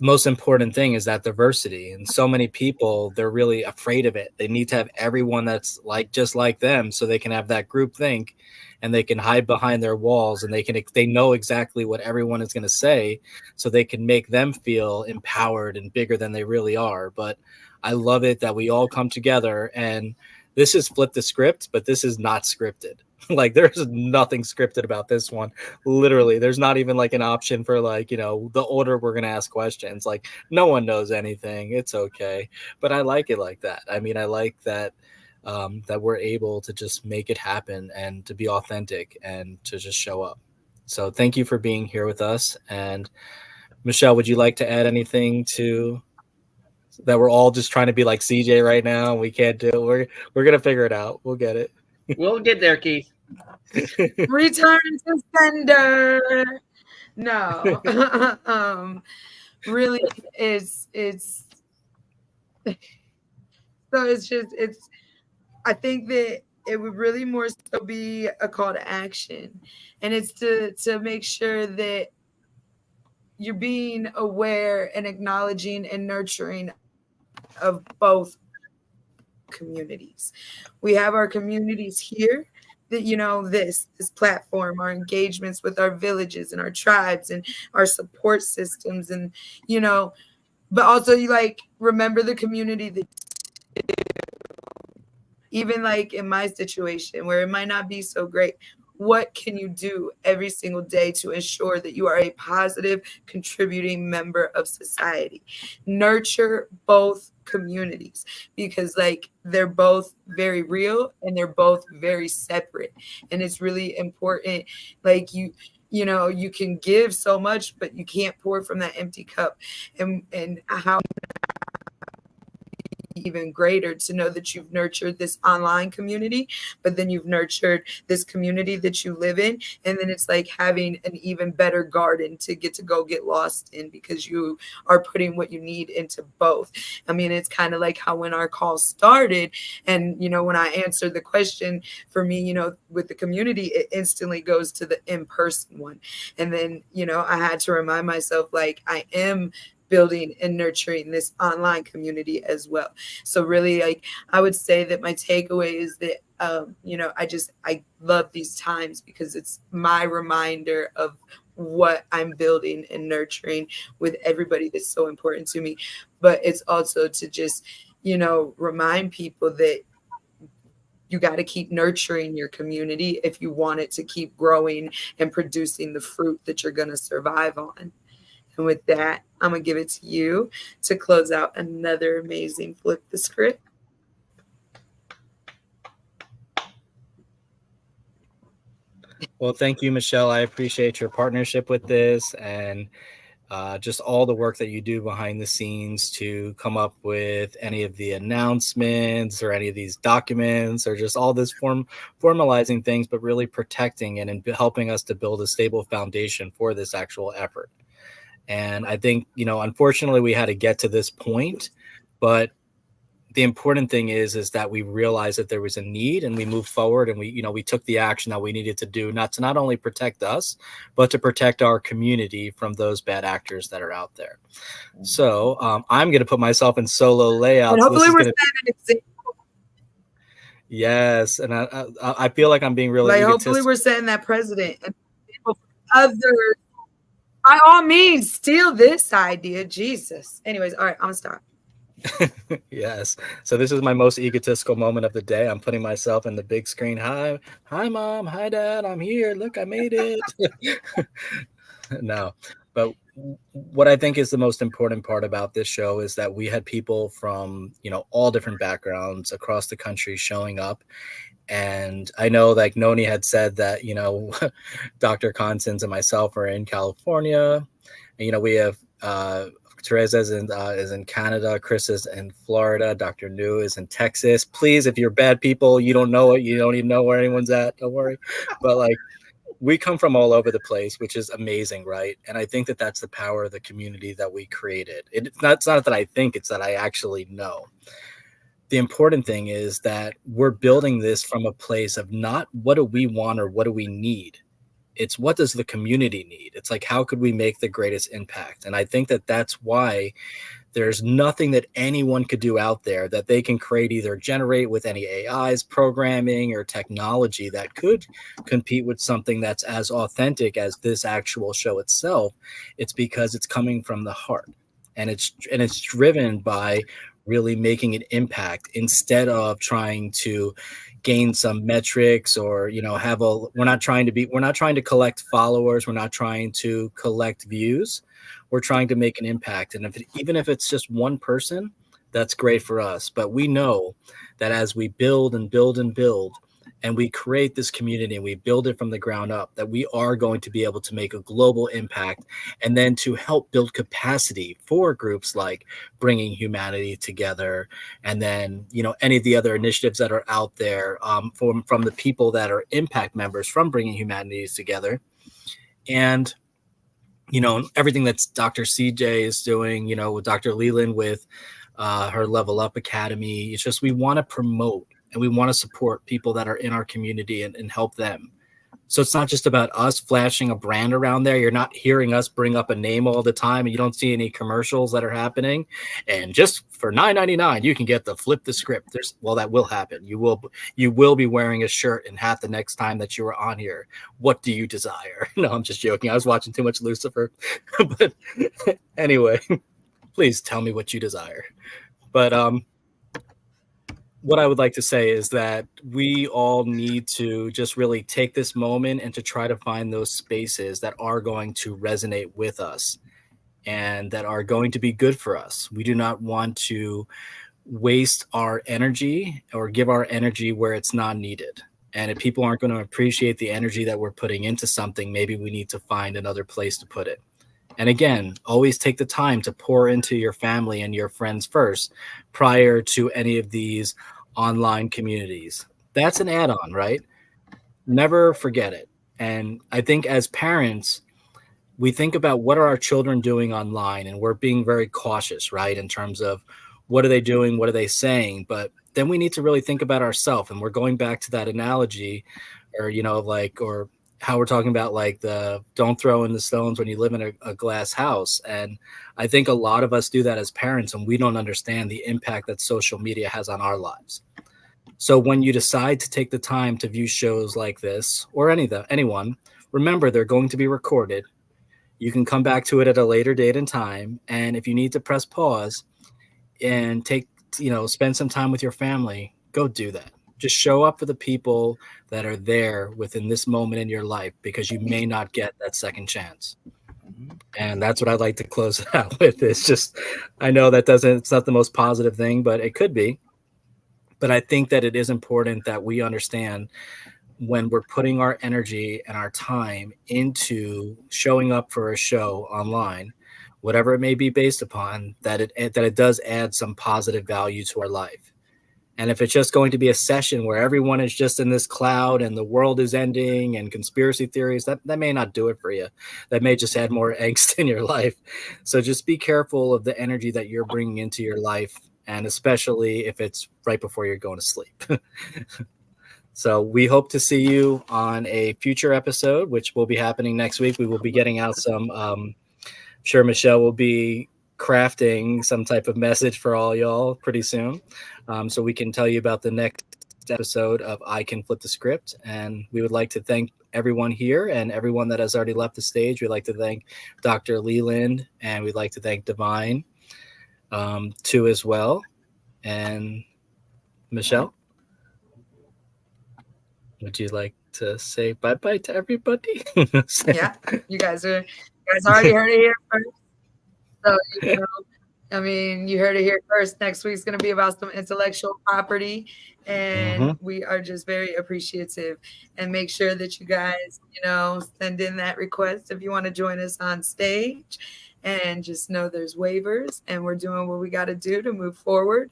most important thing, is that diversity. And so many people, they're really afraid of it. They need to have everyone that's just like them, so they can have that group think, and they can hide behind their walls, and they know exactly what everyone is going to say, so they can make them feel empowered and bigger than they really are. But I love it that we all come together, and this is Flip the Script, but this is not scripted. There's nothing scripted about this one. Literally, there's not even an option for the order we're going to ask questions. No one knows anything. It's okay. But I like it like that. I mean, I like that that we're able to just make it happen and to be authentic and to just show up. So thank you for being here with us. And Michelle, would you like to add anything to that? We're all just trying to be like CJ right now. We can't do it. We're going to figure it out. We'll get it. We'll get there, Keith. Return to sender. No. Really, it's so it's I think that it would really more so be a call to action, and it's to make sure that you're being aware and acknowledging and nurturing of both communities. We have our communities here that, this platform, our engagements with our villages and our tribes and our support systems, and but also you remember the community that, even in my situation where it might not be so great, what can you do every single day to ensure that you are a positive contributing member of society? Nurture both communities, because they're both very real and they're both very separate. And it's really important. You can give so much, but you can't pour from that empty cup. And how even greater to know that you've nurtured this online community, but then you've nurtured this community that you live in. And then it's like having an even better garden to go get lost in, because you are putting what you need into both. I mean, it's kind of like how when our call started, and, you know, when I answered the question, for me, you know, with the community, it instantly goes to the in-person one. And then, you know, I had to remind myself, like, I am building and nurturing this online community as well. So really, like, I would say that my takeaway is that you know, I love these times because it's my reminder of what I'm building and nurturing with everybody that's so important to me. But it's also to just, you know, remind people that you got to keep nurturing your community if you want it to keep growing and producing the fruit that you're going to survive on. And with that, I'm going to give it to you to close out another amazing Flip the Script. Well, thank you, Michelle. I appreciate your partnership with this, and just all the work that you do behind the scenes to come up with any of the announcements or any of these documents, or just all this formalizing things, but really protecting and helping us to build a stable foundation for this actual effort. And I think, you know, unfortunately, we had to get to this point, but the important thing is that we realized that there was a need, and we moved forward, and we took the action that we needed to do, not only protect us, but to protect our community from those bad actors that are out there. So I'm going to put myself in solo layouts. And hopefully we're setting an example. Yes, and I feel like I'm being really like, hopefully we're setting that precedent, and others, by all means, steal this idea. Jesus. Anyways, all right, I'm gonna stop. Yes. So this is my most egotistical moment of the day. I'm putting myself in the big screen. Hi, mom. Hi, dad. I'm here. Look, I made it. No, but what I think is the most important part about this show is that we had people from, you know, all different backgrounds across the country showing up. And I know, like Noni had said, that, you know, Dr. Constance and myself are in California. And, you know, we have Teresa is in Canada, Chris is in Florida, Dr. New is in Texas. Please, if you're bad people, you don't know it, you don't even know where anyone's at, don't worry. But like, we come from all over the place, which is amazing, right? And I think that that's the power of the community that we created. It's not that I think, it's that I actually know. The important thing is that we're building this from a place of not what do we want or what do we need. It's what does the community need? It's like, how could we make the greatest impact? And I think that that's why there's nothing that anyone could do out there that they can create, either generate with any AIs, programming, or technology that could compete with something that's as authentic as this actual show itself. It's because it's coming from the heart, and it's driven by really making an impact instead of trying to gain some metrics, or, you know, we're not trying to collect followers. We're not trying to collect views. We're trying to make an impact. And even if it's just one person, that's great for us. But we know that as we build and build and build, and we create this community and we build it from the ground up, that we are going to be able to make a global impact, and then to help build capacity for groups like Bringing Humanity Together, and then, you know, any of the other initiatives that are out there from the people that are impact members from Bringing Humanity Together. And, you know, everything that's Dr. CJ is doing, you know, with Dr. Leland with her Level Up Academy. It's just, we want to promote and we want to support people that are in our community and help them. So it's not just about us flashing a brand around there. You're not hearing us bring up a name all the time, and you don't see any commercials that are happening. And just for $9.99, you can get the Flip the Script. Well, that will happen. You will be wearing a shirt and hat the next time that you are on here. What do you desire? No, I'm just joking. I was watching too much Lucifer. But anyway, please tell me what you desire. But what I would like to say is that we all need to just really take this moment and to try to find those spaces that are going to resonate with us and that are going to be good for us. We do not want to waste our energy or give our energy where it's not needed. And if people aren't going to appreciate the energy that we're putting into something, maybe we need to find another place to put it. And again, always take the time to pour into your family and your friends first prior to any of these online communities. That's an add on, right? Never forget it. And I think as parents, we think about what are our children doing online, and we're being very cautious, right, in terms of what are they doing, what are they saying. But then we need to really think about ourselves, and we're going back to that analogy, or like, or how we're talking about like the don't throw in the stones when you live in a glass house. And I think a lot of us do that as parents, and we don't understand the impact that social media has on our lives. So when you decide to take the time to view shows like this, or anyone, remember they're going to be recorded. You can come back to it at a later date and time. And if you need to press pause and spend some time with your family, go do that. Just show up for the people that are there within this moment in your life, because you may not get that second chance. And that's what I'd like to close it out with. It's just, I know it's not the most positive thing, but it could be. But I think that it is important that we understand, when we're putting our energy and our time into showing up for a show online, whatever it may be based upon, that it does add some positive value to our life. And if it's just going to be a session where everyone is just in this cloud and the world is ending and conspiracy theories, that may not do it for you. That may just add more angst in your life. So just be careful of the energy that you're bringing into your life, and especially if it's right before you're going to sleep. So we hope to see you on a future episode, which will be happening next week. We will be getting out some, sure Michelle will be crafting some type of message for all y'all pretty soon. So we can tell you about the next episode of I Can Flip the Script. And we would like to thank everyone here and everyone that has already left the stage. We'd like to thank Dr. Leland, and we'd like to thank Divine too as well. And Michelle, would you like to say bye-bye to everybody? Yeah, you guys already heard it here first. So, you heard it here first. Next week's going to be about some intellectual property, and we are just very appreciative. And make sure that you guys, send in that request if you want to join us on stage. And just know there's waivers, and we're doing what we got to do to move forward.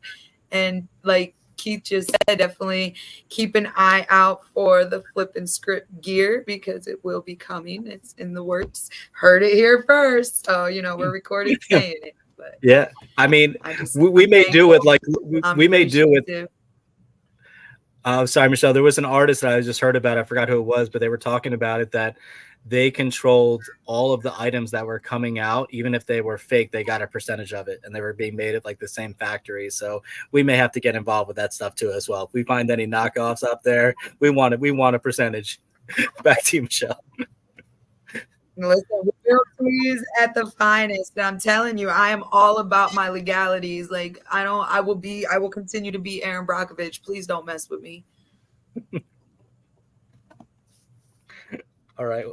And like Keith just said, definitely keep an eye out for the Flip and Script gear, because it will be coming. It's in the works. Heard it here first. So, we're recording saying it. But yeah, I mean, we may do it like we may do it. Sorry, Michelle. There was an artist that I just heard about. I forgot who it was, but they were talking about it, that they controlled all of the items that were coming out. Even if they were fake, they got a percentage of it, and they were being made at like the same factory. So we may have to get involved with that stuff too as well. If we find any knockoffs out there, we want a percentage. Back to you, Michelle. Listen, royalties at the finest. I'm telling you, I am all about my legalities. Like, I will continue to be Aaron Brockovich. Please don't mess with me. All right.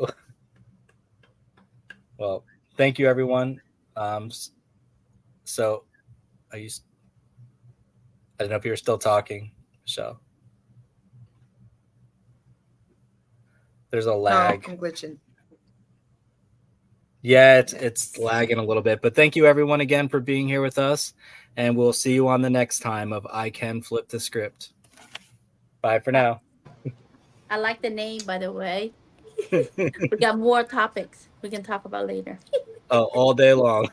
Well, thank you, everyone. So, I don't know if you're still talking, Michelle. There's a lag. Oh, I'm glitching. Yeah, it's lagging a little bit. But thank you, everyone, again for being here with us. And we'll see you on the next time of I Can Flip the Script. Bye for now. I like the name, by the way. We got more topics we can talk about later. Oh, all day long.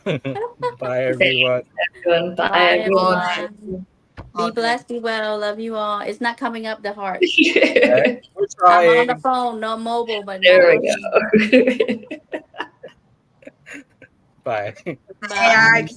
Bye, everyone. Bye, everyone. Be blessed, be well. Love you all. It's not coming up the heart. Okay. We're trying. I'm on the phone, no mobile, but there we go. Bye. Bye.